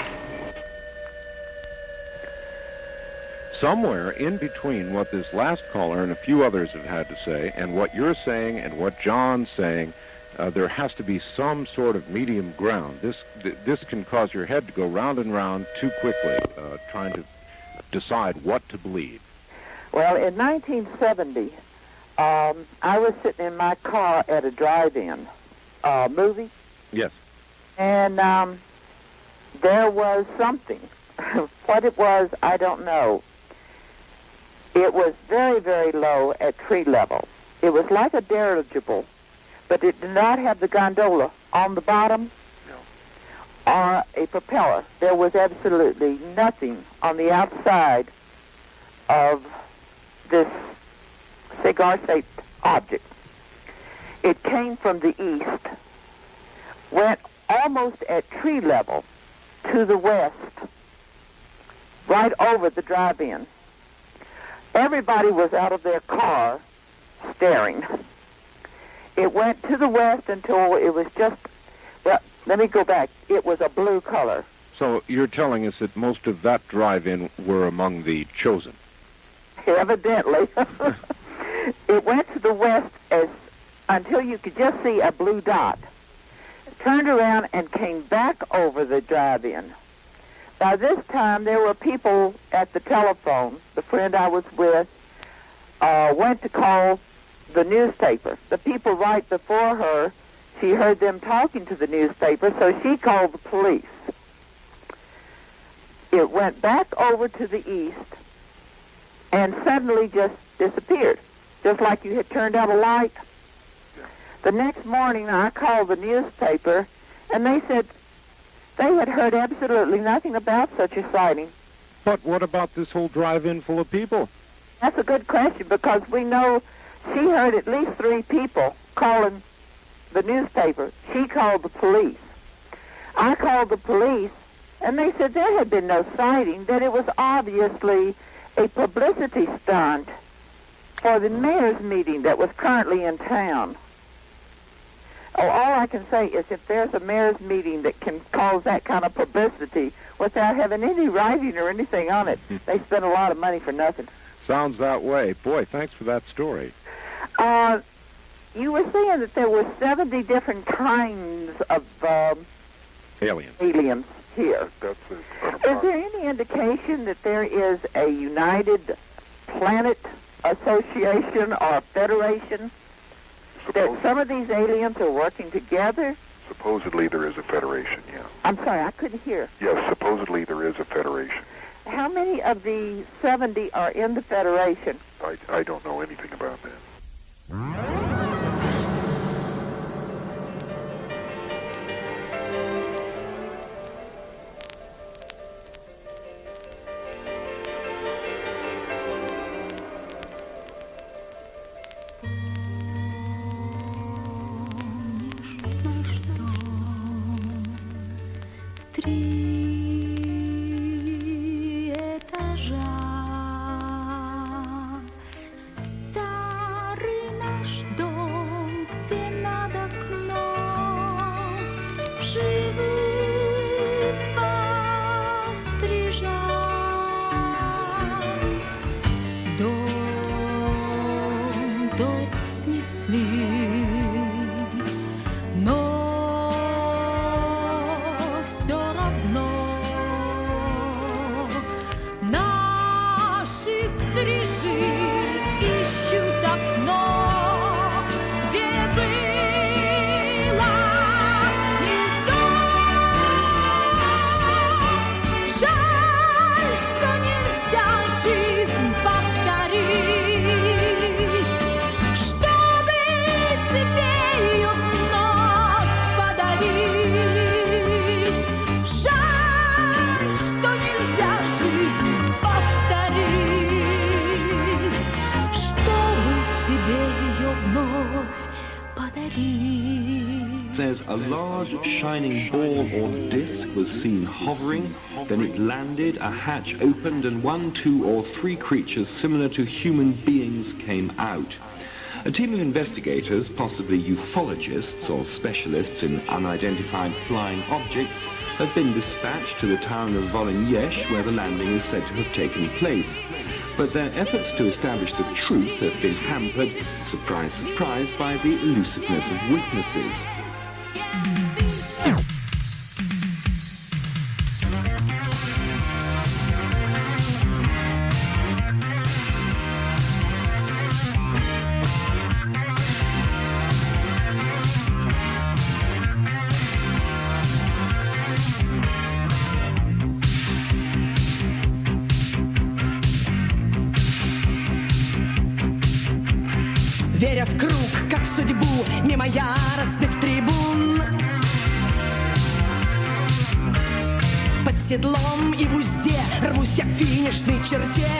Somewhere in between what this last caller and a few others have had to say and what you're saying and what John's saying, there has to be some sort of medium ground. This can cause your head to go round and round too quickly, trying to decide what to believe. Well, in 1970, I was sitting in my car at a drive-in movie. Yes. And there was something. What it was, I don't know. It was very, very low at tree level. It was like a dirigible, but it did not have the gondola on the bottom or a propeller. There was absolutely nothing on the outside of this cigar-shaped object. It came from the east, went almost at tree level to the west, right over the drive-in. Everybody was out of their car staring. It went to the west until it was just, well, let me go back. It was a blue color. So you're telling us that most of that drive-in were among the chosen? Evidently. It went to the west until you could just see a blue dot. Turned around and came back over the drive-in. By this time, there were people at the telephone. The friend I was with went to call the newspaper. The people right before her, she heard them talking to the newspaper, so she called the police. It went back over to the east and suddenly just disappeared, just like you had turned out a light. The next morning, I called the newspaper, and they said they had heard absolutely nothing about such a sighting. But what about this whole drive-in full of people? That's a good question, because we know she heard at least 3 people calling the newspaper. She called the police. I called the police, and they said there had been no sighting, that it was obviously a publicity stunt for the mayor's meeting that was currently in town. Oh, all I can say is if there's a mayor's meeting that can cause that kind of publicity without having any writing or anything on it, they spend a lot of money for nothing. Sounds that way. Boy, thanks for that story. You were saying that there were 70 different kinds of aliens here. Is there any indication that there is a United Planet Association or Federation? That some of these aliens are working together? Supposedly there is a federation, yeah. I'm sorry, I couldn't hear. Yes, supposedly there is a federation. How many of the 70 are in the federation? I don't know anything about that. says a large shining ball or disc was seen hovering, then it landed, a hatch opened, and 1, 2, or 3 creatures similar to human beings came out. A team of investigators, possibly ufologists or specialists in unidentified flying objects, have been dispatched to the town of Volyniec, where the landing is said to have taken place. But their efforts to establish the truth have been hampered, surprise, surprise, by the elusiveness of witnesses. Веря в круг, как в судьбу, мимо яростных трибун. Под седлом и в узде рвусь я к финишной черте.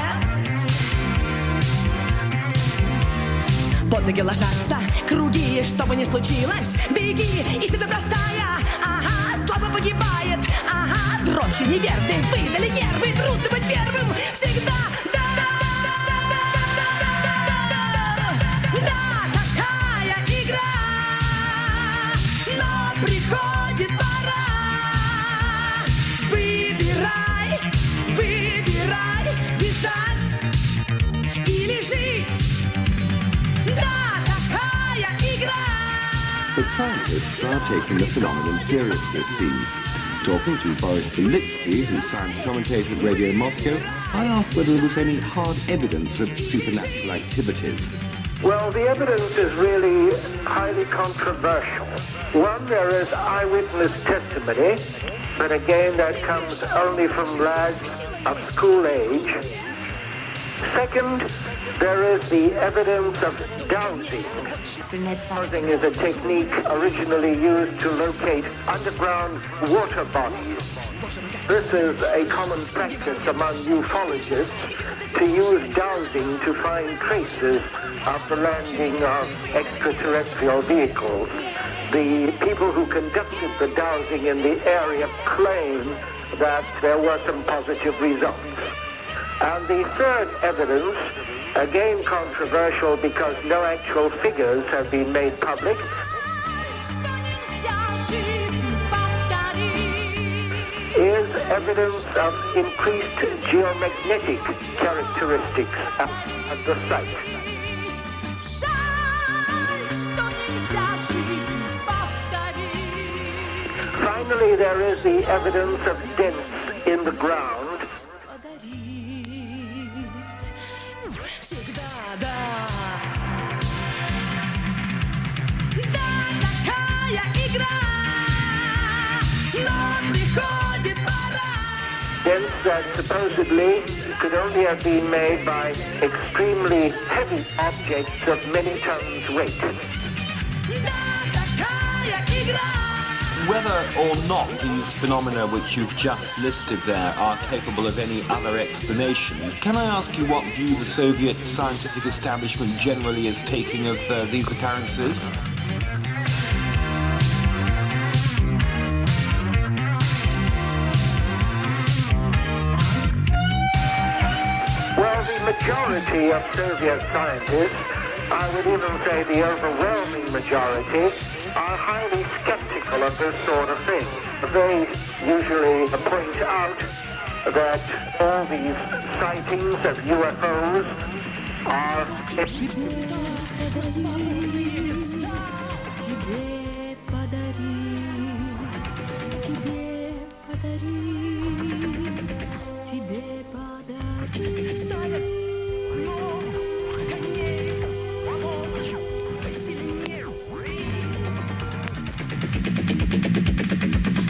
Под ноги ложатся круги, что бы ни случилось, беги, истина простая, ага, слабо погибает, ага, дрожью неверны, выдали нервы, трудно быть первым, всегда. Приходит пора. Выбирай, выбирай, бежать или жить. Да, такая игра. But scientists are taking the phenomenon seriously, it seems. Talking to Boris Belitsky, who's science commentator at Radio Moscow, I asked whether there was any hard evidence of supernatural activities. Well, the evidence is really highly controversial. One, there is eyewitness testimony, but again, that comes only from lads of school age. Second, there is the evidence of dowsing. Dowsing is a technique originally used to locate underground water bodies. This is a common practice among ufologists to use dowsing to find traces of the landing of extraterrestrial vehicles. The people who conducted the dowsing in the area claim that there were some positive results. And the third evidence, again controversial because no actual figures have been made public, is evidence of increased geomagnetic characteristics at the site. Finally, there is the evidence of dents in the ground. Dents that supposedly could only have been made by extremely heavy objects of many tons weight. Whether or not these phenomena which you've just listed there are capable of any other explanation, can I ask you what view the Soviet scientific establishment generally is taking of these occurrences? Well, the majority of Soviet scientists, I would even say the overwhelming majority, are highly skeptical of this sort of thing. They usually point out that all these sightings of UFOs are...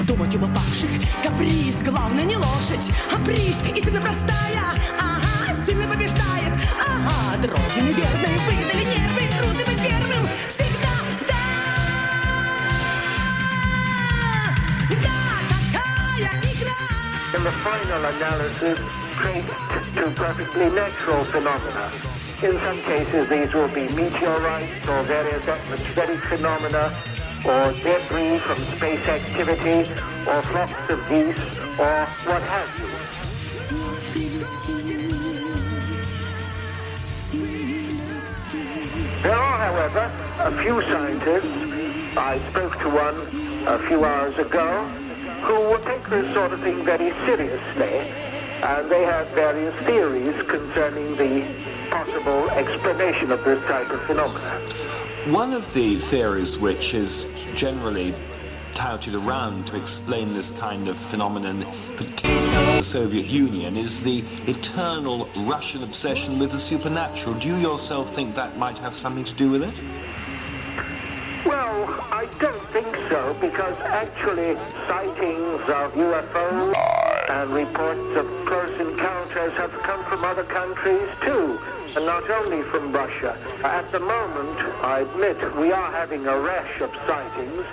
Думать об упавших, каприз, главное не лошадь, а приз, истина простая, ага, сильно побеждает, ага, дороги неверные, выдали нервы, трудно быть первым, всегда, да, такая игра. In the final analysis, traced to perfectly natural phenomena. In some cases, these will be meteorites or various atmospheric phenomena. or debris from space activity, or flocks of geese, or what have you. There are, however, a few scientists, I spoke to one a few hours ago, who will take this sort of thing very seriously, and they have various theories concerning the possible explanation of this type of phenomena. One of the theories which is generally touted around to explain this kind of phenomenon, particularly in the Soviet Union, is the eternal Russian obsession with the supernatural. Do you yourself think that might have something to do with it? Well, I don't think so, because actually sightings of UFOs and reports of close encounters have come from other countries too, and not only from Russia. At the moment, I admit, we are having a rash of sightings,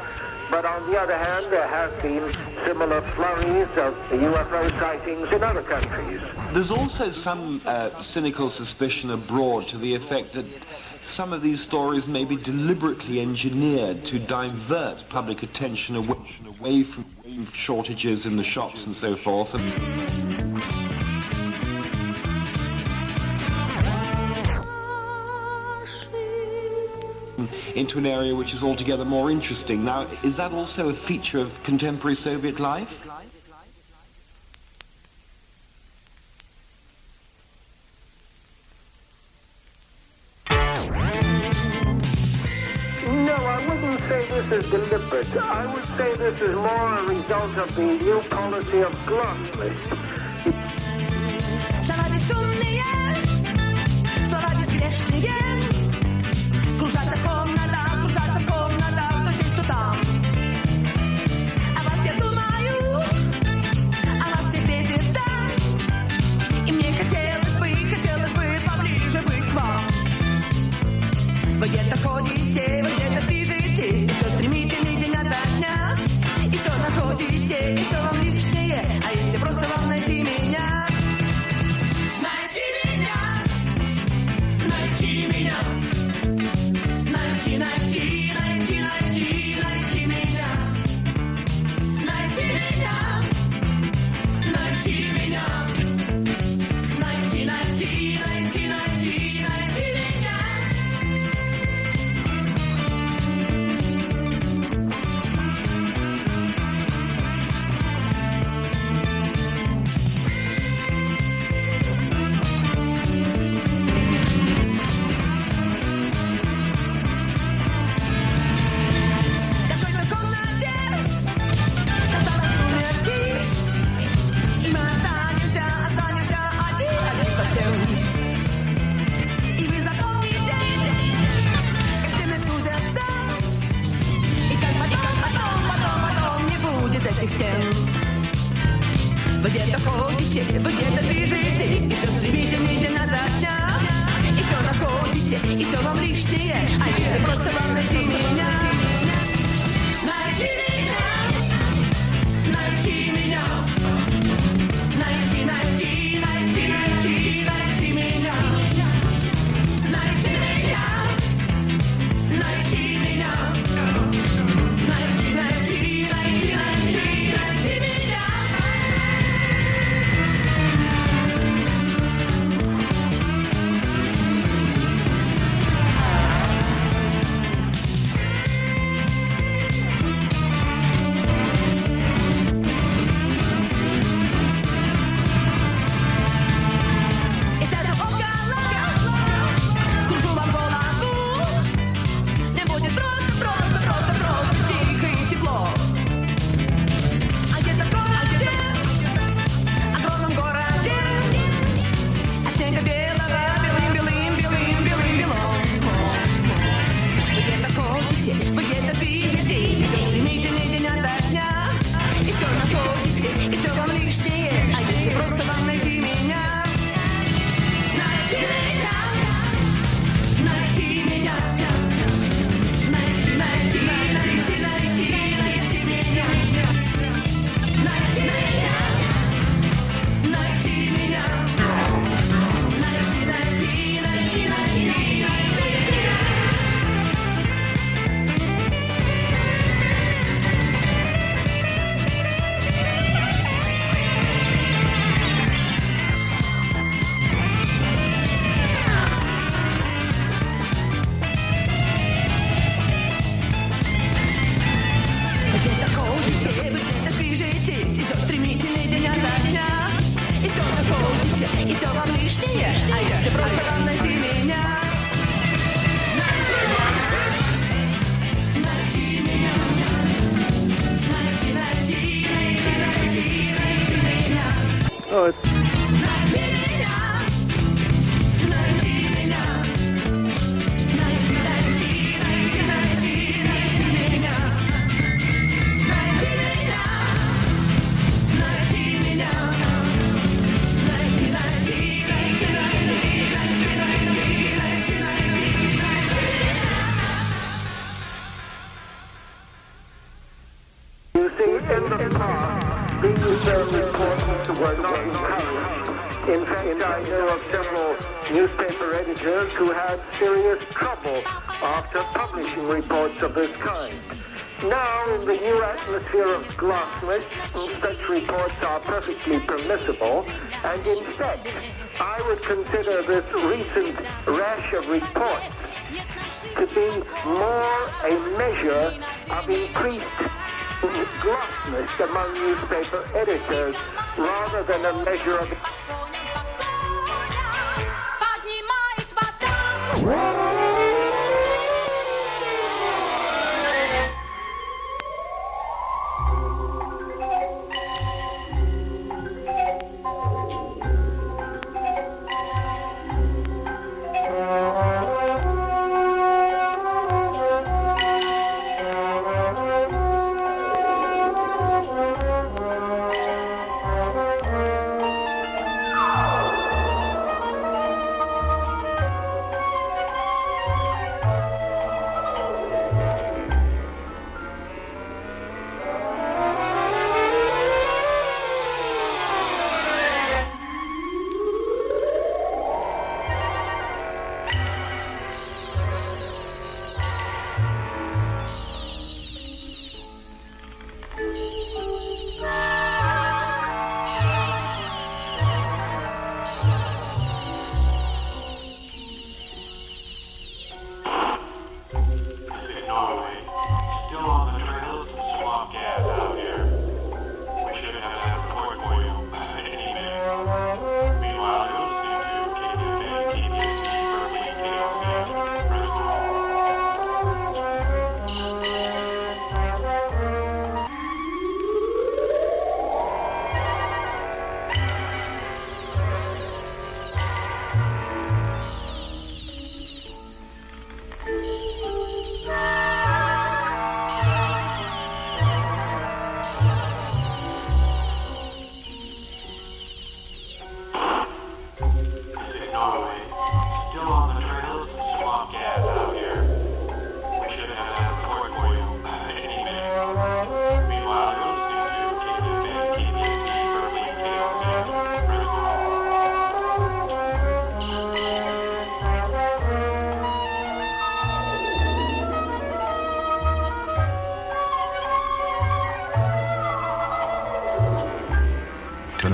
but on the other hand, there have been similar flurries of UFO sightings in other countries. There's also some cynical suspicion abroad to the effect that some of these stories may be deliberately engineered to divert public attention away from shortages in the shops and so forth. Into an area which is altogether more interesting. Now, is that also a feature of contemporary Soviet life? No, I wouldn't say this is deliberate. I would say this is more a result of the new policy of glossless. Вы где-то ходите, вы где-то движетесь, и все стремительней день ото дня. И что находите, и что вам лишнее, а если просто вам найти меня. Найти меня! newspaper editors who had serious trouble after publishing reports of this kind. Now, in the new atmosphere of glasnost, such reports are perfectly permissible, and in fact, I would consider this recent rash of reports to be more a measure of increased glasnost among newspaper editors rather than a measure of...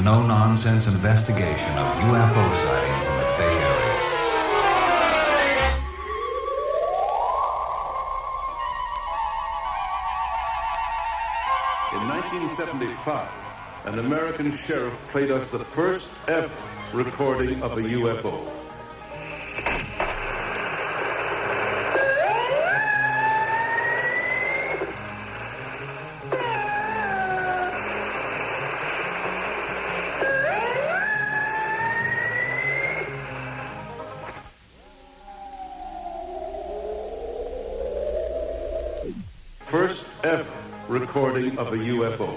no-nonsense investigation of UFO sightings in the Bay Area. In 1975, an American sheriff played us the first ever recording of a UFO. First ever recording of a UFO.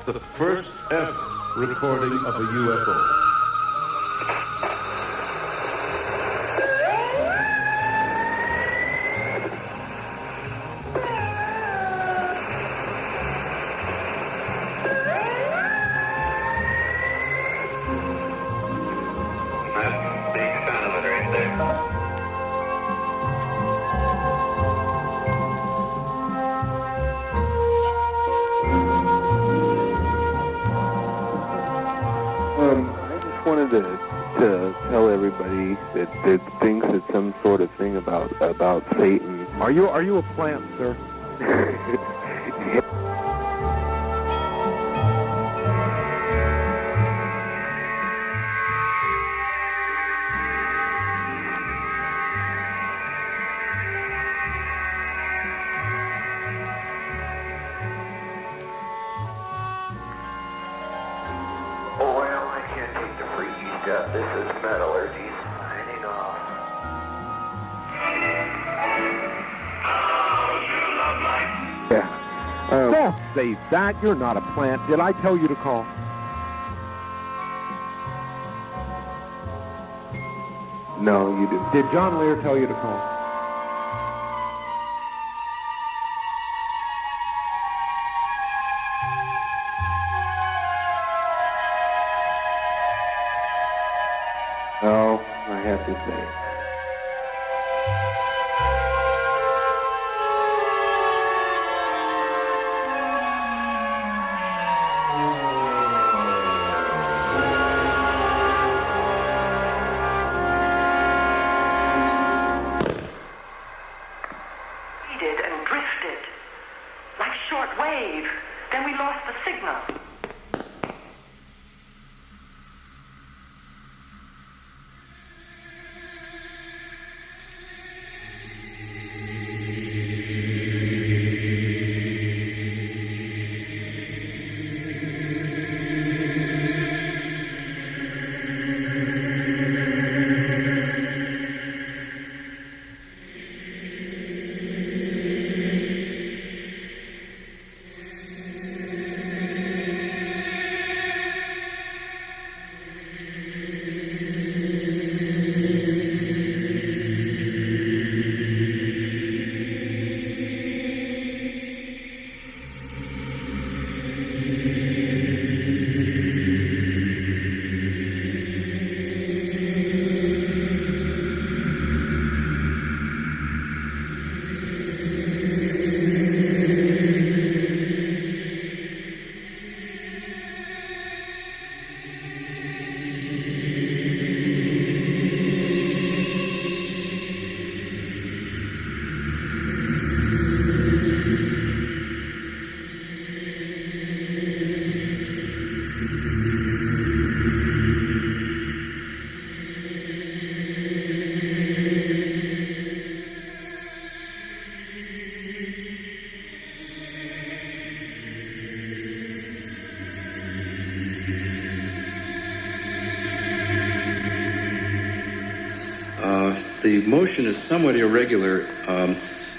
The first ever recording of a UFO. To tell everybody that thinks it's some sort of thing about Satan. Are you a plant, sir? This is Metallurgy signing off. Yeah. Don't say that. You're not a plant. Did I tell you to call? No, you didn't. Did John Lear tell you to call? No, I have to say. And drifted like short wave. Then we lost the signal. The motion is somewhat irregular,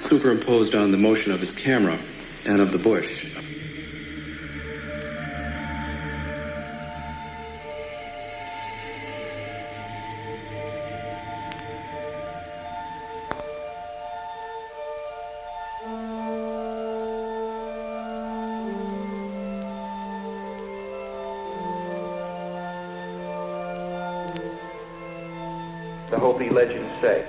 superimposed on the motion of his camera and of the bush. The Hopi legends say.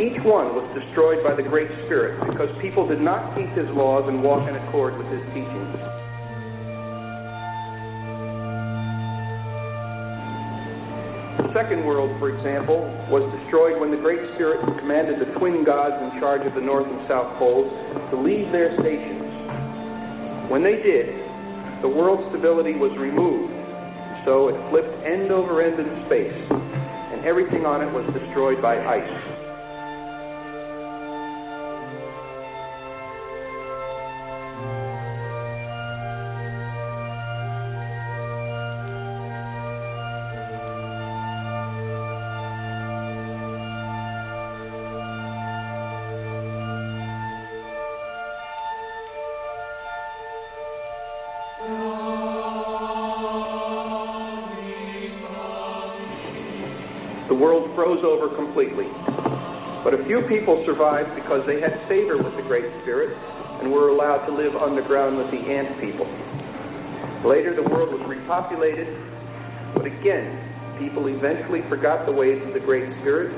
Each one was destroyed by the Great Spirit because people did not keep his laws and walk in accord with his teachings. The second world, for example, was destroyed when the Great Spirit commanded the twin gods in charge of the North and South Poles to leave their stations. When they did, the world's stability was removed. So it flipped end over end in space, and everything on it was destroyed by ice. The world froze over completely. But a few people survived because they had favor with the Great Spirit and were allowed to live underground with the ant people. Later, the world was repopulated, but again, people eventually forgot the ways of the Great Spirit,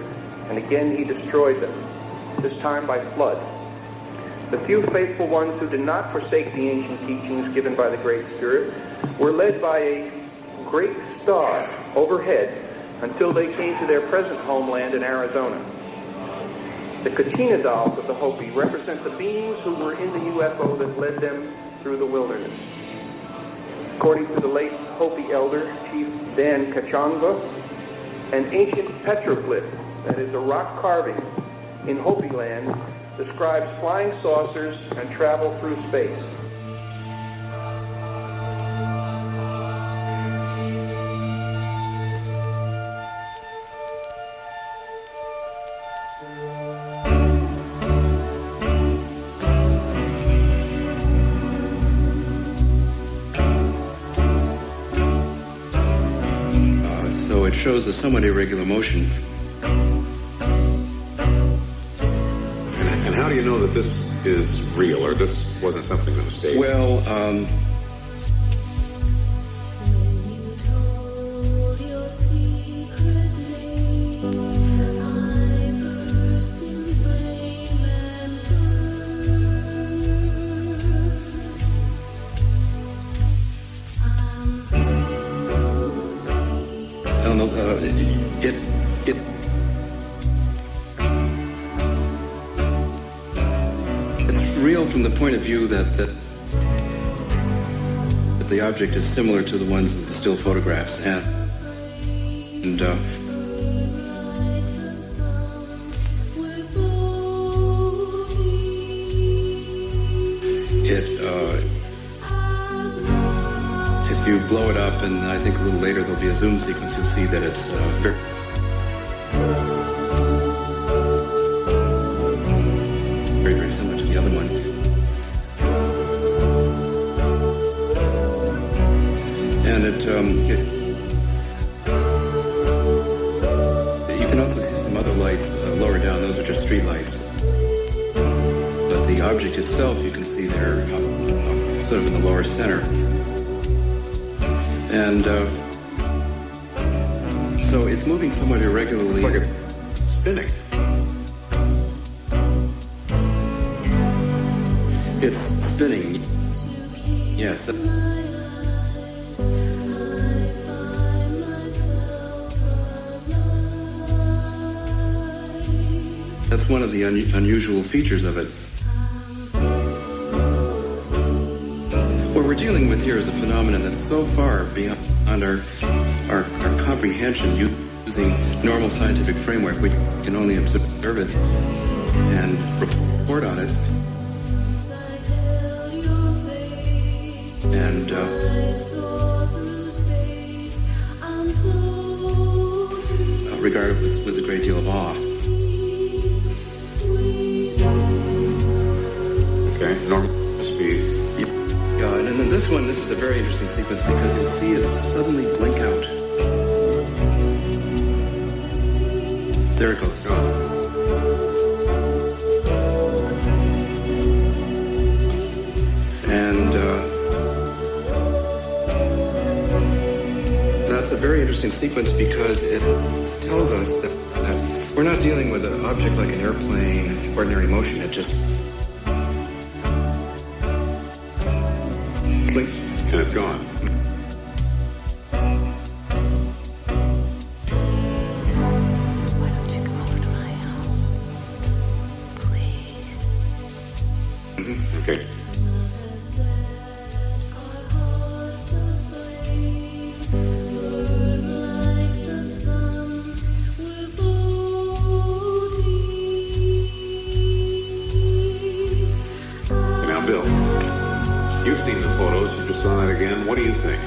and again he destroyed them, this time by flood. The few faithful ones who did not forsake the ancient teachings given by the Great Spirit were led by a great star overhead until they came to their present homeland in Arizona. The Kachina dolls of the Hopi represent the beings who were in the UFO that led them through the wilderness. According to the late Hopi elder, Chief Dan Kachanga, an ancient petroglyph, that is a rock carving in Hopi land, describes flying saucers and travel through space. So it shows a somewhat irregular motion. And how do you know that this is real, or this wasn't something that was staged? Well, I don't know, it's real from the point of view that the object is similar to the ones in the still photographs, and if you blow it up, and I think a little later there'll be a zoom sequence, you'll see that it's very similar to the other one. And you can also see some other lights lower down. Those are just street lights. But the object itself, you can see there, sort of in the lower center. And so it's moving somewhat irregularly. It's like it's spinning. It's spinning. Yes. That's one of the unusual features of it. What we're dealing with here is a phenomenon that's so far beyond our comprehension using normal scientific framework. We can only observe it and report on it. And regard it with a great deal of awe. Okay, normal speed. And then this one, this is a very interesting sequence because you'll see it suddenly blink out. There it goes. And that's a very interesting sequence because it tells us that we're not dealing with an object like an airplane, ordinary motion. It just blinks and it's gone. Okay. Now, Bill, you've seen the photos. You just saw that again. What do you think?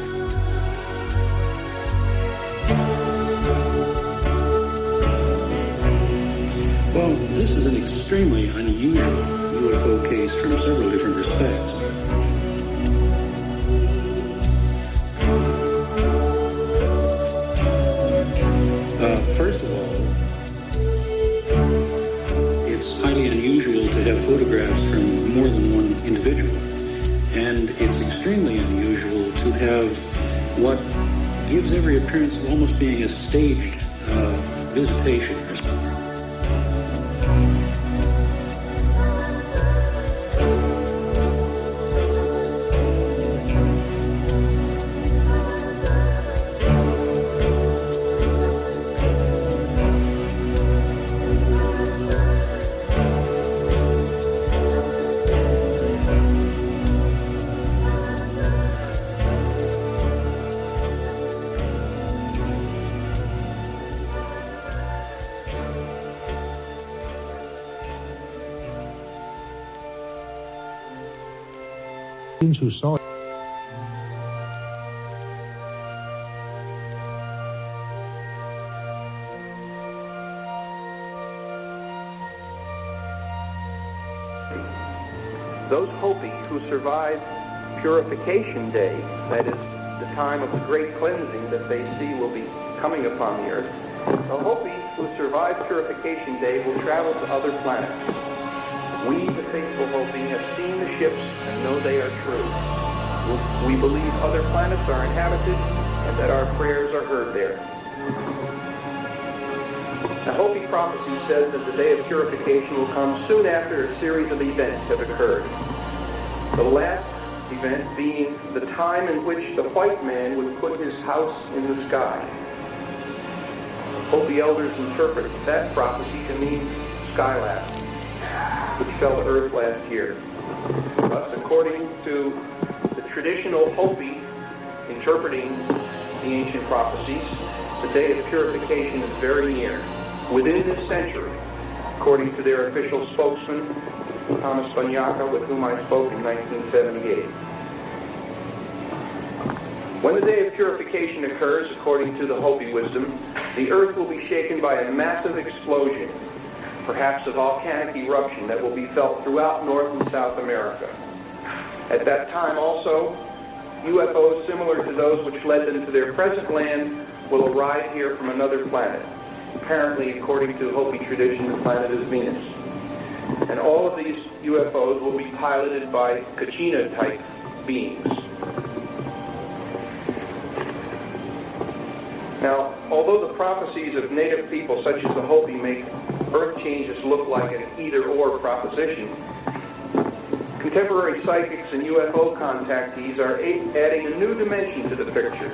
Well, this is an extremely unusual UFO case from several different respects. First of all, it's highly unusual to have photographs from more than one individual. And it's extremely unusual to have what gives every appearance of almost being a staged visitation or something. Who saw it. Those Hopi who survive Purification Day, that is the time of the great cleansing that they see will be coming upon the Earth, the Hopi who survive Purification Day will travel to other planets. We, the faithful Hopi, have seen the ships and know they are true. We believe other planets are inhabited and that our prayers are heard there. The Hopi prophecy says that the day of purification will come soon after a series of events have occurred. The last event being the time in which the white man would put his house in the sky. Hopi elders interpret that prophecy to mean Skylab, which fell to earth last year. Thus, according to the traditional Hopi interpreting the ancient prophecies, the day of purification is very near, within this century, according to their official spokesman, Thomas Banyaka, with whom I spoke in 1978. When the day of purification occurs, according to the Hopi wisdom, the earth will be shaken by a massive explosion, perhaps a volcanic eruption that will be felt throughout North and South America. At that time also, UFOs similar to those which led them to their present land will arrive here from another planet. Apparently, according to Hopi tradition, the planet is Venus. And all of these UFOs will be piloted by Kachina-type beings. Now, although the prophecies of native people such as the Hopi make Earth changes look like an either-or proposition, contemporary psychics and UFO contactees are adding a new dimension to the picture.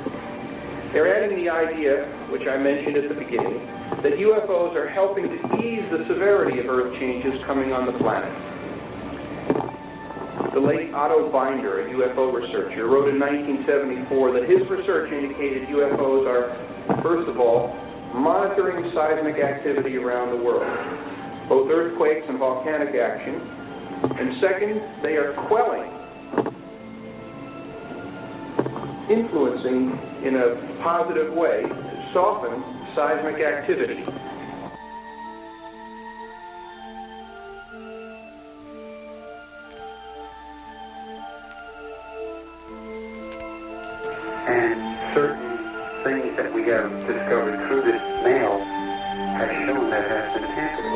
They're adding the idea, which I mentioned at the beginning, that UFOs are helping to ease the severity of Earth changes coming on the planet. The late Otto Binder, a UFO researcher, wrote in 1974 that his research indicated UFOs are, first of all, monitoring seismic activity around the world, both earthquakes and volcanic action, and second, they are quelling, influencing in a positive way to soften seismic activity. And certain things that we have discovered through this mail have shown that it has been tampered with.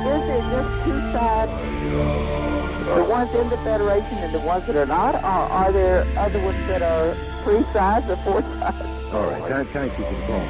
Is there just two sides, the ones in the Federation and the ones that are not, or are there other ones that are 3 sides or 4 sides? All right, thank you for the call.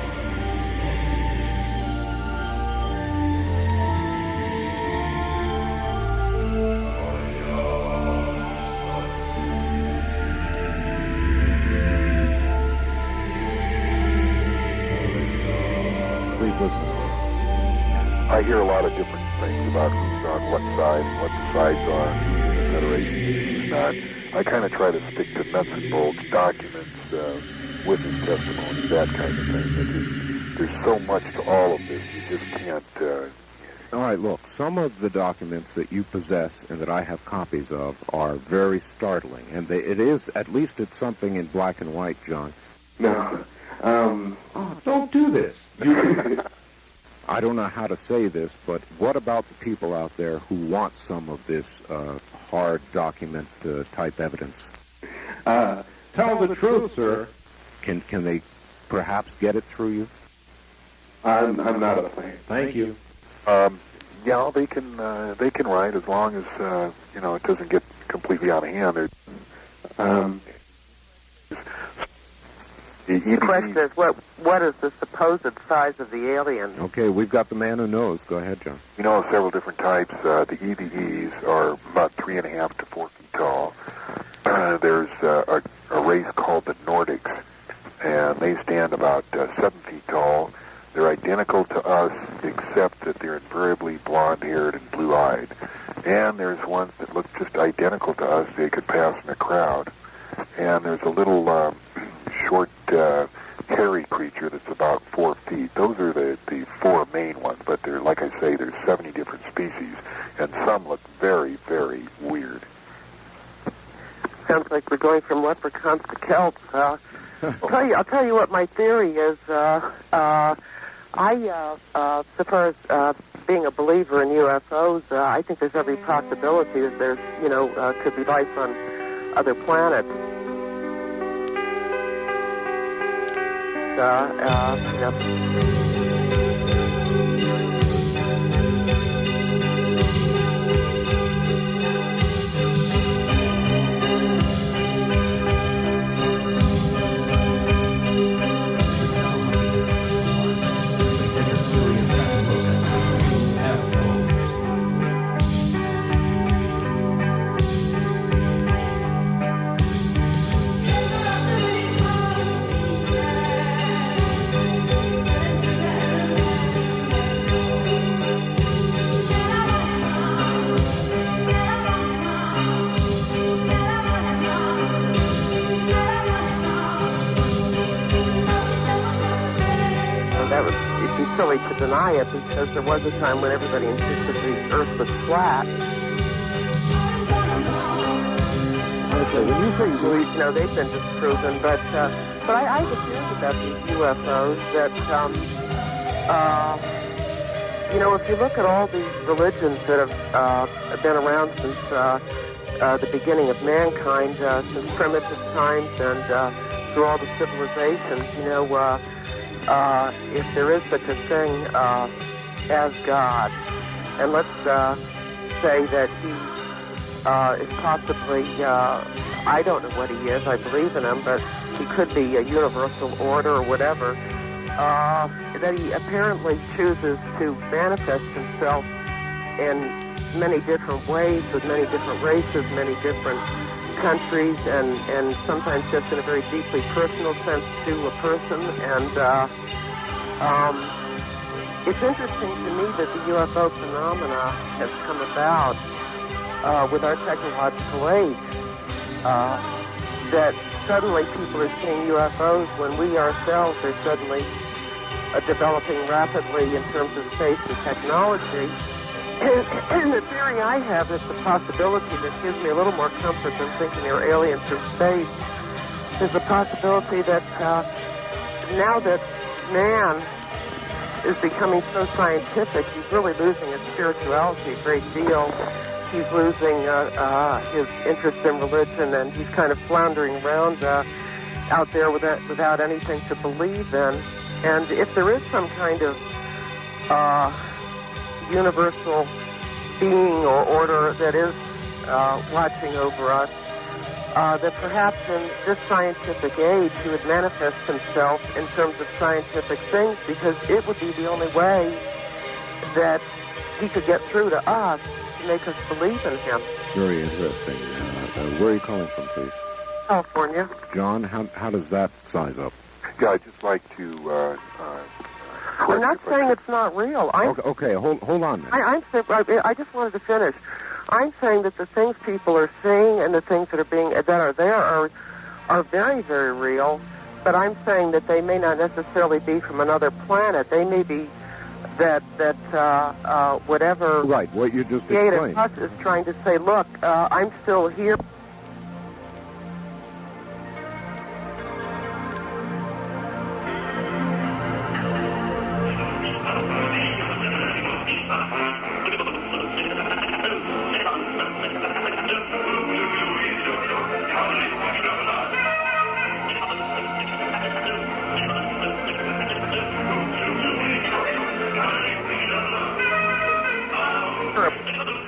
I hear a lot of different things about who's on what side and what the sides are in the Federation and who's not. I kind of try to stick to nuts and bolts, documents, witness testimony, that kind of thing. There's so much to all of this, you just All right, look, some of the documents that you possess and that I have copies of are very startling, and at least it's something in black and white, John. No. Don't do this. I don't know how to say this, but what about the people out there who want some of this hard document type evidence? Tell the truth, sir. Can they perhaps get it through you? I'm not a fan. Thank you. Yeah, they can write as long as it doesn't get completely out of hand. The question is, what is the supposed size of the alien? Okay, we've got the man who knows. Go ahead, John. You know several different types. The EVEs are about 3.5 to 4 feet tall. There's a race called the Nordics, and they stand about 7 feet tall. They're identical to us, except that they're invariably blonde-haired and blue-eyed. And there's ones that look just identical to us. They could pass in a crowd. And there's a little short, hairy creature that's about 4 feet. Those are the four main ones, but they're, like I say, there's 70 different species, and some look very, very weird. Sounds like we're going from leprechauns to kelps. I'll tell you what my theory is. So far as being a believer in UFOs, I think there's every possibility that there's, could be life on other planets. It'd be silly to deny it, because there was a time when everybody insisted the Earth was flat. Okay, when you say you believe, they've been disproven, but I have a theory about these UFOs that, if you look at all these religions that have been around since the beginning of mankind, since primitive times and through all the civilizations, if there is such a thing as God, and let's say that he is possibly, I don't know what he is, I believe in him, but he could be a universal order or whatever, that he apparently chooses to manifest himself in many different ways, with many different races, many different countries, and sometimes just in a very deeply personal sense to a person. And it's interesting to me that the UFO phenomena has come about with our technological age, that suddenly people are seeing UFOs when we ourselves are suddenly developing rapidly in terms of space and technology. And the theory I have is the possibility that gives me a little more comfort than thinking there are aliens from space, is the possibility that now that man is becoming so scientific, he's really losing his spirituality a great deal. He's losing his interest in religion, and he's kind of floundering around out there without anything to believe in. And if there is some kind of universal being or order that is watching over us, that perhaps in this scientific age he would manifest himself in terms of scientific things, because it would be the only way that he could get through to us to make us believe in him. Very interesting. Where are you calling from, please? California. John, how does that size up? Yeah, I'd just like to... I'm not saying it's not real. Okay, hold on. I just wanted to finish. I'm saying that the things people are seeing and the things that are there are very, very real. But I'm saying that they may not necessarily be from another planet. They may be that whatever Right, what you just Gate explained. Us is trying to say, look, I'm still here.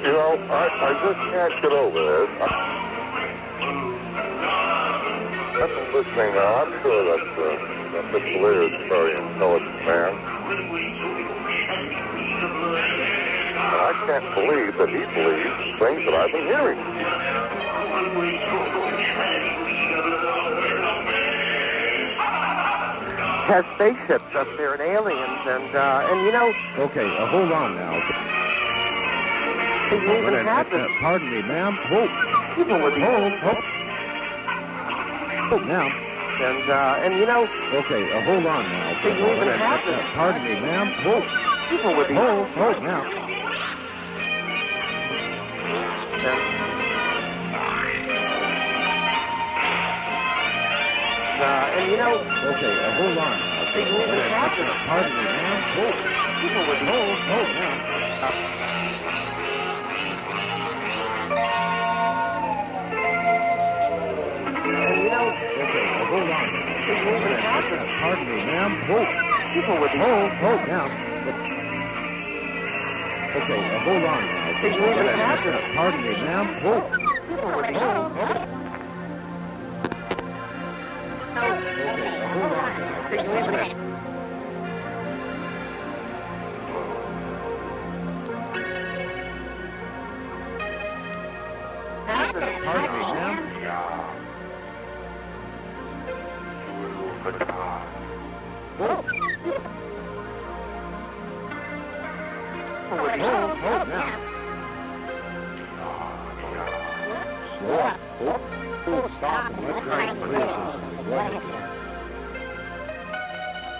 You know, I just can't get over this. I've been listening now. I'm sure that Mr. Lear is a very intelligent man. And I can't believe that he believes things that I've been hearing. Has spaceships up there and aliens, and you know. Okay, hold on now. You even have this. Pardon me, ma'am. Hold. People with Hold now. And you know. Okay, hold on now. You even have this. Pardon me, ma'am. Hold. People with Hold now. And you know. Okay, hold on now. You even have this. Pardon me, ma'am. Hold. People with Hold now. And you know. Okay, hold on. You even have this. Pardon me, ma'am. Hold. People with Hold now. Okay, hold on now. You even have this. Pardon me, ma'am. Hold. People with Okay, hold on. You even have Pardon me, ma'am. Hold now. Stop. Let's try to clear this.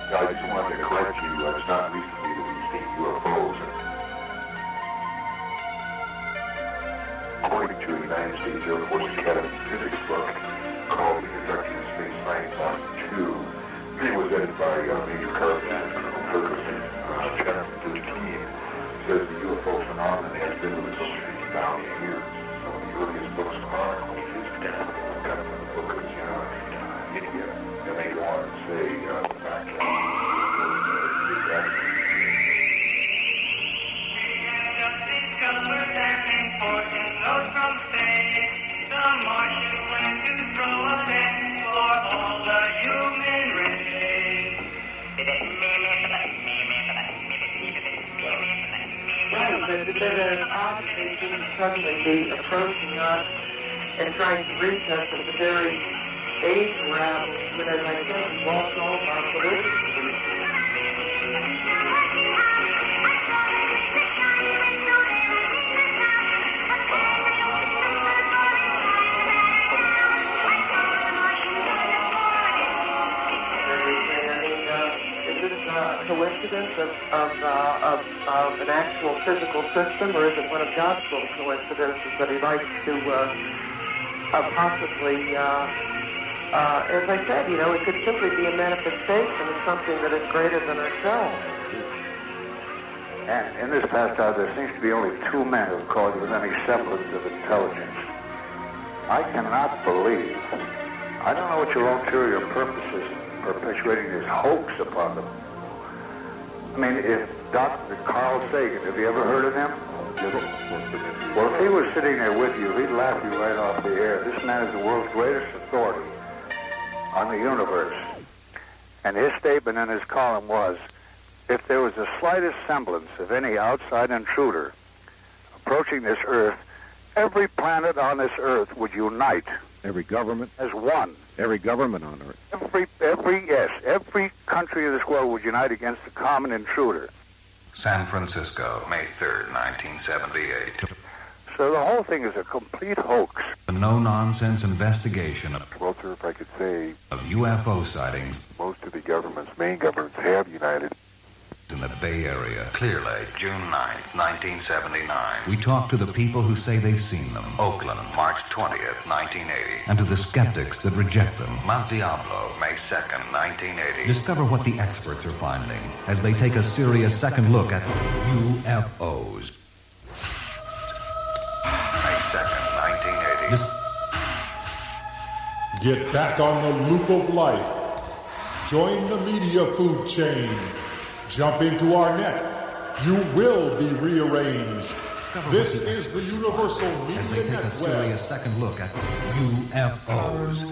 I just wanted to correct you. It's not recently that we've seen UFOs. According to a United States Air Force Academy physics book called The Introduction to Space Science on 2, it was edited by Major Carpenter and Colonel Ferguson. Chairman to the team says the UFO phenomenon has been with us for 50,000 years. Some of the earliest books chronicle his death. Got from the book of India. And they go on to say the fact that that observation suddenly be approaching us and trying to reach us at the very age around when, as I said, we lost all of our political beliefs. Coincidence of an actual physical system, or is it one of God's little coincidences that he likes to possibly, as I said, you know, it could simply be a manifestation of something that is greater than ourselves. And in this past hour, there seems to be only two men who have called with any semblance of intelligence. I cannot believe. I don't know what your ulterior purpose is in perpetuating this hoax upon them. I mean, if Dr. Carl Sagan, have you ever heard of him? Well, if he was sitting there with you, he'd laugh you right off the air. This man is the world's greatest authority on the universe. And his statement in his column was, if there was the slightest semblance of any outside intruder approaching this Earth, every planet on this Earth would unite. Every government? As one. Every government on Earth. Every country of this world would unite against the common intruder. San Francisco, May 3rd, 1978. So the whole thing is a complete hoax. A no-nonsense investigation Well, sir, if I could say, of UFO sightings most of the main governments have united in the the Bay Area. Clear Lake, June 9th, 1979. We talk to the people who say they've seen them. Oakland, March 20th, 1980. And to the skeptics that reject them. Mount Diablo, May 2nd, 1980. Discover what the experts are finding as they take a serious second look at UFOs. May 2nd, 1980. Get back on the loop of life. Join the media food chain. Jump into our net. You will be rearranged. This is the Universal Media Take a serious second look at UFOs.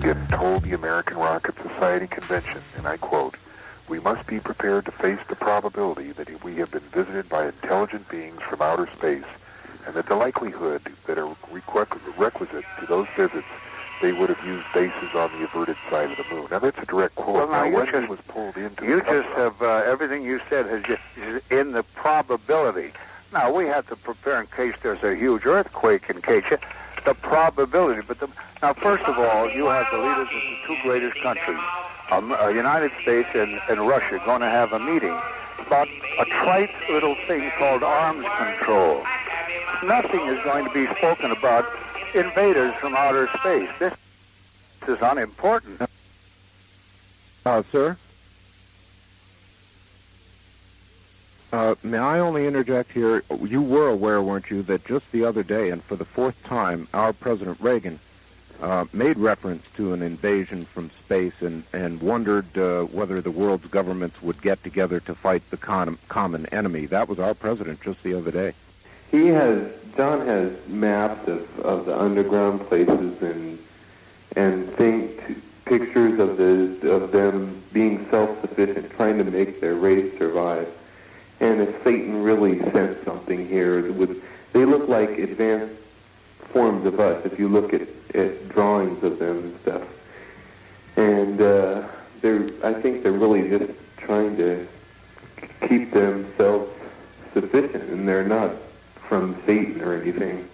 Again told the American Rocket Society Convention, and I quote, "We must be prepared to face the probability that we have been visited by intelligent beings from outer space, and that the likelihood that are requisite to those visits, they would have used bases on the averted side of the moon." Now, that's a direct quote. Well, now, when this was pulled into you the just have, everything you said is just in the probability. Now, we have to prepare in case there's a huge earthquake, in case the probability. Now, first of all, you have the leaders of the two greatest countries, United States and Russia, going to have a meeting about a trite little thing called arms control. Nothing is going to be spoken about invaders from outer space. This is unimportant. Sir? May I only interject here? You were aware, weren't you, that just the other day, and for the fourth time, our President Reagan made reference to an invasion from space and wondered whether the world's governments would get together to fight the common enemy. That was our president just the other day. John has maps of the underground places and pictures of them being self-sufficient, trying to make their race survive. And if Satan really sent something here, they look like advanced forms of us if you look at drawings of them and stuff. And I think they're really just trying to keep themselves sufficient, and they're not from Satan or anything.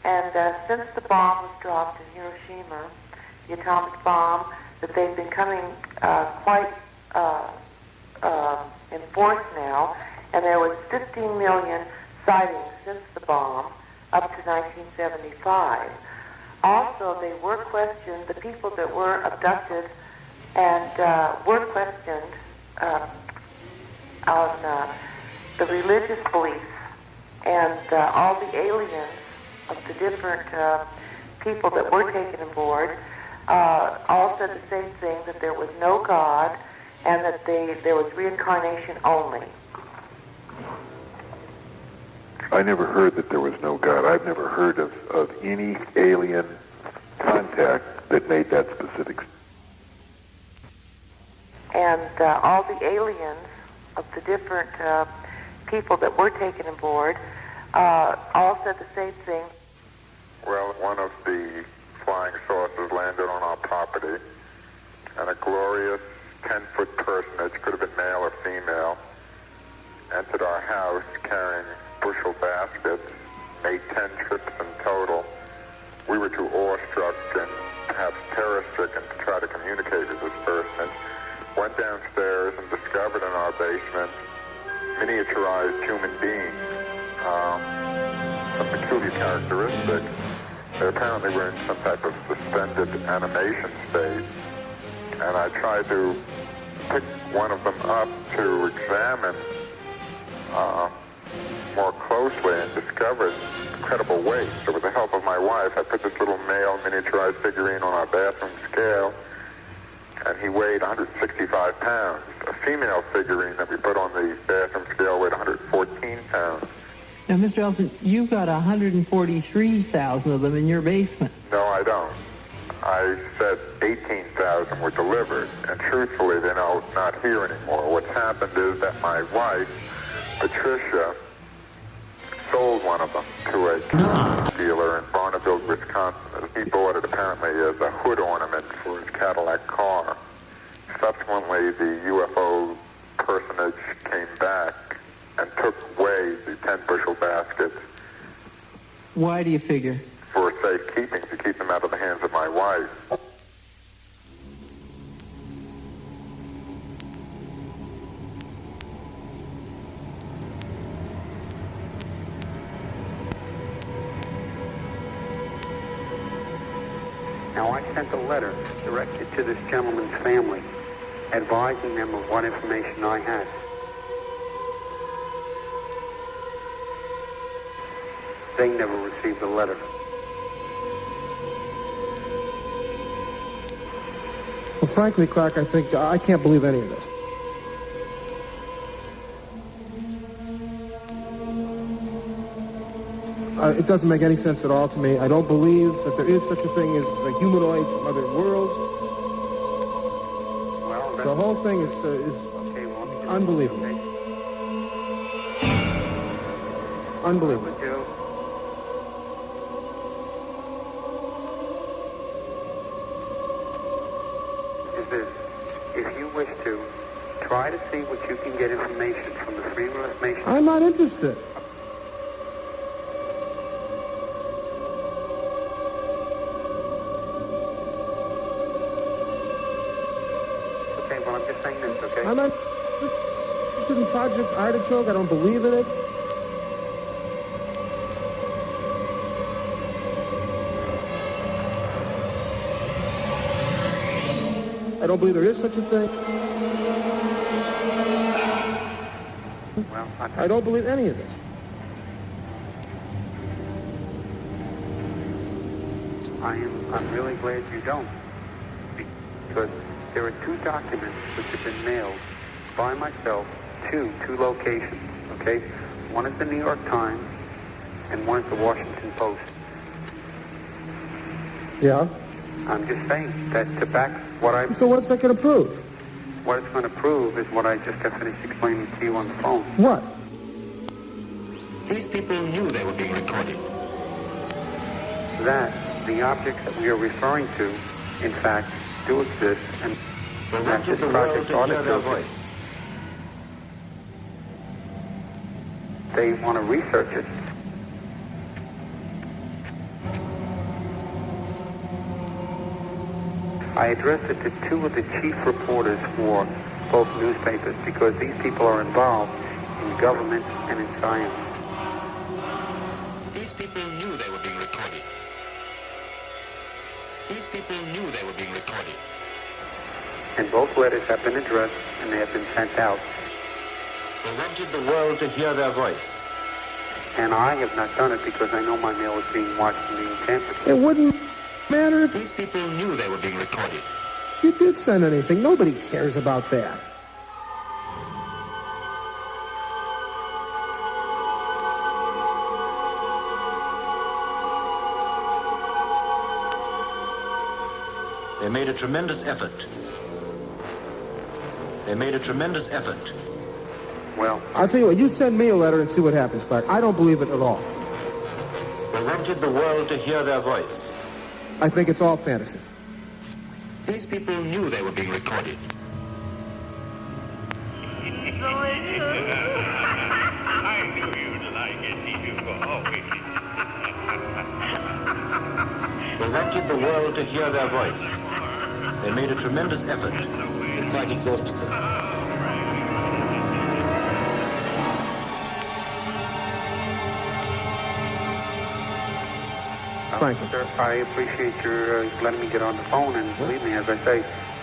And since the bomb was dropped in Hiroshima, the atomic bomb, that they've been coming quite in force now, and there was 15 million sightings since the bomb up to 1975. Also, they were questioned, the people that were abducted and were questioned on the religious beliefs, and all the aliens of the different people that were taken aboard all said the same thing, that there was no God and that there was reincarnation only. I never heard that there was no God. I've never heard of any alien contact that made that specific. And all the aliens of the different people that were taken aboard all said the same thing. Well, one of the flying saucers landed on our property, and a glorious 10-foot personage, could have been male or female, entered our house carrying bushel baskets, made 10 trips in total. We were too awestruck and perhaps terror-stricken to try to communicate with this person. Went downstairs and discovered in our basement miniaturized human beings, some peculiar characteristics. They apparently were in some type of suspended animation state, and I tried to pick one of them up to examine more closely and discovered incredible weight. So with the help of my wife, I put this little male miniaturized figurine on our bathroom scale, and he weighed 165 pounds. A female figurine that we put on the bathroom scale weighed 114 pounds. Now, Mr. Elson, you've got 143,000 of them in your basement. No, I don't. I said 18,000 were delivered, and truthfully, they're not here anymore. What's happened is that my wife, Patricia, sold one of them to a dealer in Barneville, Wisconsin. He bought it apparently as a hood ornament for his Cadillac car. Subsequently, the UFO personage came back and took away the 10 bushel baskets. Why do you figure? For safekeeping, to keep them out of Now, I sent a letter directed to this gentleman's family, advising them of what information I had. They never received the letter. Well, frankly, Clark, I can't believe any of this. It doesn't make any sense at all to me. I don't believe that there is such a thing as humanoids from other worlds. Well, the whole thing is unbelievable. Unbelievable. Is this, if you wish to, try to see what you can get information from the Freedom of Information. I'm not interested. Okay, well, I'm just saying this, okay? I'm not interested in Project Artichoke. I don't believe in it. I don't believe there is such a thing. Well, I don't believe any of this. I'm really glad you don't. Because there are two documents which have been mailed by myself to two locations, okay? One is the New York Times and one is the Washington Post. Yeah? I'm just saying that to back what I... So what's that going to prove? What it's going to prove is what I just got finished explaining to you on the phone. What? These people knew they were being recorded. That the objects that we are referring to, in fact, do exist, and they that this project ought to do. They want to research it. I addressed it to two of the chief reporters for both newspapers because these people are involved in government and in science. These people knew they were being recorded. These people knew they were being recorded. And both letters have been addressed and they have been sent out. They wanted the world to hear their voice. And I have not done it because I know my mail is being watched and being tampered. It wouldn't matter if... These people knew they were being recorded. You did send anything. Nobody cares about that. They made a tremendous effort. They made a tremendous effort. Well, I'll tell you what, you send me a letter and see what happens, Clark. I don't believe it at all. They wanted the world to hear their voice. I think it's all fantasy. These people knew they were being recorded. I knew you'd like it, UFO. They wanted the world to hear their voice. They made a tremendous effort, in quite exhaustively. Sir, I appreciate your letting me get on the phone, and believe me, as I say,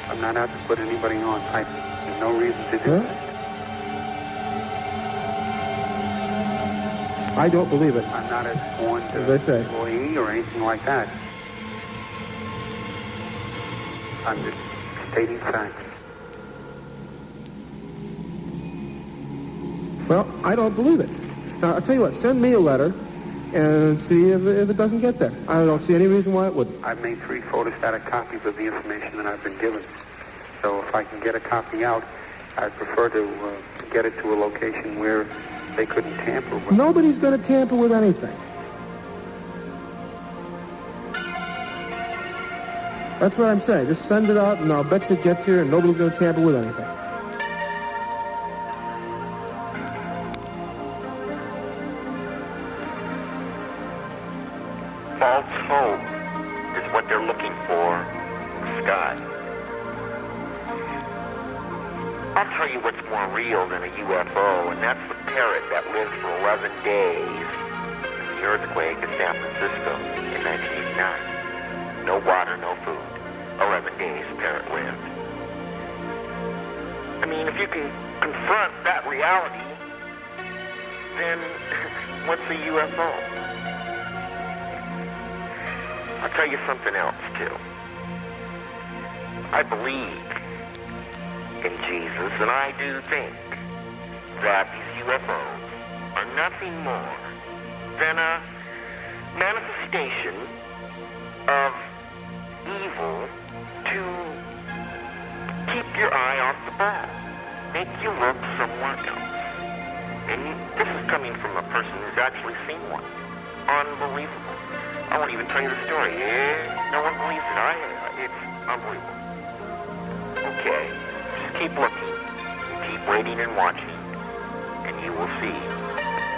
I'm not out to put anybody on. I have no reason to do that. I don't believe it. I'm not a sworn As I say. employee or anything like that. I'm just stating facts. Well, I don't believe it. Now, I'll tell you what, send me a letter and see if it doesn't get there. I don't see any reason why it wouldn't. I've made 3 photostatic copies of the information that I've been given. So if I can get a copy out, I'd prefer to get it to a location where they couldn't tamper with it. Nobody's going to tamper with anything. That's what I'm saying. Just send it out, and I'll bet you it gets here, and nobody's going to tamper with anything. False hope is what they're looking for in the sky. I'll tell you what's more real than a UFO, and that's the parrot that lived for 11 days in the earthquake in San Francisco in 1989. no water, no food. 11 days, parent lived. I mean, if you can confront that reality, then what's a UFO? I'll tell you something else, too. I believe in Jesus, and I do think that these UFOs are nothing more than a manifestation of evil to keep your eye off the ball, make you look somewhere else. And this is coming from a person who's actually seen one. Unbelievable. I won't even tell you the story. No one believes it. It's unbelievable. Okay, just keep looking, keep waiting and watching, and you will see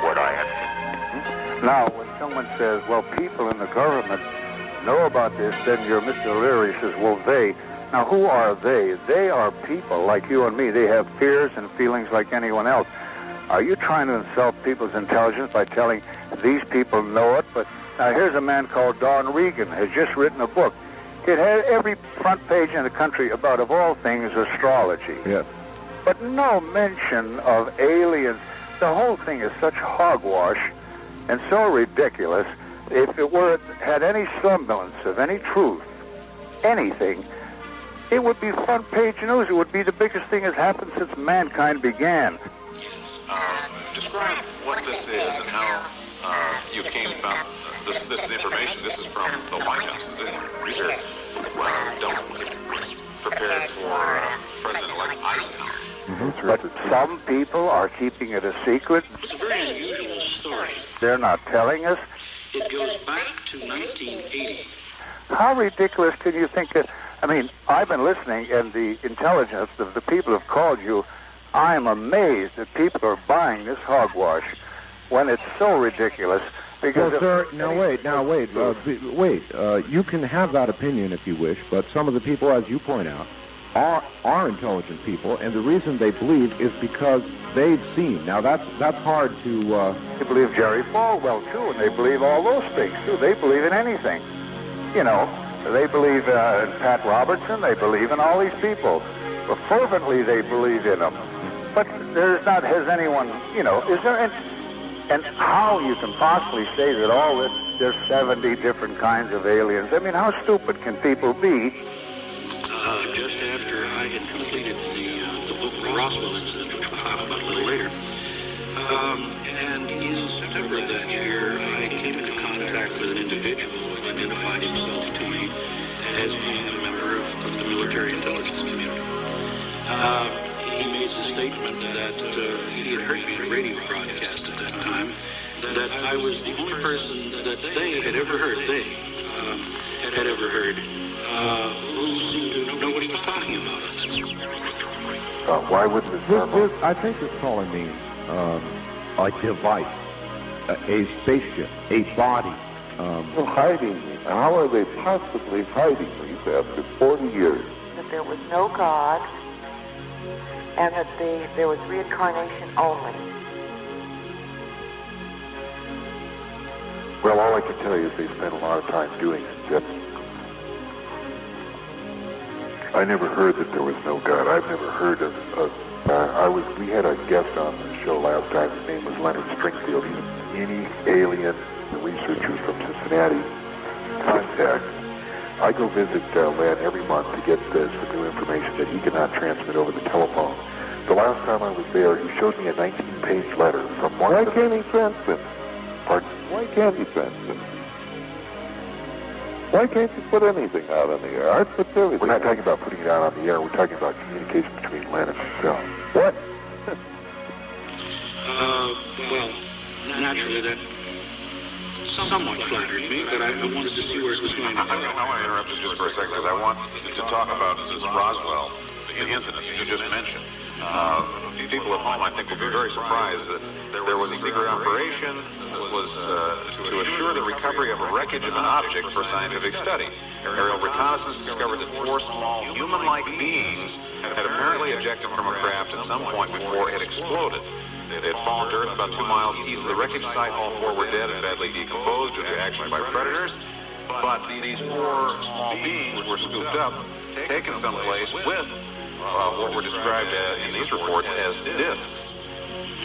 what I have seen. Now, when someone says, well, people in the government know about this, then your Mr. O'Leary says, well, they. Now, who are they? They are people like you and me. They have fears and feelings like anyone else. Are you trying to insult people's intelligence by telling these people know it? But now here's a man called Don Regan, has just written a book. It had every front page in the country about, of all things, astrology. Yes. But no mention of aliens. The whole thing is such hogwash and so ridiculous. If it had any semblance of any truth, anything, it would be front page news. It would be the biggest thing that's happened since mankind began. Describe what this is and how you came about this information. This is from the White House. These are prepared for President-elect Eisenhower. But some people are keeping it a secret. It's a very unusual story. They're not telling us. It goes back to 1980. How ridiculous can you think that? I mean, I've been listening, and the intelligence of the people have called you. I'm amazed that people are buying this hogwash when it's so ridiculous. Because well, sir, wait. You can have that opinion if you wish, but some of the people, as you point out, are intelligent people, and the reason they believe is because they've seen. Now, that's hard to... They believe Jerry Falwell, too, and they believe all those things, too. They believe in anything. You know, they believe in Pat Robertson. They believe in all these people. But fervently, they believe in them. But has anyone, is there any... And how you can possibly say that all this, there's 70 different kinds of aliens. I mean, how stupid can people be? Just after I had completed the book Roswell incident, which we'll talk about a little later, and in September of that year, I came into contact with an individual who identified himself to me as being a member of the military intelligence community. He made the statement that he had heard me in a radio broadcast at that time, that I was the only person that they had ever heard, who seemed to know what he was talking about. Why wouldn't this I think this calling means a device, a spaceship, a body. Well, hiding. How are they possibly hiding these after 40 years? That there was no God, and that there was reincarnation only. Well, all I can tell you is they spent a lot of time doing it. I never heard that there was no God. I've never heard of we had a guest on the show last time. His name was Leonard Stringfield. He's any alien researchers from Cincinnati contact. I go visit Len every month to get some new information that he cannot transmit over the telephone. The last time I was there, he showed me a 19-page letter from one. Why can't he transmit? Pardon? Why can't he transmit? Why can't you put anything out on the air? Art puts everything. We're not talking about putting it out on the air. We're talking about communication between Len and himself. What? Well, naturally that somewhat flattered me, but I wanted to see where it was going. I want to interrupt you just for a second because I want to talk about this Roswell, the incident you just mentioned. People at home, I think, will be very surprised that there was a secret operation that was to assure the recovery of a wreckage of an object for scientific study. Aerial reconnaissance discovered that 4 small human-like beings had apparently ejected from a craft at some point before it exploded. They had fallen to Earth about 2 miles east of the wreckage site. All 4 were dead and badly decomposed due to action by predators. But these four small beings were scooped up, taken someplace with what were described in these reports as discs.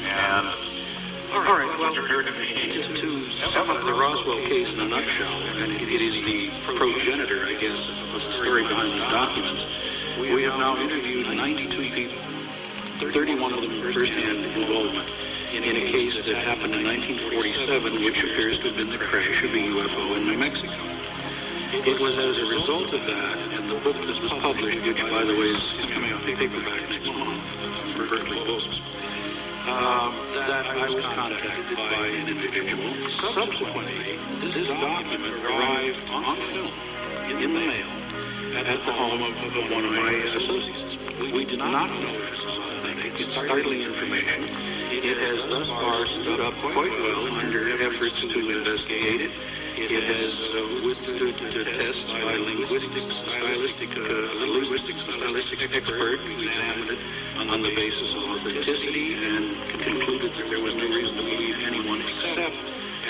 And all right, well, to sum up the Roswell case in a nutshell, and it is the progenitor, I guess, of the story behind the documents, we have now interviewed 92 people, 31 of them first-hand involvement, in a case that happened in 1947, which appears to have been the crash of a UFO in New Mexico. It was as a result of that, and the book that was published, which, by the way, is coming out in paperback next month for Berkeley books, that I was contacted by an individual. Subsequently, this document arrived on film in the mail at the home of one of my associates. We did not know this was authentic. It's startling information. It has thus far stood up quite well under efforts to investigate it. It has withstood tests by stylistic expert who examined it on the basis of authenticity and concluded that there was no reason to believe anyone except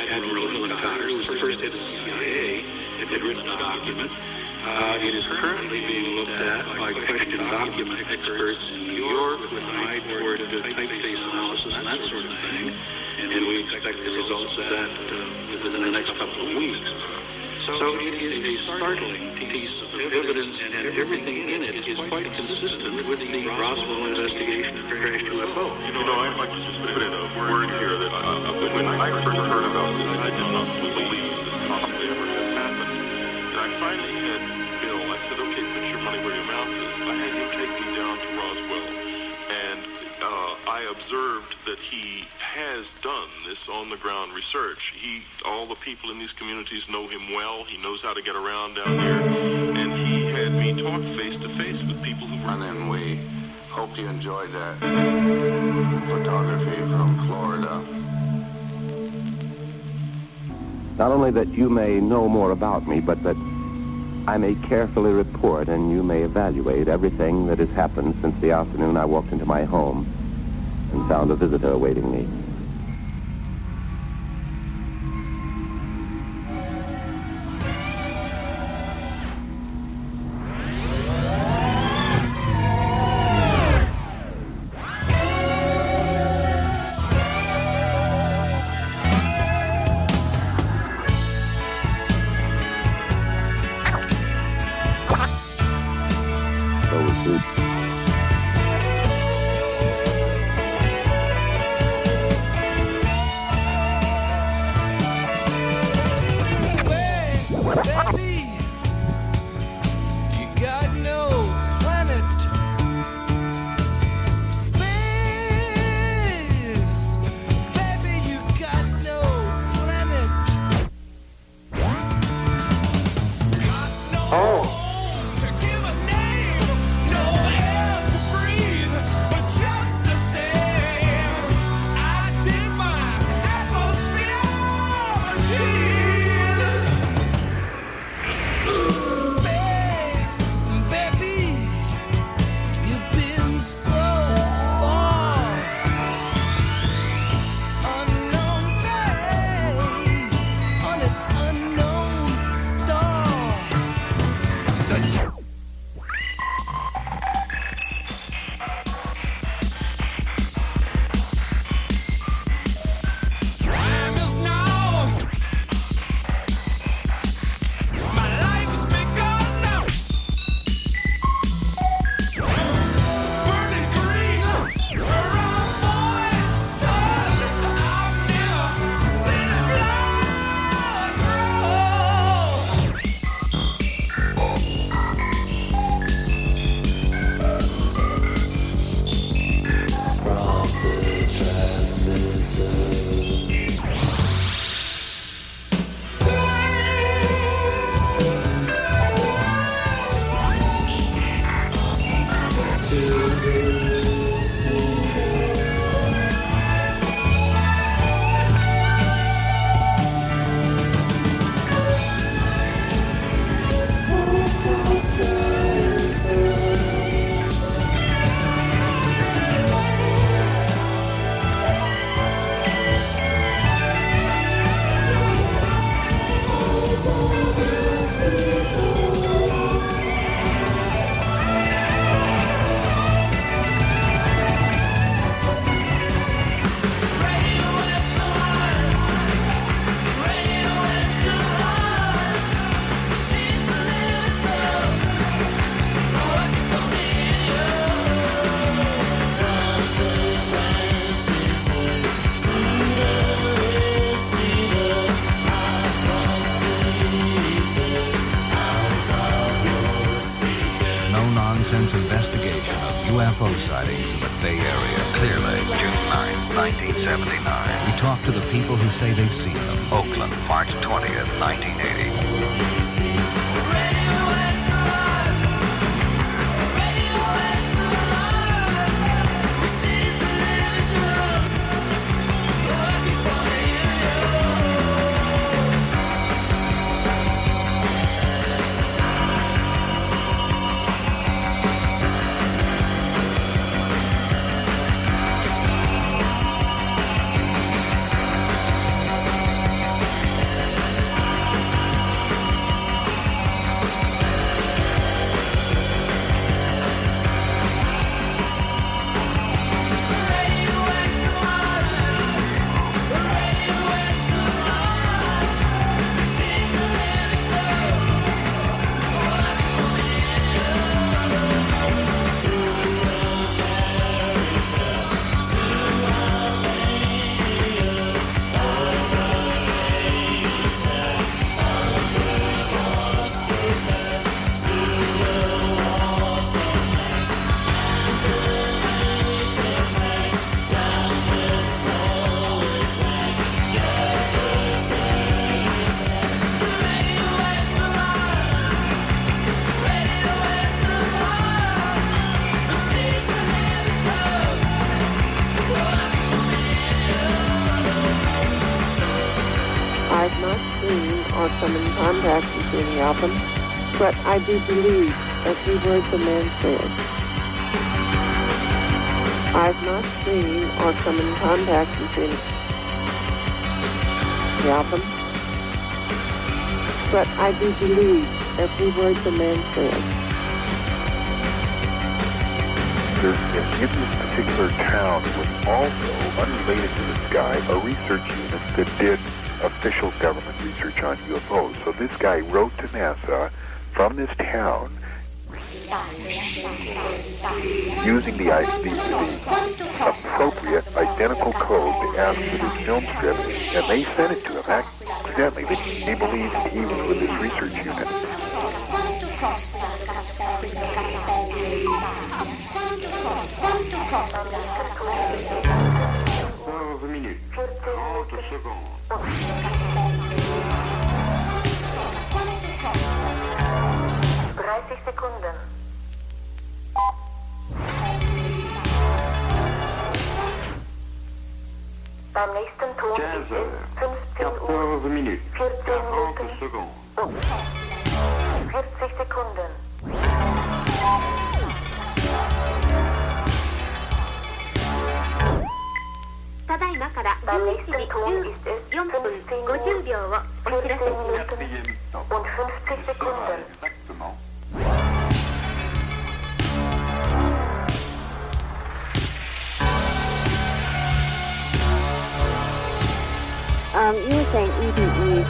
Admiral Helen Cotter, who was the first head of the CIA, had written the document. It is currently being looked at by questioned document experts in New York with an eye toward typeface analysis and that sort of thing. And we expect the results of that within the next couple of weeks. So it is a startling piece of evidence, and everything in it is quite consistent with the Roswell investigation of the crashed UFO. I'd like to just put in a word here that when I first heard about this, I did not believe this possibly ever had happened. And I finally had Bill, I said, okay, put your money where your mouth is. I had him take me down to Roswell, and I observed that he has done this on-the-ground research. All the people in these communities know him well. He knows how to get around down there, and he had me talk face-to-face with people who were... And then we hope you enjoyed that photography from Florida. Not only that you may know more about me, but that I may carefully report and you may evaluate everything that has happened since the afternoon I walked into my home and found a visitor awaiting me. UFO sightings in the Bay Area. Clear Lake, June 9th, 1979. We talked to the people who say they've seen them. Oakland, March 20th, 1980. I've not seen or come in contact with any of them, but I do believe every word the man says. I've not seen or come in contact with any of them, but I do believe every word the man says. In this particular town was also, unrelated to this guy, a research unit that did official government research on UFOs. So this guy wrote to NASA from this town using the appropriate identical code to ask for this film script, and they sent it to him. Accidentally, they believed he was with this research unit. Sekunden. Beim nächsten Ton ist es 15 Uhr, 14 Minuten, 40 Sekunden. Beim nächsten Ton ist es 15 Uhr, 14 Minuten und 50 Sekunden. You were saying EDE.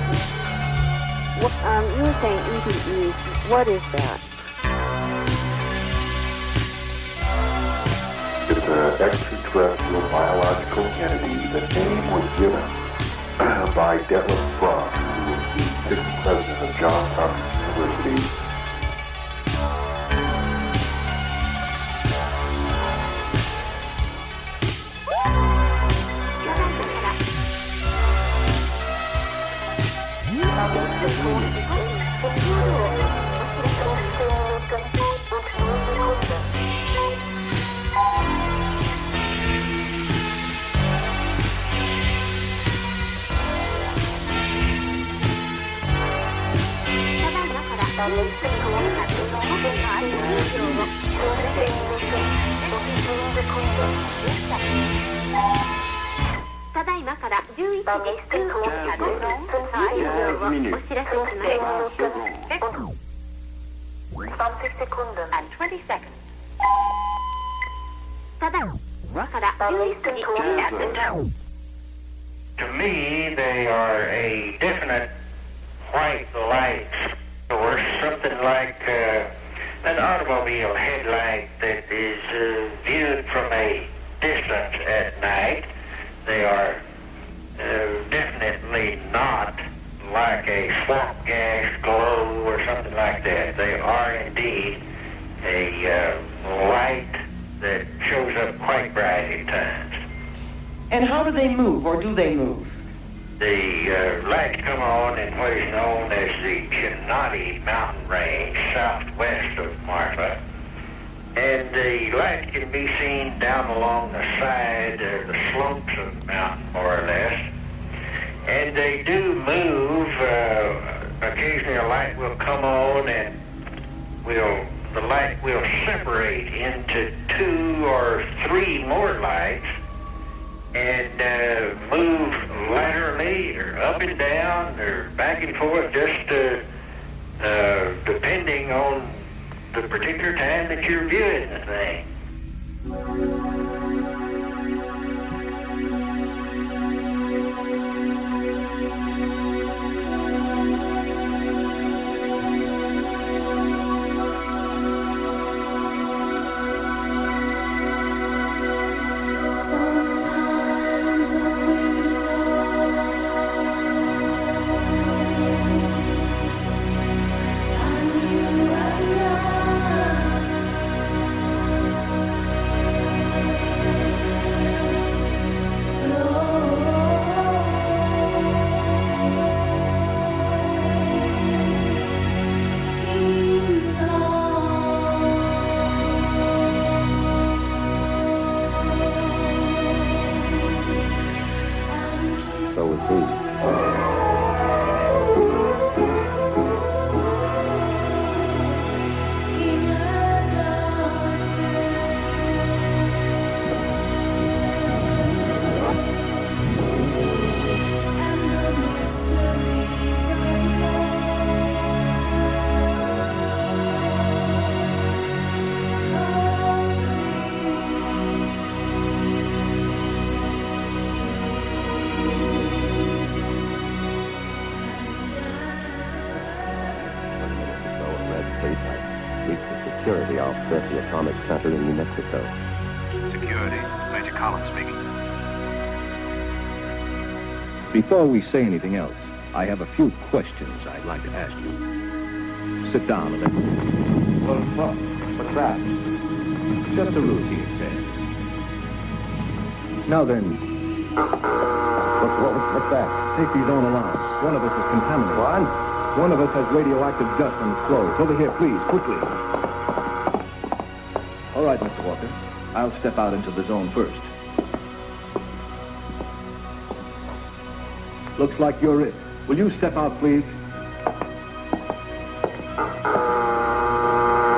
You were saying EDE. What is that? It's an extraterrestrial biological entity. The name was given by Detlef Frank, who was the 6th president of Johns Hopkins University. And 20 seconds. To me, they are a definite white light source, something like an automobile headlight that is viewed from a distance at night. They are definitely not like a swamp gas glow or something like that. They are indeed a light that And how do they move, or do they move? The lights come on in what is known as the Chinati Mountain Range, southwest of Marfa. And the lights can be seen down along the side, the slopes of the mountain, more or less. And they do move. Occasionally a light will come on and the light will separate into 2 or 3 more lights and move laterally or up and down or back and forth, just depending on the particular time that you're viewing the thing. Security officer at the Atomic Center in New Mexico. Security. Major Collins speaking. Before we say anything else, I have a few questions I'd like to ask you. Sit down a little. What's that? Just a routine test. Now then, what's that? safety zone alarm. One of us is contaminated. What? One of us has radioactive dust on his clothes. Over here, please, quickly. All right, Mr. Walker. I'll step out into the zone first. Looks like you're it. Will you step out, please?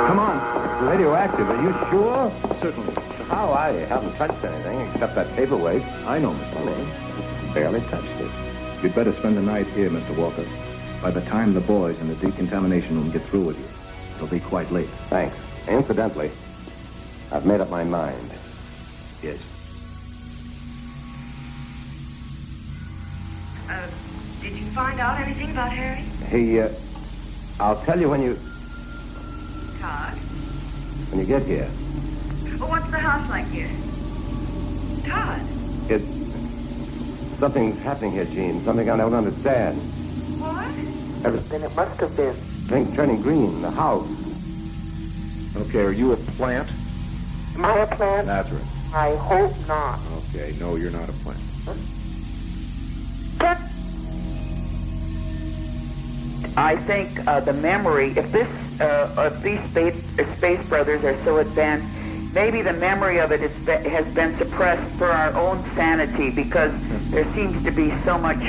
Come on. Radioactive, are you sure? Certainly. How? I haven't touched anything except that paperweight. I know, Mr. Walker. Barely touched it. You'd better spend the night here, Mr. Walker. By the time the boys in the decontamination room get through with you, it'll be quite late. Thanks. Incidentally, I've made up my mind. Yes. Did you find out anything about Harry? I'll tell you when you Todd? when you get here. Well, what's the house like here? Todd? Something's happening here, Gene. Something I don't understand. What? Everything it must have been. Things turning green, the house. Okay, are you a plant? Am I a plant? That's right. I hope not. Okay, no, you're not a plant. I think the memory, if these space brothers are so advanced, maybe the memory of it has been suppressed for our own sanity, because there seems to be so much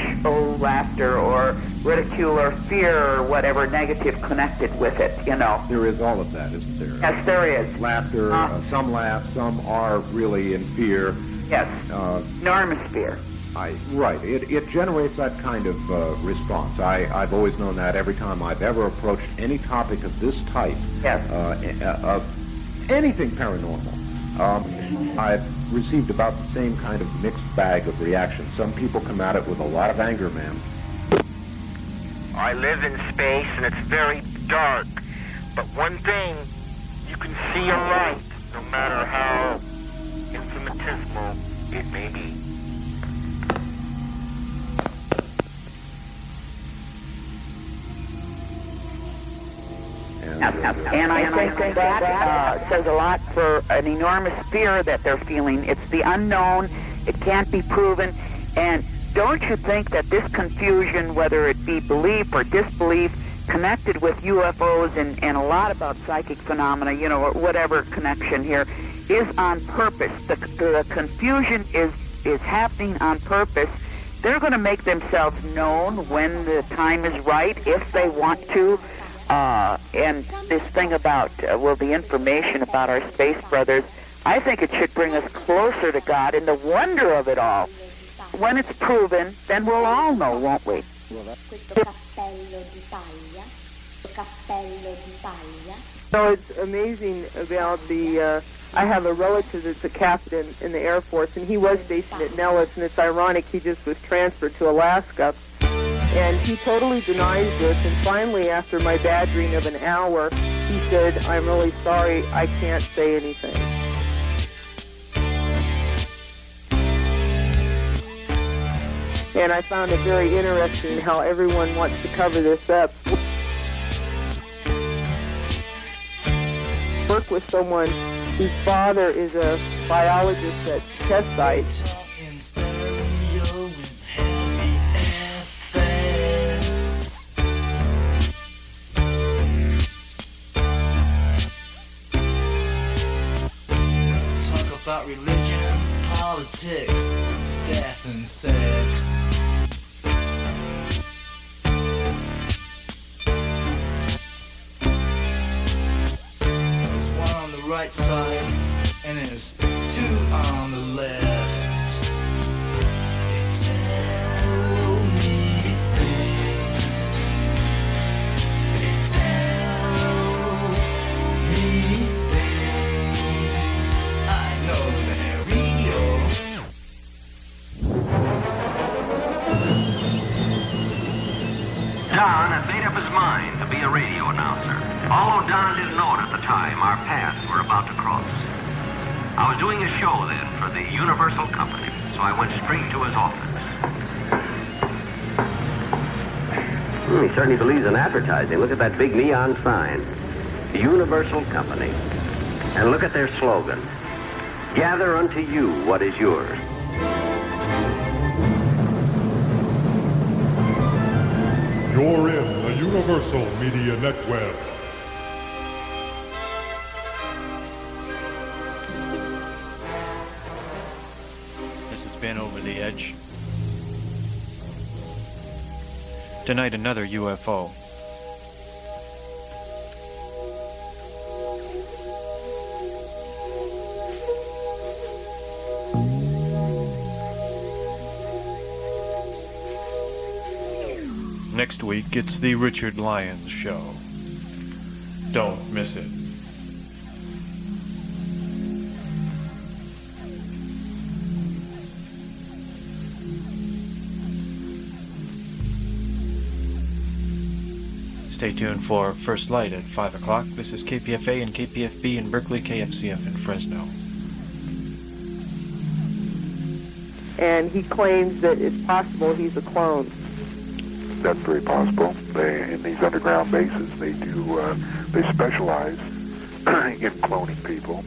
laughter or ridicule or fear or whatever negative connected with it, you know. There is all of that, isn't there? Yes, there is. Laughter, some laugh, some are really in fear. Yes, enormous fear. Right. It generates that kind of response. I've always known that every time I've ever approached any topic of this type, of anything paranormal, I've received about the same kind of mixed bag of reaction. Some people come at it with a lot of anger, ma'am. I live in space and it's very dark. But one thing, you can see a light, no matter how infinitesimal it may be. And I think that says a lot for an enormous fear that they're feeling. It's the unknown. It can't be proven. And don't you think that this confusion, whether it be belief or disbelief, connected with UFOs and a lot about psychic phenomena, you know, or whatever connection here, is on purpose. The confusion is happening on purpose. They're going to make themselves known when the time is right, if they want to. And this thing about, the information about our space brothers, I think it should bring us closer to God and the wonder of it all. When it's proven, then we'll all know, won't we? So it's amazing about I have a relative that's a captain in the Air Force, and he was stationed at Nellis, and it's ironic he just was transferred to Alaska. And he totally denies this, and finally, after my badgering of an hour, he said, "I'm really sorry, I can't say anything." And I found it very interesting how everyone wants to cover this up. Work with someone whose father is a biologist at test sites. Talk about religion, politics, death and sex. Right side, and there's two on the left. They tell me things. They tell me things. I know they're real. Don had made up his mind to be a radio announcer. Although Don didn't know it at the time, our paths were about to cross. I was doing a show then for the Universal Company, so I went straight to his office. He certainly believes in advertising. Look at that big neon sign. The Universal Company. And look at their slogan. Gather unto you what is yours. You're in the Universal Media Network. This has been Over the Edge. Tonight, another UFO. Next week, it's the Richard Lyons Show. Don't miss it. Stay tuned for First Light at 5 o'clock. This is KPFA and KPFB in Berkeley, KFCF in Fresno. And he claims that it's possible he's a clone. That's very possible. In these underground bases, they specialize in cloning people.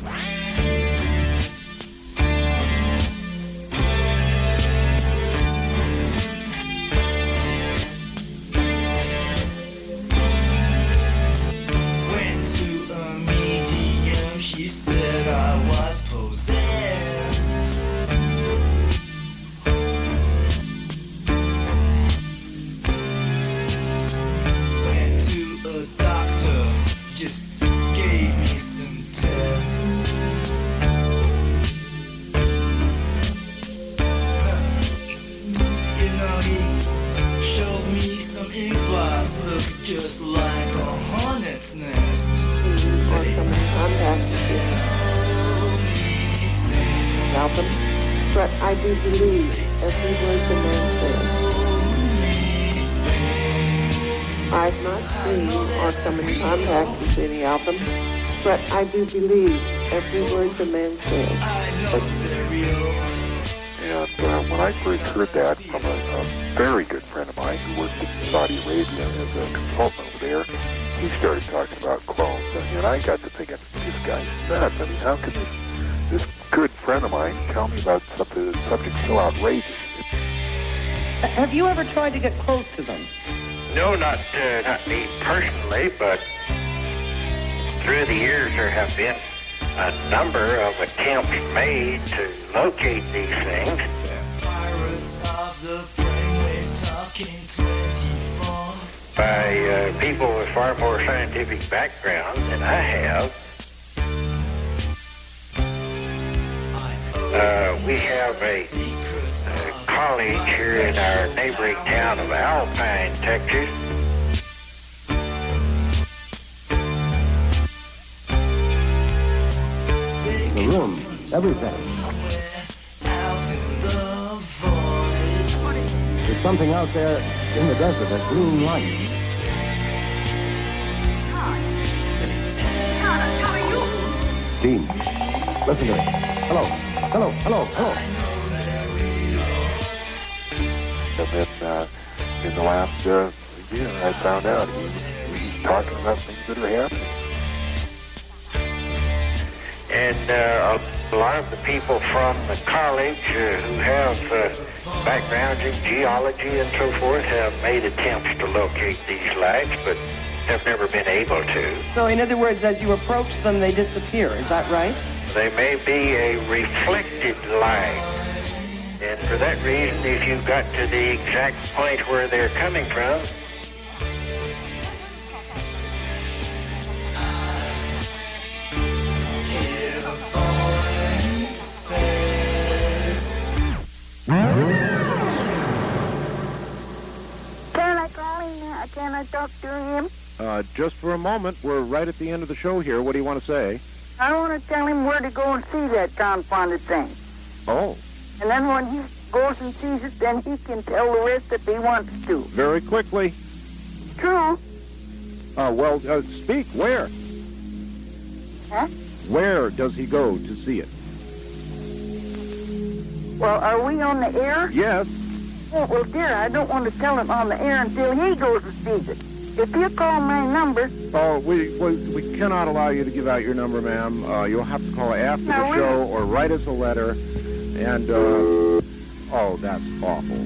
Went to a medium, she said I was possessed. Just gave me some tests. You know, he showed me some ink blots, looked just like a hornet's nest. Album, but I do believe every word the man says. I've not seen or come in contact with any album, but I do believe every word the man says. And when I first heard that from a very good friend of mine who worked in Saudi Arabia as a consultant over there, he started talking about clones. And I got to thinking, this guy's nuts. I mean, how could this good friend friend of mine tell me about something, subject so outrageous. Have you ever tried to get close to them? No, not me personally, but through the years there have been a number of attempts made to locate these things. By people with far more scientific background than I have. We have a college here in our neighboring town of Alpine, Texas. The room, everything. There's something out there in the desert, a green light. Dean, listen to me. Hello, hello, hello, hello. And then in the last year, I found out he's talking about things that are happening. And a lot of the people from the college who have backgrounds in geology and so forth have made attempts to locate these lights, but have never been able to. So in other words, as you approach them, they disappear. Is that right? They may be a reflected light. And for that reason, if you got to the exact point where they're coming from, Can I call him? Can I talk to him? Just for a moment. We're right at the end of the show here. What do you want to say? I want to tell him where to go and see that confounded thing. Oh. And then when he goes and sees it, then he can tell the rest if he wants to. Very quickly. True. Well, speak. Where? Huh? Where does he go to see it? Well, are we on the air? Yes. Oh, well, dear, I don't want to tell him on the air until he goes and sees it. If you call my number... Oh, we cannot allow you to give out your number, ma'am. You'll have to call after the show or write us a letter. And, oh, that's awful.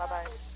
Bye-bye.